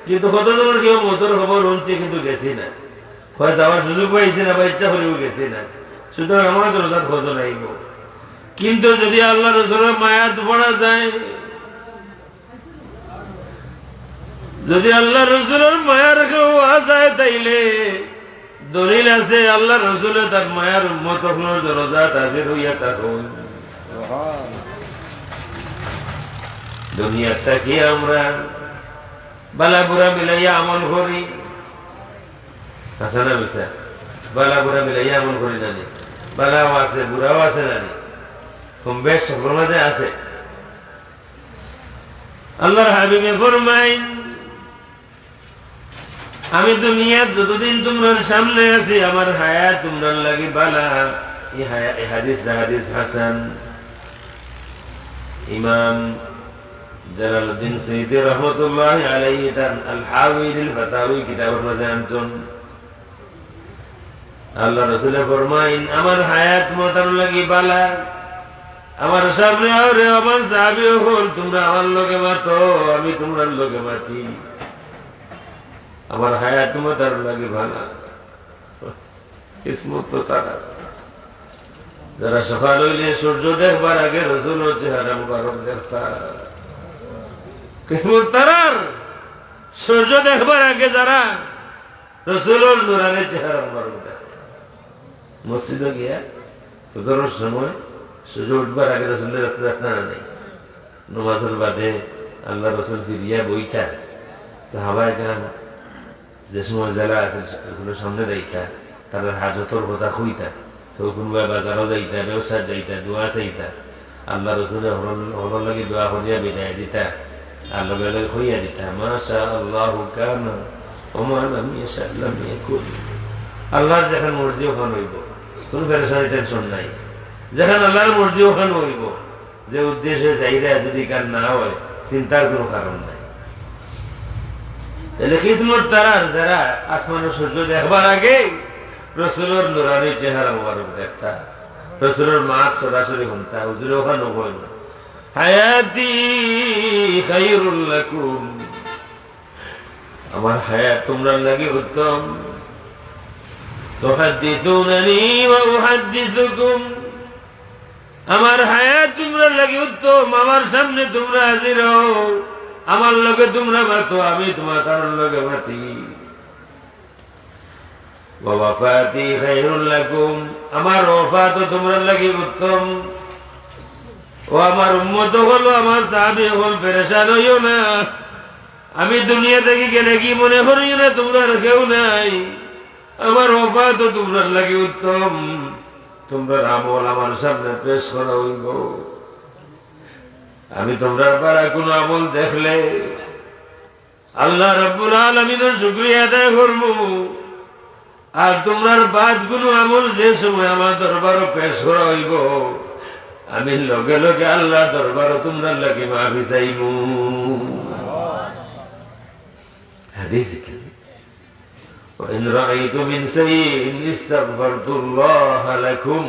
[SPEAKER 3] কিন্তু কতজনের কেউ মতর খবর শুনছে কিন্তু গেছি না হয় যাওয়ার সুযোগ পাইছে না বা ইচ্ছা করেও গেছি না সুতরাং আমার জানাজাত কজন আইব কিন্তু যদি আল্লাহ রাসূলের মায়াত পড়া যায় যদি আল্লাহ রাসূলের মায়ার কেউ যায় তাইলে দলিল আছে আল্লাহ রাসূল তার মায়ার উম্মত আপনার জানাজাত হাজির হইয়া থাকুন দুনিয়া থেকে আমরা বালা বুড়া মিলাইয়া আমল করি হাসানা বিসা বালা বুড়া মিলাইয়া আমল করি না বালাও আছে বুড়াও আছে না কম বেশ সকল মাঝে আছে আল্লাহর হাবিবে ফরমাইন আমি দুনিয়ার যতদিন তোমার সামনে আছি আমার হায়াত তোমার লাগি বালা এই হাদিস হাসান ইমাম জালালউদ্দিন সৈয়দী রহমাতুল্লাহি আলাইহি তার আল হাওয়াইল ফাতাওয়ি কিতাবের মাঝে আনছেন আল্লাহ রাসূল ফরমাইন আমার হায়াত মোটার লাগি বালা আমার সামনে আরে আমার সাহাবী হল তোমরা আমার লগে মাতো আমি তোমার লগে মাতি আমার হায়াত মোটার লাগি বালা কিসমত তো তারা যারা সকাল হইলে সূর্য দেখবার আগে রাসূলের চেহারা মুবারক দেখতা কিসমত তারার সূর্য দেখবার আগে যারা রাসূলের নূরানি চেহারা মুবারক দেখতা মসজিদে গিয়া ফজরের সময় সূর্য উঠবার আগে রাসূলের দেখতা নাই নামাজের বাদে আল্লাহ রাসূল ফিরিয়া বইতা সাহাবায়ে কেরাম যে সময় যারা আছে রাসূলের সামনে যাইতা তারা হাজতর কথা কইতা তো কোনবা বাজারও যাইতা ব্যবসা যাইতা দোয়া চাইতা আল্লাহ রাসূল হল লাগি দোয়া করিয়া বিদায় দিতা আল্লাহ বলে কইয়া দিতা মাশা আল্লাহু কানা ওমা লাম ইয়াশা লাম ইয়াকুন আল্লাহ যখন মর্জি ওখান হইব কোন পেরেশানি টেনশন নাই যখন আল্লাহর মর্জি ওখান হইব যে উদ্দেশ্যে যাইরা যদি কার না হয় চিন্তার কোনো কারণ নাই তাহলে কিসমত তারার যারা আসমানের সূর্য দেখবার আগে রাসূলের নূরানি চেহারা মুবারক দেখতা রাসূলের মাত সরাসরি শুনতা হুজুরে ওখানে কইল হায়াতি খায়রুল লাকুম আমার হায়াত তোমরা লাগি উত্তম তুহাদ্দিসুনানি ওয়া উহাদ্দিসুকুম আমার হায়াত তোমরা লাগি উত্তম আমার সামনে তোমরা হাজির হও আমার লগে তোমরা মাতো আমি তোমার লগে মাতি ওয়া ওয়াফাতি খায়রুল লাকুম, আমার ওয়াফাত তোমরা লাগি উত্তম। ও আমার উম্মত হলো, আমার সাহাবী হল, পেরেশান হইও না। আমি দুনিয়া থেকে গেলে কি মনে করিও না তোমরা কেউ নাই। আমার ওয়াফাত তোমরা লাগি উত্তম। তোমরা আমল আমার সামনে পেশ করা হইব। আমি তোমরা পারা কোন আমল দেখলে আল্লাহ রাব্বুল আলামিনের শুকরিয়া আদায় করব। আর তোমরার বাদ কোন আমল যে সময় আমার দরবারও পেশ করা হইব, আমি লগে লগে আল্লাহ দরবারও তোমরা লাগি মাফি চাইব। হাদিস কি وإن رأيت من شيء استغفرت الله لكم,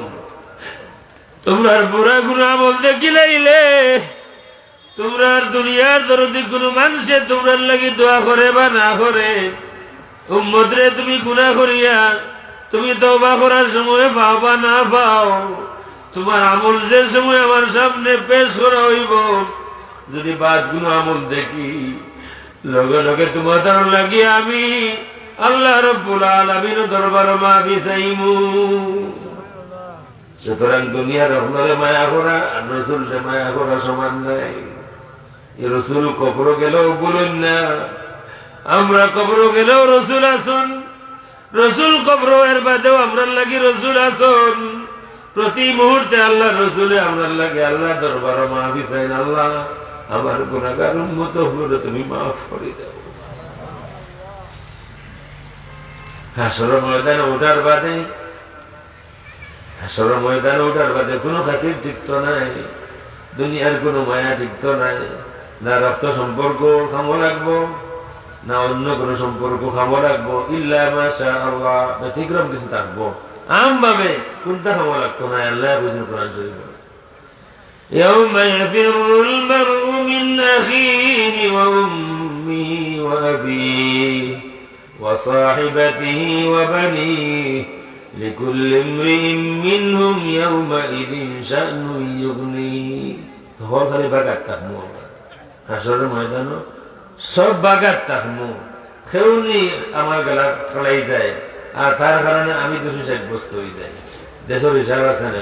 [SPEAKER 3] তোমরার বুড়া গুণ আমল দেখিলাইলে তোমরার দুনিয়ার দরদি কোন মানুষে তোমরার লাগি দোয়া করে বা না করে, উম্মত রে তুমি গুনাহ করিয়া তুমি তওবা করার সময় পাও বা না পাও, তোমার আমল যে সময় আমার সামনে পেশ করা হইব, যদি বাদ গুণ আমল দেখি লগে লগে তোমাদের লাগি আমি আল্লাহ রাব্বুল আলামিনের দরবারে মাফি চাইমু। সুতরাং দুনিয়ার আপনারে মায়া করা আর রাসূলরে মায়া করা সমান নাই। এই রাসূল কবর গেলেও বলুন না, আমরা কবর গেলেও রাসূল আসুন, রাসূল কবর এর বাদেও আমরা লাগি রাসূল আসুন। প্রতি মুহূর্তে আল্লাহ রাসূলে আমরা লাগে আল্লাহ দরবারে মাফি চাইন। আল্লাহ আমার গুনাহগার উম্মত হলো তুমি মাফ করে দাও। হাসরের ময়দানে ওঠার বাদে, হাসরের ময়দানে ওঠার বাদে কোনো খাতির টিকত নাই, দুনিয়ার কোনো মায়া টিকত নাই। না রক্ত সম্পর্ক খামো লাগবো, না অন্য কোনো সম্পর্ক খামো লাগবো, ইল্লা মাশা আল্লাহ, ব্যতিক্রম কিছু থাকবো। আম ভাবে কোনটা খামো লাগতো না, আল্লাহ বুঝেন কোরআন শরীফ। يوم يفر المرء من أخيه وأمه وأبيه وصاحبته وبنيه لكل امرئ منهم يومئذ شأن يغنيه। হল খালি বাগাত থাকবো, হাসরের ময়দান সব বাগাত থাকবো, খেউনি আমার গলা খড়াই যায়। আর তার কারণে আমি দোষী সাব্যস্ত হয়ে যাই। দেশের হিসাব আছে না,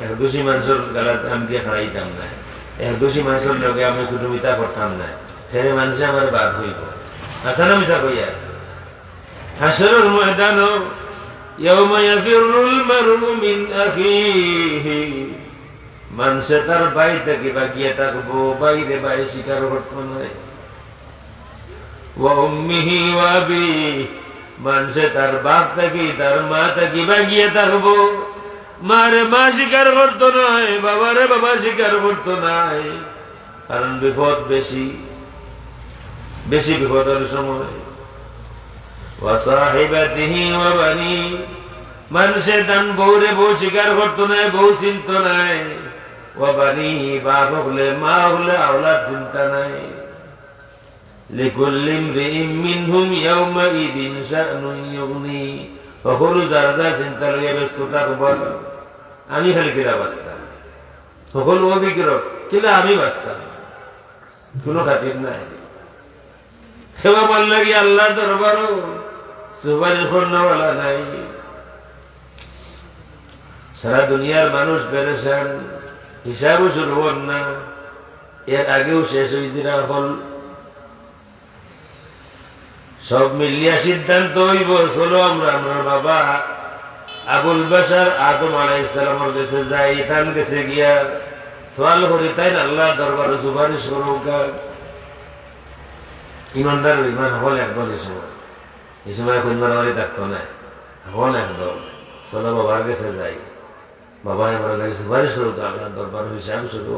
[SPEAKER 3] এক দোষী মানুষের গলাত আমি খাড়াইতাম না, এক দোষী মানুষের লগে আমি কুটুমিতা করতাম না, ফেরে মানুষে আমার বাদ হইব। আচ্ছা না মিশা কইয়া হাসরের ময়দান ইয়াউমা ইয়াফিরুল মারউ মিন আখিহি, মানুষে তার ভাই থেকে বাগিয়ে থাকবো, বাইরে ভাই স্বীকার করতো নয়। ওয়া উম্মিহি ওয়া আবিহি, মানুষে তার বাপ থেকে তার মা থেকে বাগিয়ে থাকবো, মারে মা স্বীকার করতো নয়, বাবারে বাবা স্বীকার করতো নাই। কারণ বিপদ বেশি, বেশি বিপদের সময়। ওয়াসাহিবাতিহি ওয়া বানি, মানুষে তান বউরে বউ স্বীকার করতো নাই, বউ চিন্ত নাই। ওয়া বানি, বাপ হলে মা হলে আওলাদ চিন্তা নাই। লিকুল্লি ইমরিইম মিনহুম ইয়াউমাইযিন শা'নুন ইউগনি, সকলো যার যা চিন্তা লইয়া ব্যস্ত থাকব। আমি খালি কিরা বাঁচতাম, সকলো অবিক্রম কিলা আমি বাঁচতাম, কোনো খাতির নাই। সেবা বল লাগি আল্লাহর দরবারও সুপারিশ করনেওয়ালা নাই। সারা দুনিয়ার মানুষ পেরেশান, হিসাবও শুরু হন না, এর আগেও শেষ হয়েছিল। হল সব মিলিয়া সিদ্ধান্ত হইব, চলো আমরা আমার বাবা আবুল বাশার আদম আলাইহিস সালামের কাছে যাই। তার কাছে গিয়া সওয়াল করি, তাই আল্লাহ দরবারে সুপারিশ করুক। ইমানদার ইমান হল একদল। এই সময় এখন মারামারি থাকতো না, হল একদল। চলো বাবার কাছে যাই, বাবা আমার কাছে সুপারিশ করুক, আল্লাহ দরবার হিসাব শুরু।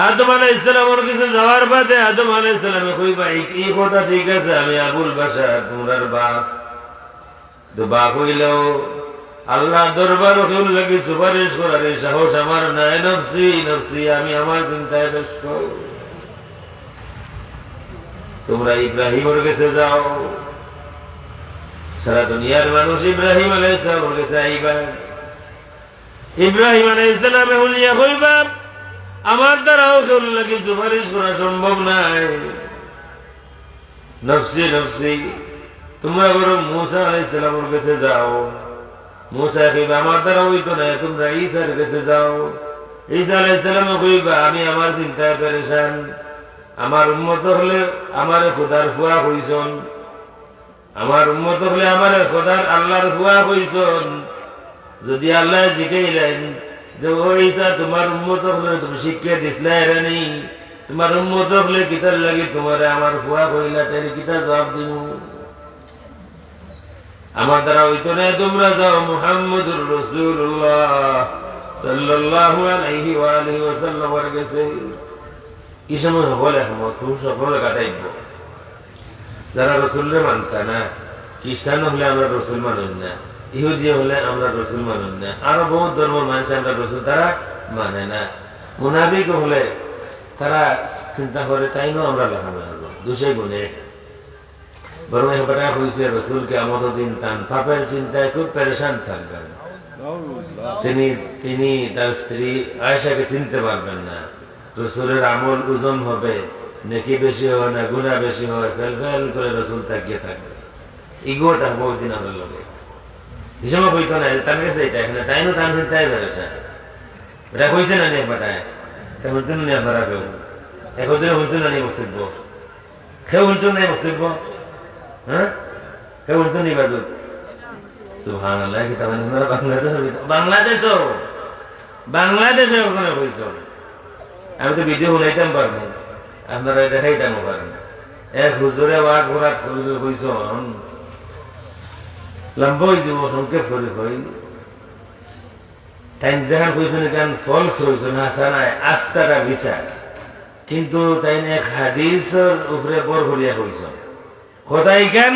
[SPEAKER 3] আদম আলাইহিস সালামের কাছে যাওয়ার বাদে আদম আলাইহিস সালামে কইবা, এই কথা ঠিক আছে, আমি আবুল বাশার তোমরার বাপ, তো বাপ হইলেও আল্লাহ দরবার লাগি সুপারিশ করার সাহস আমার নাই। নফসি নফসি, আমি আমার চিন্তায় ব্যস্ত। তোমরা ইব্রাহিমের কাছে যাও, সারা দুনিয়ার মানুষ ইব্রাহিম আলাইহিস সালামের কাছে আইবা। ইব্রাহিম আলাইহিস সালামে হুলিয়া কইবা, আমার দ্বারাও কেউ লাগি সুপারিশ করা সম্ভব নাই। নফসি নফসি, তোমরা বরং মুসা আলাইহিস সালামের কাছে যাও। মুসা কইবা আমার দ্বারা হইতো না, তোমরা ঈসার কাছে যাও। ঈসা আলাইহিস সালাম কইবা আমি আমার চিন্তায় পেরেশান, আমার উম্মত হলে আমার খোদার ফুয়া হইছন, আমার উম্মত হলে আমার খোদার আল্লাহর ফুয়া হইছন। যদি আল্লাহ জিজ্ঞাইলেন যে ও ঈসা তোমার উম্মত হলে তুমি শিক্ষা দিসলা এরানি, তোমার উম্মত হলে কিতার লাগে তোমারে আমার ফুয়া কইলা, তাই কিতা জবাব দিব? আমার দ্বারা হইতো না, তোমরা যাও মুহাম্মদুর রাসূলুল্লাহ সাল্লাল্লাহু আলাইহি ওয়া আলিহি ওয়াসাল্লাম এর কাছে। এই সময় হল একমত, খুব সফল কাটাইব। যারা রসুলরে মানতা না, খ্রিস্টান হলে আমরা রসুল মানুন না, ইহুদি হলে আমরা রসুল মানুন না, আরো বহুত ধর্ম মানুষ আমরা রসুল তারা মানে না। মুনাফিক হলে তারা চিন্তা করে তাই নো আমরা লাগানো আস দুষে গুণে। বরং এবারে হয়েছে রসুলকে আমাদের দিন তান পাপের চিন্তায় খুব পেরেশান থাকবেন। তিনি তার স্ত্রী আয়েশাকে চিনতে পারবেন না। রসুলের আমল ওজন হবে, নেকি বেশি হয় না গুনাহ বেশি হয়, ফেল ফেল করে রসুল তাকিয়ে থাকবে। ইগোটা বহুত দিন আমরা লগে এই সময় হইতো না, তার কাছে এটা এখানে তাই নো তার চিন্তায় বেড়েছে। এটা হইতে না নিয়ে পাঠায় তেমন তুমি নিয়ে আপনারা কেউ এখন শুনছো না নিয়ে বক্তব্য, কেউ শুনছো না বক্তব্য, হ্যাঁ কেউ শুনছো নি বাদুর? সুবহানাল্লাহ, কি তাহলে বাংলাদেশও বাংলাদেশে ওখানে হইছ। আমি তো ভিডিও শুনাইতাম পারবো, আপনারা দেখাইতাম পারেন। এক হুজুরে ওয়াজ ঘোরা হইছ লম্বা হয়েছে, সংক্ষেপ করে হই তাই যেখানে হয়েছেন এখান ফলস হয়েছেন হাসা নাই আস্তারা বিচার, কিন্তু তাই এক হাদিসের উপরে বর হলিয়া হয়েছ। খোদাই গান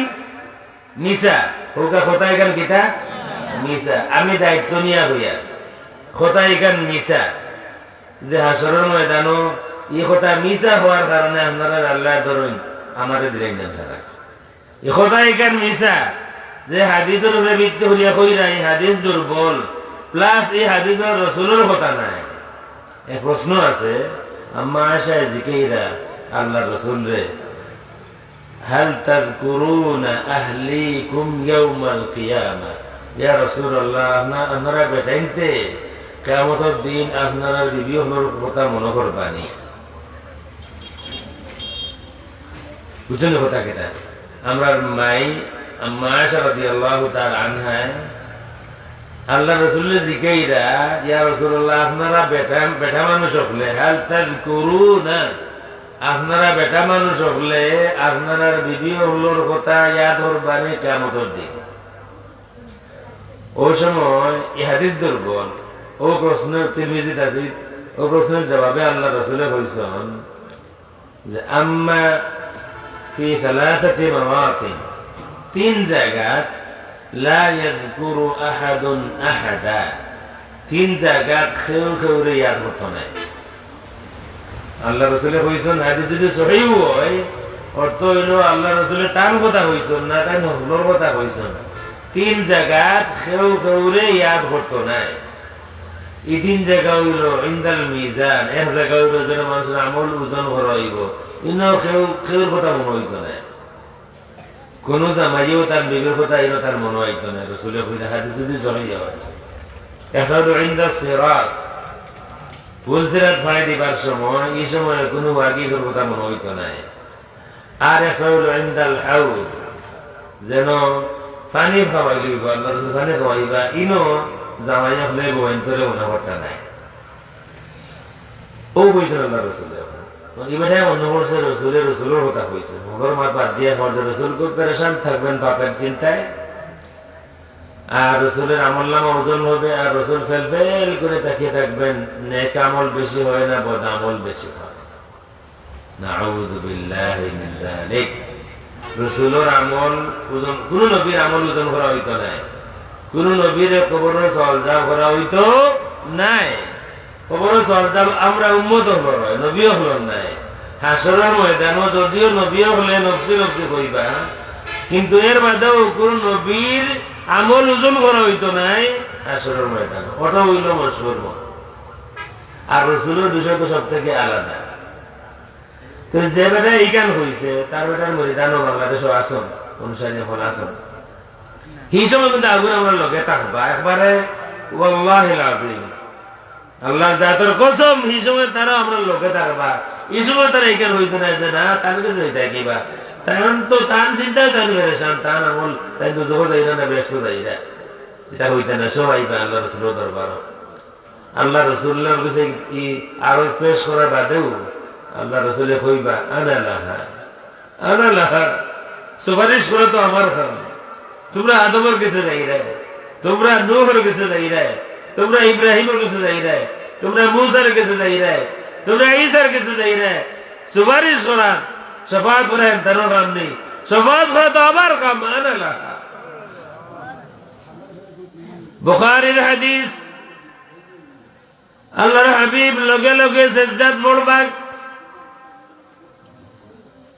[SPEAKER 3] মিশা হোকা, খোদাই গান কিতা মিশা। আমি দায়িত্ব নিয়া হইয়া খোদাই গান মিশা যে হাসরের ময়দানও ই কথা মিশা হওয়ার কারণে আপনারা আল্লাহ ধরুন আমাদের দিলেন সারা ই খোদাই গান মিশা। যে হাদিসের উপরে ভিত্তি হলিয়া কইরা এই হাদিস দুর্বল, প্লাস এই হাদিসের রসুলের কথা নাই। এক প্রশ্ন আছে, আম্মা আয়েশা জিকাইরা আল্লাহ রসুল রে হাল তাযকুরুনা আহলিকুম ইয়াউমাল কিয়ামা, ইয়া রাসূলুল্লাহ আপনারা বেটাইতে কিয়ামতের দিন আপনারা বিবি হলোর কথা মনে করবানি? বুঝলেন কথা কেটা? আমরা মাই আম্মা আয়েশা রাদিয়াল্লাহু তাআলা আনহা আল্লাহ রাসূলের জিকাইরা ইয়া রাসূলুল্লাহ আপনারা বেটা মানুষ হলে হাল তাযকুরুনা আপনারা বেটা মানুষ হলে আপনারা বিবি হলোর কথা ইয়াদ করবানি কিয়ামতের দিন? ওই সময় এই হাদিস দুর্বল। ও প্রশ্ন তিরমিজিতে আছে, ও প্রশ্নের জবাবে আল্লাহ রাসূলে কইছেন যে আম্মা ফি সালাসাতি মাওয়াতিন, তিন জায়গা লা ইয়াযকুরু আহাদুন আহাদা, তিন জায়গা কেউ কেউরে ইয়াদ করতো না। আল্লাহ রাসূলে কইছেন হাদিস যদি সহিহ হয় অর্থ হইলো আল্লাহ রাসূলে তার কথা কইছেন না, তাই হলোর কথা কইছেন। তিন জায়গা কেউ কেউরে ইয়াদ করতো না। এই তিন জায়গা হইল ইনদাল মিজান, এক জায়গা হইল যেন মানুষের আমল ওজন করা হইব, ইনাও কেউর কথা মনে হইতো না। কোন জামাইও তার বিবের কথা ইনো তার মনে হইতো না। রাসূলে কইরা হাদিস যদি সহিহ হয়। এখন ইনদা সিরাত, ফুল সিরাত ফাড়ি দিবার সময় এই সময় কোনো ওয়াকিফের কথা মনে হইতো না। আর এখন হইল ইনদাল হাউদ, যেন পানি খাওয়াইব, আল্লাহ রাসূল পানি খাওয়াইবা, ইনো জামাই হলে বইন্তরে মনে করতে নাই। ও কইছেন আল্লাহ রাসূলে এবারে মনে করছে রসুলের কথা কইছে। মগর মার বাদ দিয়ে রসুল খুব পেরেশান থাকবেন পাপের চিন্তায়, আর রসুলের আমল নামা ওজন হবে, আর রসুল ফেল ফেল করে তাকিয়ে থাকবেন। নেক আমল বেশি হয় না, বদ আমল বেশি হয়। নাউযু বিল্লাহি মিন যালিক। রসুলের আমল ওজন, কোন নবীর আমল ওজন করা হইতো নাই, কোন নবীর কবরের সওয়াল করা হইতো নাই। কবরের সওয়াল আমরা উম্মত হল, নবীও হল নাই। হাসরের ময়দানও যদিও নবীও হলে নফসি নফসি কইবা, কিন্তু এর বাদেও কোন নবীর আমল ওজন করা হইতো নাই হাসরের ময়দান। ওটা হইল মশহুর মত। আর রসুলের বিষয় তো সব থেকে আলাদা। তো যে বেটা এই গান হইছে তার বেটার ময়দানও বাংলাদেশও আসন। অনুসারী হল আসন এই সময় কিন্তু আগুন আমার লোকে থাকবা একবারে ওয়াল্লাহিল আযীম আল্লাহ জাতের কসম এই সময় তারা আমরা লোকে থাকবা এই সময় তারা এখানে হইতো না যে না তার কাছে হইতে কিবা তখন তো তার চিন্তায় তার পেরেশান তার আমল তাই তো জোর যাই না ব্যস্ত যাই না এটা হইতে না সবাই বা আল্লাহ রসুল দরবার আল্লাহ রসুল্লাহর কাছে আরজ পেশ করার বাদেও আল্লাহ রসুলে কইবা আনালাহা সুপারিশ করে তো আমার কাম তোমরা আদমের কাছে যাই রে তোমরা নূহের কাছে যাই রে তোমরা ইব্রাহিমের কাছে যাই রে তোমরা মূসার কাছে যাই রে তোমরা ঈসার কাছে যাই রে সুপারিশ করা শফাত করেন তার কাম নেই শফাত করা তো আমার কাম আনালাহা বুখারীর হাদিস আল্লাহর হাবিব লগে লগে সিজদাত পড়বেন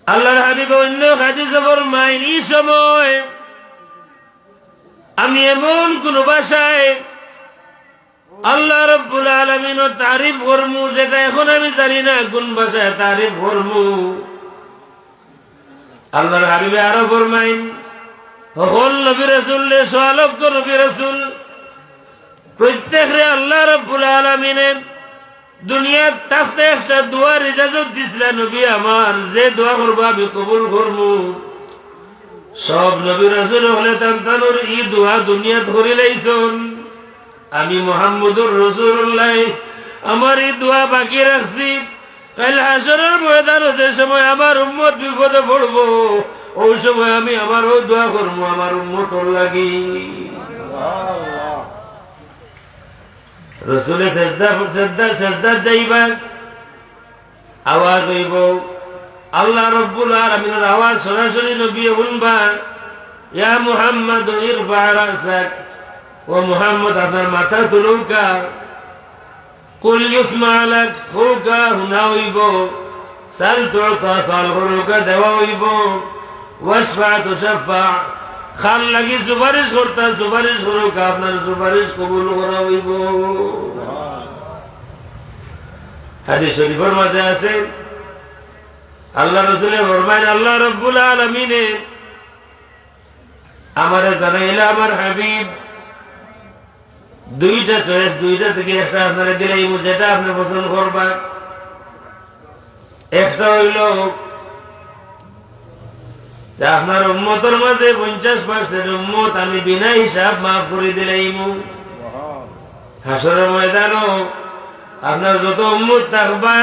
[SPEAKER 3] আল্লাহর হাবিব অন্য হাদিসে ফরমায়েন এই সময় আমি এমন কোন ভাষায় আল্লাহ রাব্বুল আলামিনের তারিফ করমু যেটা এখন আমি জানি না কোন ভাষায় তারিফ করমু আল্লাহর হাবিবে আরো ফরমায়েন সকল নবী রাসূলের সওয়ালক নবী রাসূল প্রত্যেকরে আল্লাহ রাব্বুল আলামিনের দুনিয়ার তাখতে একটা দোয়ার ইজাজত দিছিলেন নবী আমার যে দোয়া করব আমি কবুল করব সব নবী রাসূল হলে তানতানোর এই দোয়া দুনিয়াত করে লাইছন আমি মুহাম্মদুর রাসূলুল্লাহ আমার এই দোয়া বাকি রাখছি কাল হাশরের ময়দানে যে সময় আমার উম্মত বিপদে পড়ব ওই সময় আমি আমার ওই দোয়া করব আমার উম্মতর লাগি রসুলের সেজদা যাইবা আওয়াজ হইব আল্লাহ রাব্বুল আলামিনের আওয়াজ সরাসরি নবী শুনবা ইয়া মুহাম্মদ ইরফা রাসাক ও মুহাম্মদ আপনার মাথা তুলুকা কুল ইউসমা লাক ফুকা হুনা হইব সাল তুতা সাল গুরুকা দেওয়া হইব ওয়াশফা তুশফা খান লাগি সুপারিশ করতা সুপারিশ করুক আপনার সুপারিশ কবুল করা হইব হাদিস শরীফের মাঝে আছে আল্লাহ রাসূলের ফরমান আল্লাহ রাব্বুল আলামিনে আমারে জানাইলা আমার হাবিব দুইটা চয়েস দুইটা থেকে একটা আপনারা দিলে যেটা আপনি পছন্দ করবা একটা হইল আপনার উম্মতের মাঝে 50% উম্মত আমি বিনা হিসাব মাফ করে দিলাইমু হাসরের ময়দানও আপনার যত উম্মত থাকবা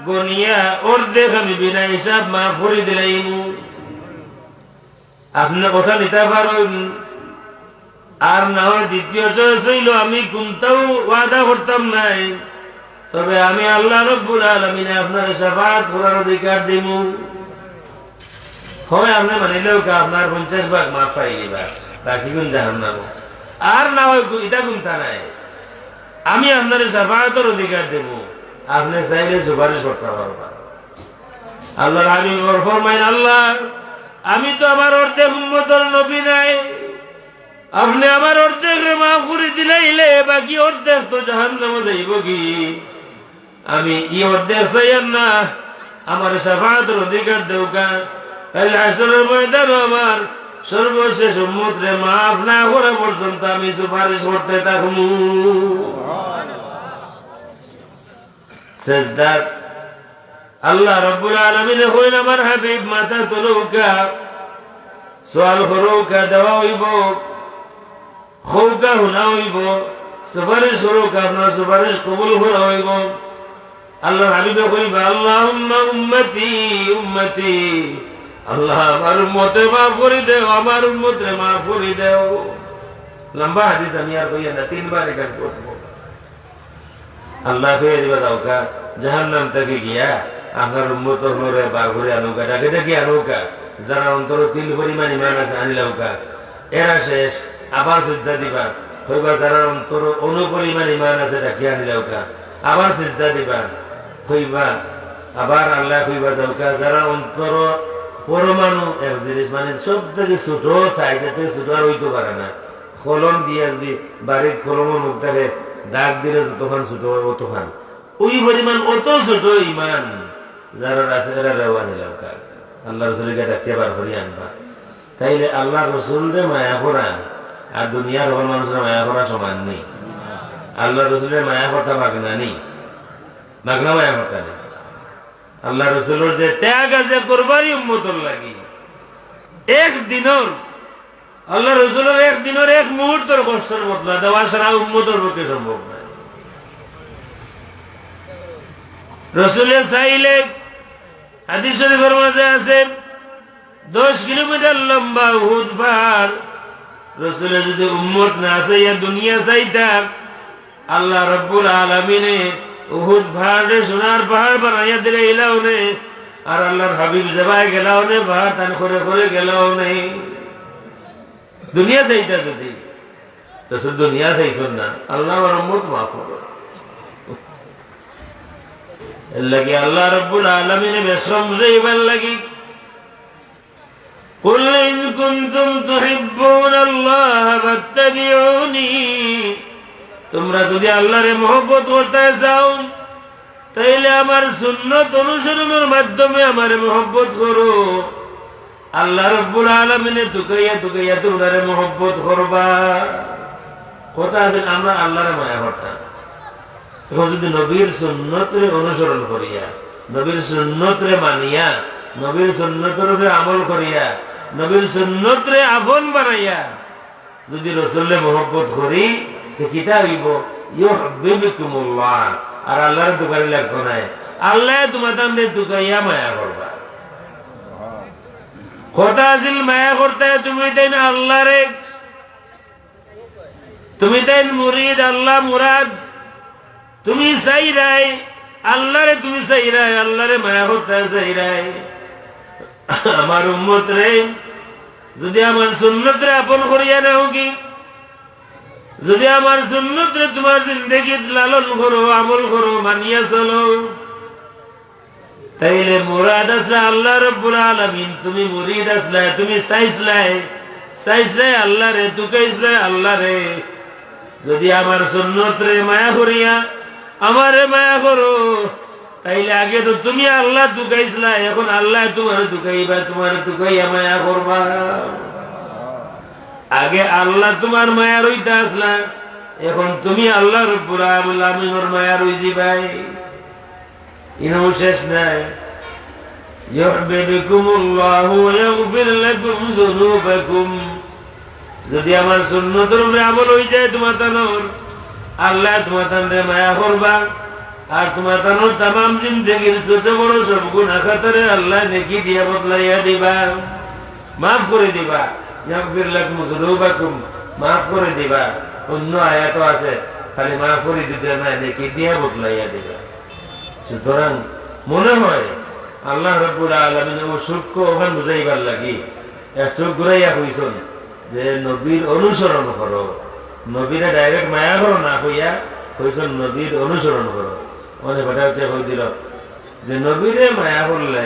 [SPEAKER 3] গনিয়া অর্ধেক আমি বিনা হিসাব মাফ করে দিলাইমু আপনি কথা নিতে পারেন আর না হয় দ্বিতীয় চয়েস হইল আমি কোনটাও ওয়াদা করতাম নাই তবে আমি আল্লাহ রাব্বুল আলামিনে আপনার শাফাআত করার অধিকার দিমু হয় আপনি মানিলেও আপনার 50 ভাগ মাফ পাই দিবা বাকি কোন জাহান্নাম আর না হয় এটা কোনটা নাই আমি আপনার শাফাআতের অধিকার দেব আপনি চাইলে সুপারিশ করতে পারবেন আল্লাহর হাবিব ফরমায় আল্লাহ আমি তো আমার অর্ধেক উম্মতের নবী নাই আপনি আমার অর্ধেক মাফ করে দিলাইলে বাকি অর্ধেক তো জাহান্নামে যাইব কি আমি এই অর্ধেক চাই না আমার শাফাআতের অধিকার দেওকা কাল হাসরের ময়দানে আমার সর্বশেষ উম্মতরে মাফ না করা পর্যন্ত আমি সুপারিশ করতে থাকবো সিজদা আল্লাহ রাব্বুল আলামিন কইন আমার হাবিব মাথা তুলুকা সওয়াল করুকা দেওয়া হইব খৌকা হুনা হইব সুপারিশ করুকা আপনার সুপারিশ কবুল করা হইব আল্লাহ হাবিবে কইবা আল্লাহুম্মা উম্মতি উম্মতি আল্লাহ আমার উম্মতে মাফ করে দেও আমার উম্মতে মাফ করে দেও লম্বা হাদিস আমি আর কইয়া না তিনবার এখানে পড়বো আল্লাহ কইয়া দিবা দাওকা জাহান্নাম থেকে গিয়া আপনার উম্মত হরে বার করে আনুকা ডাকে ডাকে আনুকা যারা অন্তর তিল পরিমাণ ইমান আছে আনিলাউকা এরা শেষ আবার সিজদা দিবা কইবা যারা অন্তর অনুপরিমাণ ইমান আছে ডাকে আনিলাউকা আবার সিজদা দিবা কইবা আবার আল্লাহ কইবা দাওকা যারা অন্তর পরমাণু এক জিনিস মানে সব থেকে ছোট সাইজেতে ছোট আর হইতে পারে না কলম দিয়ে যদি বাড়ির কলমের মুখটাকে দাগ দিলে যতক্ষণ ছোট হয় অতক্ষণ ওই পরিমাণ অত ছোট ইমান যারা আছে এরা রেওয়া নিলাম আল্লাহ রসুলকে ডাকিয়ে বার করি আনবা তাইলে আল্লাহ রসুলের মায়া করা আর দুনিয়ার হল মানুষের মায়া করা সমান নেই। আল্লাহ রসুলের মায়া কথা মাগনা নেই, মাগনা মায়া কথা নেই। আল্লাহ রসুলের যে ত্যাগ আছে করবারই উম্মতর লাগি, একদিনের আল্লাহ রসুলের একদিনের এক মুহূর্তের কষ্টের বদলা দেওয়া সারা উম্মতর পক্ষে সম্ভব নয়। রসুলে চাইলে হাদিস শরীফের মাঝে আছে 10 কিলোমিটার লম্বা উহুদ পাহাড়, রসুলে যদি উম্মত না চাইয়া দুনিয়া চাইতাম, আল্লাহ রব্বুল আলামিনে উহুদ পাহাড়ে সোনার পাহাড় বানাইয়া দিলে এলাও নেই, আর আল্লাহর হাবিব জবাই গেলাও নেই, পাহাড় টান করে করে গেলাও নেই। দুনিয়া চাইতা যদি রসুল দুনিয়া চাইছেন না, আল্লাহ আমার উম্মত মাফ করো। এর লাগি আল্লাহ রব্বুল আলামিনে বেশরম যাইবার লাগি قل إن كنتم تحبون الله فاتبعوني, তোমরা যদি আল্লাহরে মহব্বত করতে চাও তাইলে আমার সুন্নাত অনুসরণের মাধ্যমে আমারে মহব্বত করো। আল্লাহ রাব্বুল আলামিনে তুকাইয়া তুকাইয়া তোমরা মহব্বত করবা। কথা আছে আমরা আল্লাহরে মায়া করতাম, এখন যদি নবীর সুন্নতরে অনুসরণ করিয়া, নবীর সুন্নতরে মানিয়া, নবীর সুন্নতের উপরে আমল করিয়া, নবীর সুন্নতরে আপন বানাইয়া যদি রাসূলকে মহব্বত করি তো কিতা হইব? ইউহিব্বুকুমুল্লাহ। আর আল্লাহর তুকারি লাগতো না, আল্লাহ তোমাদের তুকাইয়া মায়া করবা। কথা আছিল মায়া করতে তুমি তাই না আল্লাহরে, তুমি তাই মুরিদ, আল্লাহ মুরাদ। তুমি চাইরাই আল্লাহরে, তুমি চাইরাই আল্লাহরে মায়া করতে চাইরাই। আমার উম্মত রে যদি আমার সুন্নত রে আপন করিয়া নাও কি, যদি আমার সুন্নত রে তোমার জিন্দেগীত লালন করো, আমল করো, মানিয়া চলো, তাইলে মুরাদ আসলা আল্লাহ রাব্বুল আলামিন, তুমি মুরিদ আসলা, তুমি চাইছলাই আল্লাহ রে, তুকাইছলাই আল্লাহ রে। যদি আমার সুন্নত রে মায়া করিয়া আমারে মায়া করো, তাইলে আগে তো তুমি আল্লাহ তুকাইছলা, এখন আল্লাহ তোমার তুকাইবা, তোমার তুকাইয়া মায়া করবা। আগে আল্লাহ তোমার মায়া রইতে আসলা, এখন তুমি আল্লাহ রাব্বুল আলামিনের মায়া রই যাবাই। ইনাও শেষ নাই। ইউহিব্বুকুমুল্লাহু ওয়া ইয়াগফির লাকুম যুনুবাকুম, যদি আমার সুন্নতের উপরে আমল হই যায় তোমার তানোর, আল্লাহ তোমার তানরে মায়া করবা। আর তোমার তানোর তামাম জিন্দেগীর ছোট বড় সব গুনাহ খাতারে আল্লাহ নেকি দিয়া বদলাইয়া দিবা, মাফ করে দিবা। ইয়াগফির লাকুম যুনুবাকুম, মাফ করে দিবা। অন্য আয়াত আছে খালি মাফ করে দিতে না, নেকি দিয়া বদলাইয়া দিবা। সুতরাং মনে হয় আল্লাহ রাব্বুল আলামিন ও সূক্ষ্ম ওখান বুঝাইবার লাগি একটু ঘুরাইয়া কইছেন যে নবীর অনুসরণ করো, নবীরে ডাইরেক্ট মায়া করো না কইয়া কইছেন নবীর অনুসরণ করো। অনেক কথা হচ্ছে কই দিল যে নবীরে মায়া করলে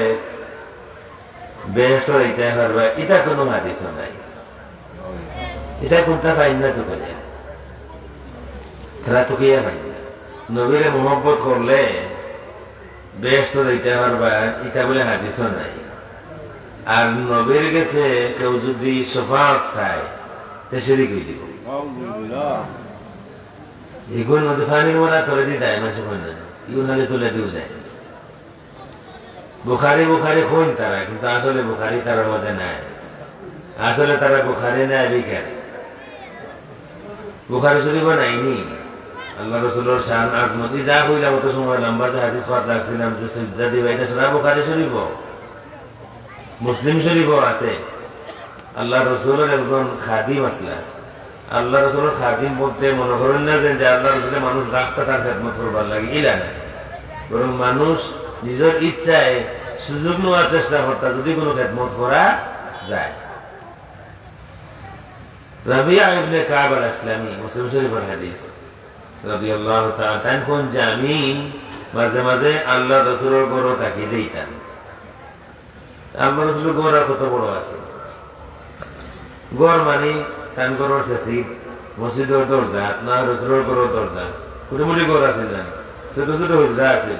[SPEAKER 3] বেহেশত হইতে পারবা, এটা কোনো হাদিস নাই। এটা কোনটা পাই না তো করে তারা তো কিয়া পাই না। নবীরে মোহাম্মত করলে বেহেশত হইতে পারবা, এটা বলে হাদিস নাই। আর নবীর কাছে কেউ যদি শফাআত চায় তে শিরিক হয়ে দিব। এগুন মধ্যে পানির মোড়া তুলে দিয়ে দেয় মাসে হয় না, এগুন আগে তুলে দিও যায়। বুখারি খুন তারা, কিন্তু আসলে বুখারি তারা মধ্যে নাই। আসলে তারা বুখারি নেয় বিখারি। বুখারি শরীফ নাইনি। আল্লাহ রাসূলের শান আজমত যা কইলাম অত সময় লম্বা যে হাদিস পাঠ লাগছিলাম যে সিজদা দিবা, এটা শোনা বুখারি শরীফ, মুসলিম শরীফও আছে। আল্লাহ রসুলের একজন খাদিম আসলা, আল্লাহ রসুলের খাদিম বলতে মনে করেন না যে আল্লাহ রসুলের মানুষ রাখতে তার খেদমত করবার লাগে, ইলা নাই। বরং মানুষ নিজের ইচ্ছায় সুযোগ নেওয়ার চেষ্টা করতা যদি কোনো খেদমত করা যায়। রাবিয়া ইবনে কাব আল ইসলামী, মুসলিম শরীফের হাদিস, রাদিয়াল্লাহু তাআলা তাআন কোন যে আমি মাঝে মাঝে আল্লাহ রসুলের গরু তাকিয়ে দিতাম। আল্লাহ রসুলের গড় কত বড় আছে, গড় মানে তান গড়ের শেষি মসজিদের দরজা না, রসুলের গড়ের দরজা কুটুমুটি গড় আছে, জানি ছোট ছোট হুজরা আছে।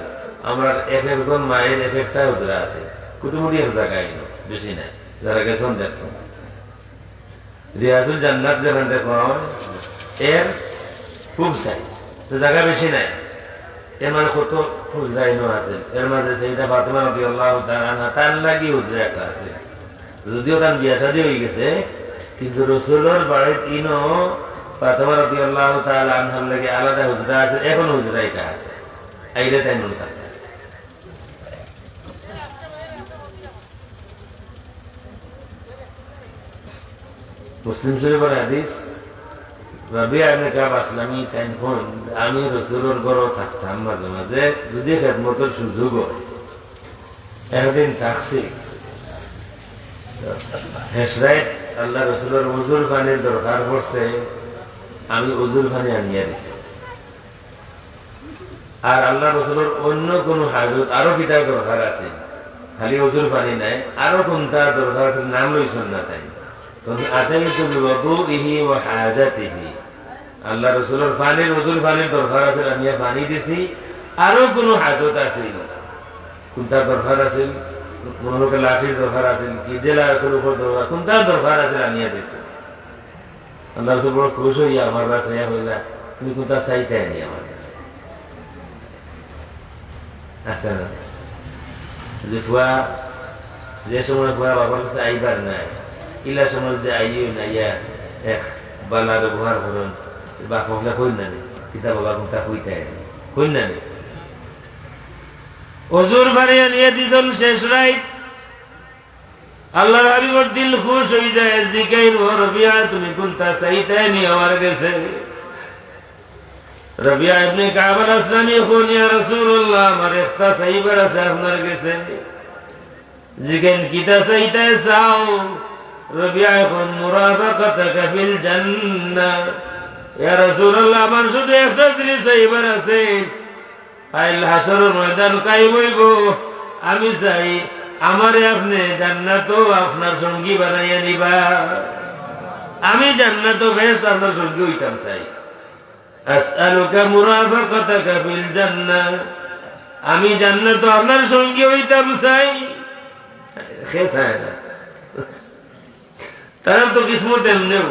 [SPEAKER 3] আমরা এক একজন মায়ের এক একটা হুজরা আছে, কুটুমুটি এক জায়গায় বেশি নাই, যারা গেছেন দেখছেন। রিয়াজুল জান্নাত যেখান দেখো এর খুব চাই তো জায়গা বেশি নাই এর মানে কত হুজরা ইনো আছে এর মাঝে সেইটা ফাতেমা রাদিয়াল্লাহু তাআলা আনহা তার লাগি হুজরা একটা আছে যদিও তার বিয়া শাদী হয়ে গেছে কিন্তু রাসূলের বাড়িতে ইনো ফাতেমা রাদিয়াল্লাহু তাআলা আনহার লাগি আলাদা হুজরা আছে এখন হুজরা এটা আছে আইলে তাই মনে থাকে মুসলিম শরীফের হাদিস রাবিয়া ইবনে কাব আসলামী তাই কোন আমি রাসূলের ঘরে থাকতাম মাঝে মাঝে যদি খেদমতের সুযোগ হয় একদিন থাকছি হেসরাই আল্লাহ রাসূলের ওযুর পানির দরকার পড়ছে আমি ওযুর পানি আনিয়ে দিছি আর আল্লাহ রাসূলের অন্য কোন হাজত আরো কিতা দরকার আছে খালি ওযুর পানি নাই আরো কোনটা দরকার আছে নাম লইছেন না তাই আতাইতু বিওযুইহি ওয়া হাজাতিহি আল্লাহ রাসূলের পানির ওযুর পানির দরকার আছে আমি পানি দিছি আরো কোন হাজত আছে কোনটা দরকার আছে মনোকে লাঠির দরকার আছে কি জেলার কোন দরকার কোনটা দরকার আছে আমি দিছি আল্লাহ রাসূল বড় খুশি হইয়া আমার কাছে হইলা তুমি কোনটা চাইতে নি আমার কাছে আচ্ছা না যে ফুয়া যে সময় ফুয়া বাবার কাছে আইবার নাই ইলা সময় যে আইও না ইয়া এক বালা ব্যবহার করুন বা ফোনটা কইন না কিতা বাবা কোনটা কইতে কইন না ওযুর বানিয়ে নিয়ে দিছেন শেষ রাত আল্লাহর হাবিবের দিল খুশ হয়ে যায় জিকাইর ও রবিয়া তুমি কোনটা চাইতে নি আমার কাছে রবিয়া ইবনে কাব আল-আসলামী কোন ইয়া রাসূলুল্লাহ আমার একটা চাইবার আছে আপনার কাছে জিকেন কিতা চাইতে চাও রবিয়া কোন মুরাফাকাতাকা ফিল জান্নাহ ইয়া রাসূলুল্লাহ আমার শুধু একটা জিনিস চাইবার আছে আইল হাসরের ময়দান কায়েম হইব আমি চাই আমারে আপনি জান্নাতও আপনার সঙ্গী বানাইয়া নিবা আমি জান্নাতও বেহেশত আপনার সঙ্গী হইতাম চাই আসআলুকা মুরাফাকাতাকা ফিল জান্নাহ আমি জান্নাতও আপনার সঙ্গী হইতাম চাই খেসায় না তারা তো কিসমত এমনেও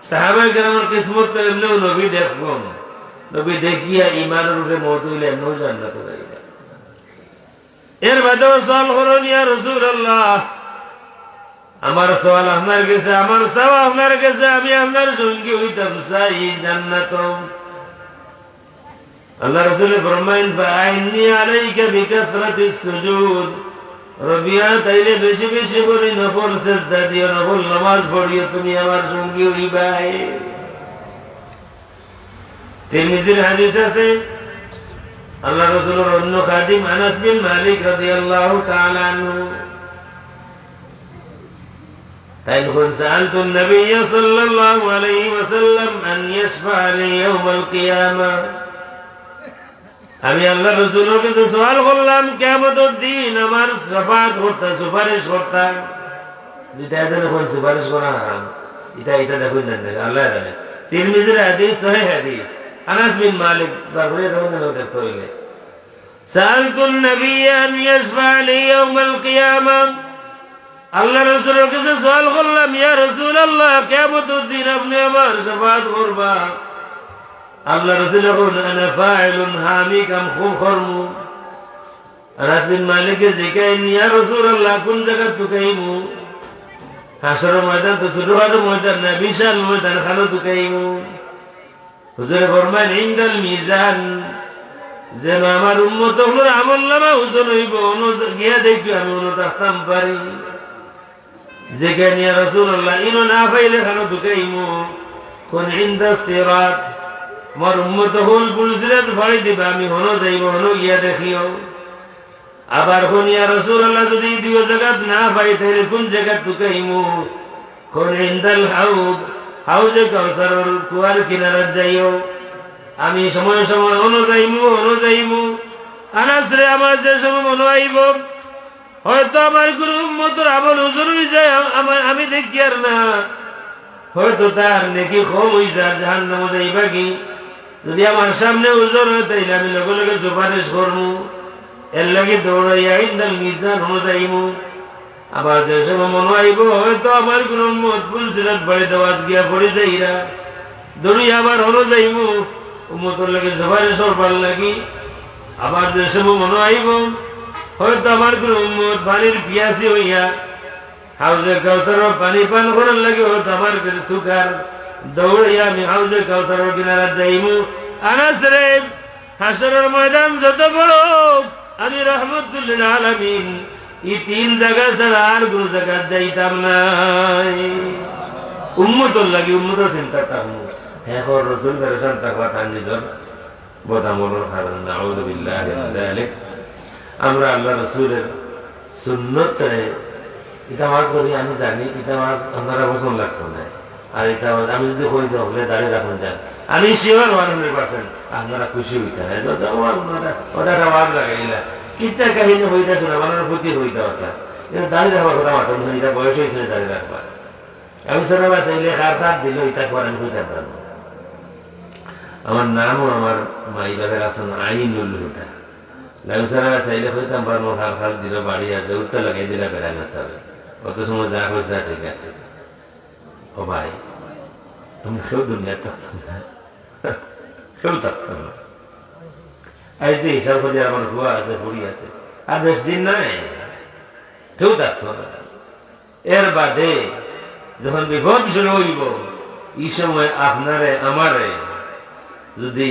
[SPEAKER 3] সাহাবায়ে কেরামের কিসমত তো এমনেও নবী দেখছেন নবী দেখিয়া ঈমানের উপরে মওত হইলে এমনও জান্নাতে যাইবে এর বাদেও সওয়াল করুন ইয়া রাসূলুল্লাহ আমার সওয়াল আপনার কাছে আমার চাওয়া আপনার কাছে আমি আপনার সঙ্গী হইতাম চাই জান্নাত আল্লাহ রাসূল ফরমাইন ফাআইনি আলাইকা বিকাসরাতিস সুজুদ রবিয়া তাইলে বেশি বেশি করে নফল সিজদা দিও নফল নামাজ পড়িও তুমি আমার সঙ্গী হইবাই তিরমিজির হাদিস আছে আল্লাহ রাসূলের অন্য খাদিম আনাস বিন মালিক রাদিয়াল্লাহু তাআলা আনহু তাই যখন সাআলতু নবী সাল্লাল্লাহু আলাইহি ওয়াসাল্লাম আন ইয়াশফা লি ইয়াউমাল কিয়ামা আমি আল্লাহ রাসূলের কাছে সওয়াল করলাম কিয়ামতের দিন আমার শাফাআত করতে সুপারিশ করতে যেটা এদের কোন সুপারিশ করা হারাম এটা দেখুন না আল্লাহ জানে তিরমিজির হাদিস সহিহ হাদিস আনাস বিন মালিক বাবরে রওনা দেখতে হইলে সাআলতু নবী আন ইয়াশফা লি ইয়াউমাল কিয়ামা আল্লাহ রাসূলের কাছে সওয়াল করলাম ইয়া রাসূলুল্লাহ কিয়ামতের দিন আপনি আমার শাফাআত করবা আল্লাহ রাসূল বলেন আনা ফাইলুন হামি কাম খুরমু আনাস বিন মালিক জিজ্ঞাসা ইয়া রাসূলুল্লাহ কোন জায়গা তুকাইমু হাসরের ময়দান তো ছোটখাটো ময়দান না বিশাল ময়দান খানো তুকাইমু হুজুরে ফরমান ইনদাল মিজান যেন আমার উম্মত হলোর আমলনামা ওজন হইব গিয়া দেখি আমি অনুতাম পারি যেখানে ইয়া রাসূলুল্লাহ ইনো না পাইলে খানো তুকাইমু কোন ইনদা সিরাত আমার উম্মত হল পুলিশের ফাড়ি দিবা আমি হনো যাইব হনো গিয়া দেখিও আবার কোন ইয়া রাসূলুল্লাহ যদি দিও জায়গা না পাই তাহলে কোন জায়গা তুকাইমু কোন ইনদাল হাউদ হাউজে কাউসারের কুয়ার কিনারে যাইও আমি সময় সময় হনো যাইমু আনাস রে আমার যে সময় মনে আইব হয়তো আমার গুরু উম্মতের আমল হুজুর হই যায় আমি দেখি আর না হয়তো তার নেকি কম হই যায় জাহান্নামে যাইবা কি যদি আমার সামনে হুজুর হয় তাইলে আমি লগে লগে সুপারিশ করমু এর লাগি দৌড়াইয়া ইনদাল মিজান হনো যাইমু আবার যে সময় মনে আইব হয়তো আমার কোন মত পুলসিরাত বাড়ি দেওয়াত গিয়া পড়ে যাইরা দড়ি আবার হলো যাইব উম্মতর লাগে সবাই সরবার লাগি। আবার যে সময় মনে আইব হয়তো আমার কোন উম্মত পানির পিয়াসি হইয়া হাউজে কাউসারের পানি পান করার লাগে হয়তো আমার তুকার দৌড়াইয়া আমি হাউজে কাউসারের কিনারা যাইমু। আনাস রে হাসরের ময়দান যত বড় আমি রহমতুল্লিল আলামিন এই তিন জায়গা ছাড়া আর কোন জায়গা যাইতাম নাই। উম্মতর লাগি উম্মতের চিন্তাটা এখন রসুল ফেরেশান থাকবা তার নিজের বদামলের কারণ নাউযু বিল্লাহি মিন যালিক। আমরা আল্লাহ রসুলের সুন্নতে এটা মাছ করি আমি জানি এটা মাছ আপনারা পছন্দ লাগতো না। আর এটা আমি যদি কই যাও হলে দাঁড়িয়ে রাখুন যান আমি শিওর 100% আপনারা খুশি হইতে হয় ওটা একটা মাছ লাগাইলা কিচ্ছা কাহিনী হইতে শোনা মানুষের প্রতি হইতে হতা এটা দাঁড়িয়ে রাখার কথা মাত্র এটা বয়স হয়েছিল দাঁড়িয়ে রাখবা। আমি ছোটবা চাইলে খার খার দিলে ওইটা করে আমি হইতে পারবো। আমার নামও আমার মাই বাবার আছেন আইনুল হুদা লাউসারা চাইলে হইতাম পারবো খার খার দিল বাড়ি আছে উঠতে লাগাই দিলে বেড়ায় না সাবে অত সময় যা হয়েছে ঠিক আছে। ও ভাই তুমি কেউ দুনিয়া থাকতাম না কেউ থাকতাম না। এই যে হিসাব করে আমার ভুয়া আছে ফুড়ি আছে আর বেশ দিন নাই কেউ থাকতো না। এর বাদে যখন বিপদ শুরু হইব এই সময় আপনারে আমারে যদি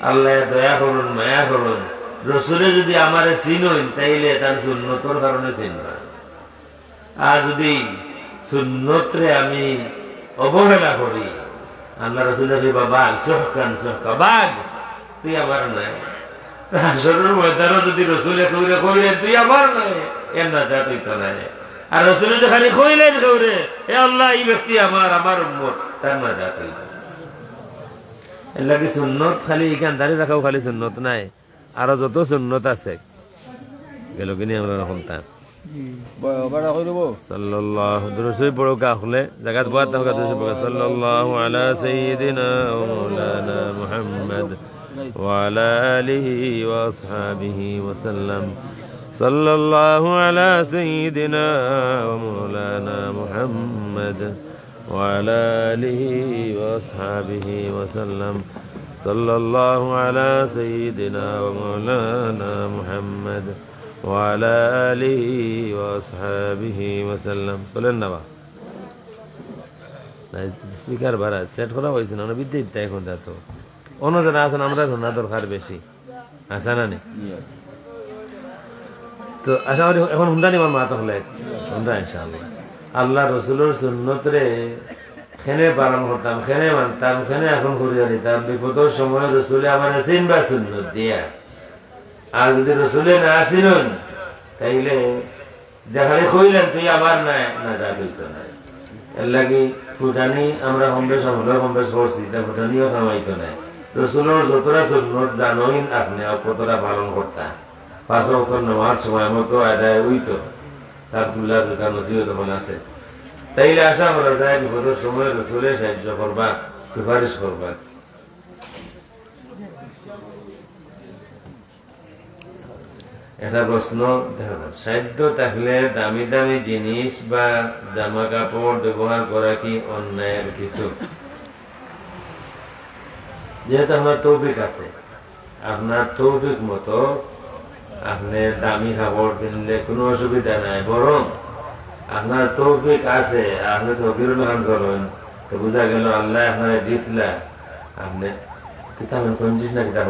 [SPEAKER 3] আল্লাহ দয়া করুন মায়া করুন রসুলে যদি আমারে চিনুন তাইলে তার সুন্নতর কারণে চিনবা। আর যদি সুন্নতরে আমি অবহেলা করি আল্লাহ রসুল বাঘ সহকান সহকা বাঘ তুই আমার নাই। হাসরের ময়দানও যদি রসুলে কইলে কইলে তুই আমার নাই এর না যা তুই তো নাই। আর রসুলে যে খালি কইলেন কৌরে এ আল্লাহ এই ব্যক্তি আমার আমার উম্মত তার না যা তুই। এর লাগে সুন্নত খালি এখান দাঁড়িয়ে রাখাও খালি সুন্নত নাই আরো যত সুন্নত আছে গেল কিনি আমরা রকম তা সাল্লাল্লাহু দুরুদ পড়ো কাখলে জায়গাত বাত হোক দুরুদ পড়ো সাল্লাল্লাহু আলা সাইয়্যিদিনা ওয়া মাওলানা মুহাম্মদ ওয়া আলা আলিহি ওয়া আসহাবিহি ওয়া সাল্লাম সাল্লাল্লাহু আলা সাইয়্যিদিনা ওয়া মাওলানা মুহাম্মদ ওয়া আলা আলিহি ওয়া আসহাবিহি ওয়া সাল্লাম সাল্লাল্লাহু আলা সাইয়্যিদিনা ওয়া মাওলানা মুহাম্মদ وعلى آله وأصحابه وسلم চলেন না বা স্পিকার ভাড়া সেট করা হয়েছে না বিদ্যুৎ দেয় এখন তো অন্য যারা আছেন আমরা শোনা দরকার বেশি আসা না নেই তো আশা করি এখন হুন্ডা নিবার মাথা হলে হুন্ডা ইনশাআল্লাহ আল্লাহ রসুলের সুন্নতরে খেনে পালন করতাম খেনে মানতাম খেনে এখন করিয়া নিতাম বিপদের সময় রসুলে আমার চিনবা সুন্নত দিয়া। আর যদি রসুলে না আসিলেন তাইলে দেখালে কইলেন তুই আবার নাই না যা বলতো নাই। এর লাগি ফুটানি আমরা কমবেশ আমলেও কমবেশ করছি তা ফুটানিও কামাইতো নাই। রসুলের যতটা সুন্নত জানোই আপনি কতটা পালন করতা। 5 ওয়াক্ত নামাজ সময় মতো আদায় হইতো সারফুল্লাহ যেটা নসিহত তখন আছে। তাইলে আশা করা যায় বিপদের সময় রসুলে সাহায্য করবা সুপারিশ করবা। একটা প্রশ্ন সাহিত্য থাকলে দামি দামি জিনিস বা জামা কাপড় ব্যবহার করা কি অন্যায়ের কিছু? যেহেতু আপনার তৌফিক আছে আপনার তৌফিক মতো আপনি দামি কাপড় কিনলে কোনো অসুবিধা নাই, বরং আপনার তৌফিক আছে আপনি তৌফিকুল খান চলেন তো বোঝা গেল আল্লাহ আপনার দিয়েছিলা আপনি কিতাব পঞ্চিশ না কিতাব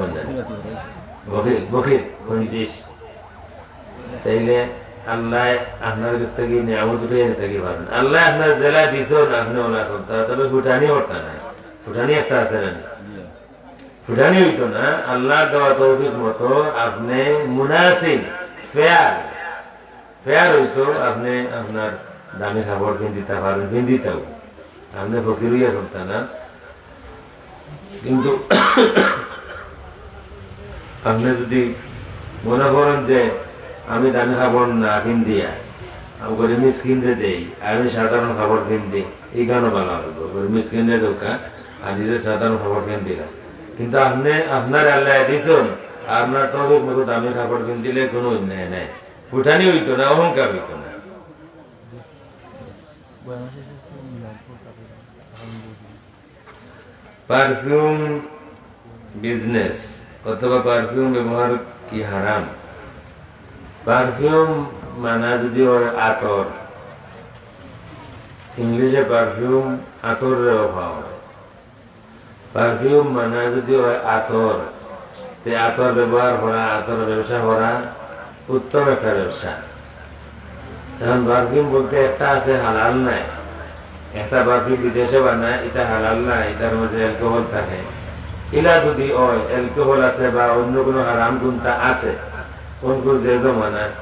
[SPEAKER 3] বকির বকির পঞ্চিশ তাইলে আল্লাহ আপনার কাছ থেকে নিয়ামত উঠিয়ে নিতে পারবেন। আল্লাহ আপনার জেলা দিছ আপনি ওলা চলতে তবে ফুটানি করতে না ফুটানি একটা আছে না ফুটানি হইতো না আল্লাহ দেওয়া তৌফিক মতো আপনি মুনাসিব ফেয়ার ফেয়ার হইতো আপনি আপনার দামি কাপড় কিনতে পারবেন কিনতেও আপনি ফকির হইয়া চলতে না। কিন্তু আপনি যদি মনে করেন যে আমি দামি কাপড় না কিন দিয়া আমি মিসকিনরে দেই আমি সাধারণ খাবার কিন দিই এই কারণে ভালো হবে মিসকিনরে দোকান আর নিজের সাধারণ খাবার কিন দিলাম। কিন্তু আপনি আপনার আল্লাহ দিছেন আপনার তবে দামি কাপড় কিন দিলে কোনো অন্যায় নাই ফুটানি হইতো না অহংকার হইতো না। পারফিউম বিজনেস অথবা পারফিউম ব্যবহার কি হারাম? পারফিউম মানা যদি হয় আতর, ইংলিশে পারফিউম আতর পাওয়া হয়। পারফিউম মানা যদি হয় আতর, তে আতর ব্যবহার করা, আতর ব্যবসা করা উত্তম একটা ব্যবসা। এখন পারফিউম বলতে একটা আছে হালাল নাই, একটা পারফিউম বিদেশে বানায়, এটা হালাল নাই, এটার মধ্যে অ্যালকোহল থাকে। ইলা যদি হয় অ্যালকোহল আছে বা অন্য কোনো হারাম গুণটা আছে, কোন কোন দেশও মানায়,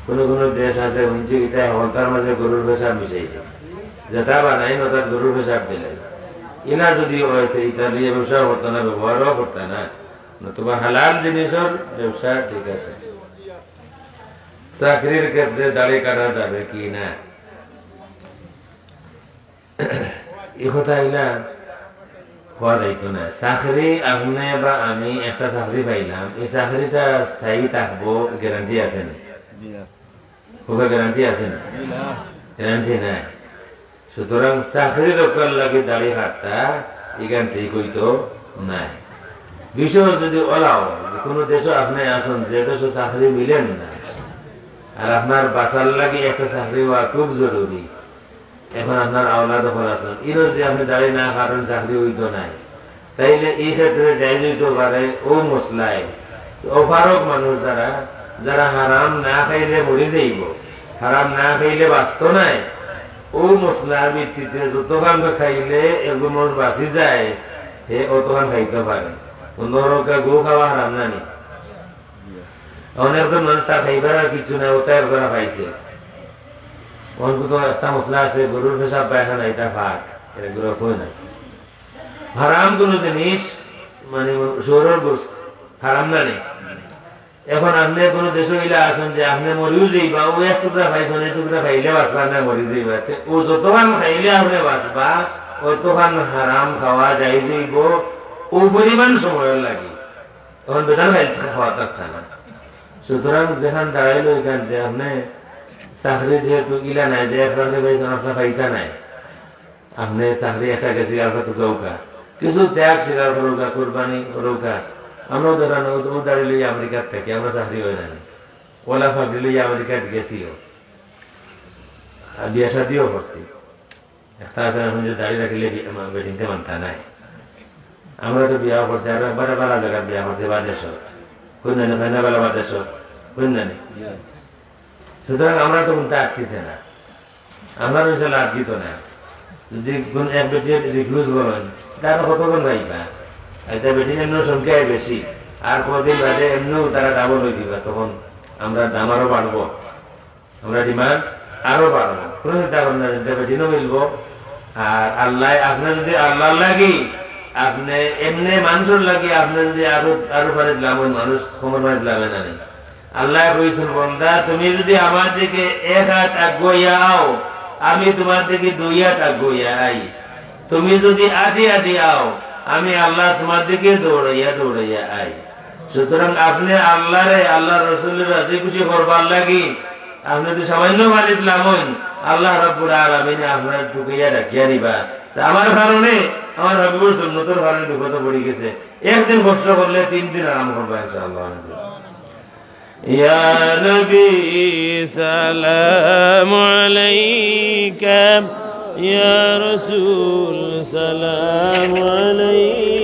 [SPEAKER 3] কোন কোন দেশ আছে শুনছি এটা হলতার মাঝে গরুর পেশাব মিশাই দেয়, যেটা বানাই না তার গরুর পেশাব দিলে। ইনা যদি হয় তো এটা নিয়ে ব্যবসা করতো না, ব্যবহারও করতো না, নতুবা হালাল জিনিসের ব্যবসা ঠিক আছে। চাকরির ক্ষেত্রে দাড়ি কাটা যাবে কি না, এই কথা ইলা হওয়া যাইতো না। চাকরি আপনি বা আমি একটা চাকরি পাইলাম, এই চাকরিটা স্থায়ী থাকবো গ্যারান্টি আছে না? গ্যারান্টি আছে না? গ্যারান্টি নাই। সুতরাং চাকরি রক্ষার লাগে দাড়ি হাতটা এখান ঠিক হইতো নাই। বিষয় যদি ওলাও কোন দেশে আপনি আসেন যে দেশে চাকরি মিলেন না, আর আপনার বাঁচার লাগে একটা চাকরি হওয়া খুব জরুরি, এখন আপনার আওলা দখল আছেন, এর যদি আপনি দাঁড়িয়ে না কারণ চাকরি হইতো নাই, তাইলে এই ক্ষেত্রে যাই হইতে পারে ও মশলায় অপারক মানুষ যারা যারা হারাম না খাইলে মরে যাইব, হারাম না খাইলে বাঁচত নাই, ও মশলার ভিত্তিতে যতক্ষণ খাইলে একজন মানুষ বাঁচি যায়, সে অতক্ষণ খাইতে পারে। নরকা গো খাওয়া হারাম নানি, অনেকজন মানুষ তা খাইবার আর কিছু নাই, ওটা একজনা খাইছে। অনেক একটা মশলা আছে গরুর পেশাব পায়খানা, এটা ভাগ, এটা গরু কই না। হারাম কোন জিনিস মানে শহরের বস্তু হারাম না নেই। এখন আপনি কোনো দেশে গেলে আসেন যে আপনি মরিও যাইবা, ও এক টুকরা খাইছেন, এই টুকরা খাইলে বাঁচবা না, মরি যাইবা, ও যতক্ষণ খাইলে আপনি বাঁচবা অতক্ষণ হারাম খাওয়া যাই যাইব, ও পরিমাণ সময় লাগে, তখন বেদান খাওয়া থাকতে না। সুতরাং যেখান দাঁড়াইলো এখান যে আপনি চাকরি যেহেতু ইলা নাই যে একরাতে পাইছেন আপনার ফাইতা নাই, আপনি চাকরি একটা গেছি আপনার তো গৌকা কিছু ত্যাগ স্বীকার করুকা, কোরবানি করুকা। আমরাও ধরেন ও দাঁড়িয়ে লই আমেরিকার থেকে আমরা চাকরি হয়ে জানি, ওলা ফাঁকি লই আমেরিকাত গেছিও, বিয়া শাদিও করছি। একটা আছে এখন যে দাঁড়িয়ে রাখিলে বেডিংতে মানতা নাই, আমরা তো বিয়া করছি, আর একবারে বালা জায়গার বিয়া করছি বাদেশত, কোন জানি ফাইনা বেলা বাদেশত, কোন জানি। সুতরাং আমরা তো কোনটা আটকিছে না, আমরা ইনশাল্লাহ আটকিত না। যদি কোন এক বেটি রিফিউজ করেন তারা কতক্ষণ পাইবা, এটা বেটির এমন সংখ্যায় বেশি, আর কদিন বাদে এমনিও তারা ডাবল হয়ে দিবা, তখন আমরা দাম আরো বাড়বো, আমরা ডিমান্ড আরো বাড়বো, কোনো চিন্তা করেন না, বেটিনও মিলবো। আর আল্লাহ আপনার যদি আল্লাহ লাগি আপনি এমনি মানুষের লাগি আপনি যদি আরো আরো পারে দিলাম, মানুষ খবর পারে দিলামে না নেই। আল্লাহ কইছেন বন্দা তুমি যদি আমার দিকে এক হাত আগুইয়া আও, আমি তোমার দিকে 2 হাত আগুইয়া আই, তুমি যদি আদি আদি আও, আমি আল্লাহ তোমার দিকে দৌড়াইয়া দৌড়াইয়া আই। সুতরাং আপনি আল্লাহরে আল্লাহ রসুলের রাজি খুশি করবার লাগি আপনি যদি সামান্য মালিক লামন, আল্লাহ রাব্বুল আলামিন আপনার ঢুকাইয়া রাখিয়া দিবা। আমার কারণে আমার হাবিবুর সুন্নতের কারণে বিপদে পড়ে গেছে, একদিন কষ্ট করলে 3 দিন আরাম করবা ইনশাআল্লাহ।
[SPEAKER 4] يا نبي سلام عليك، يا رسول سلام عليك.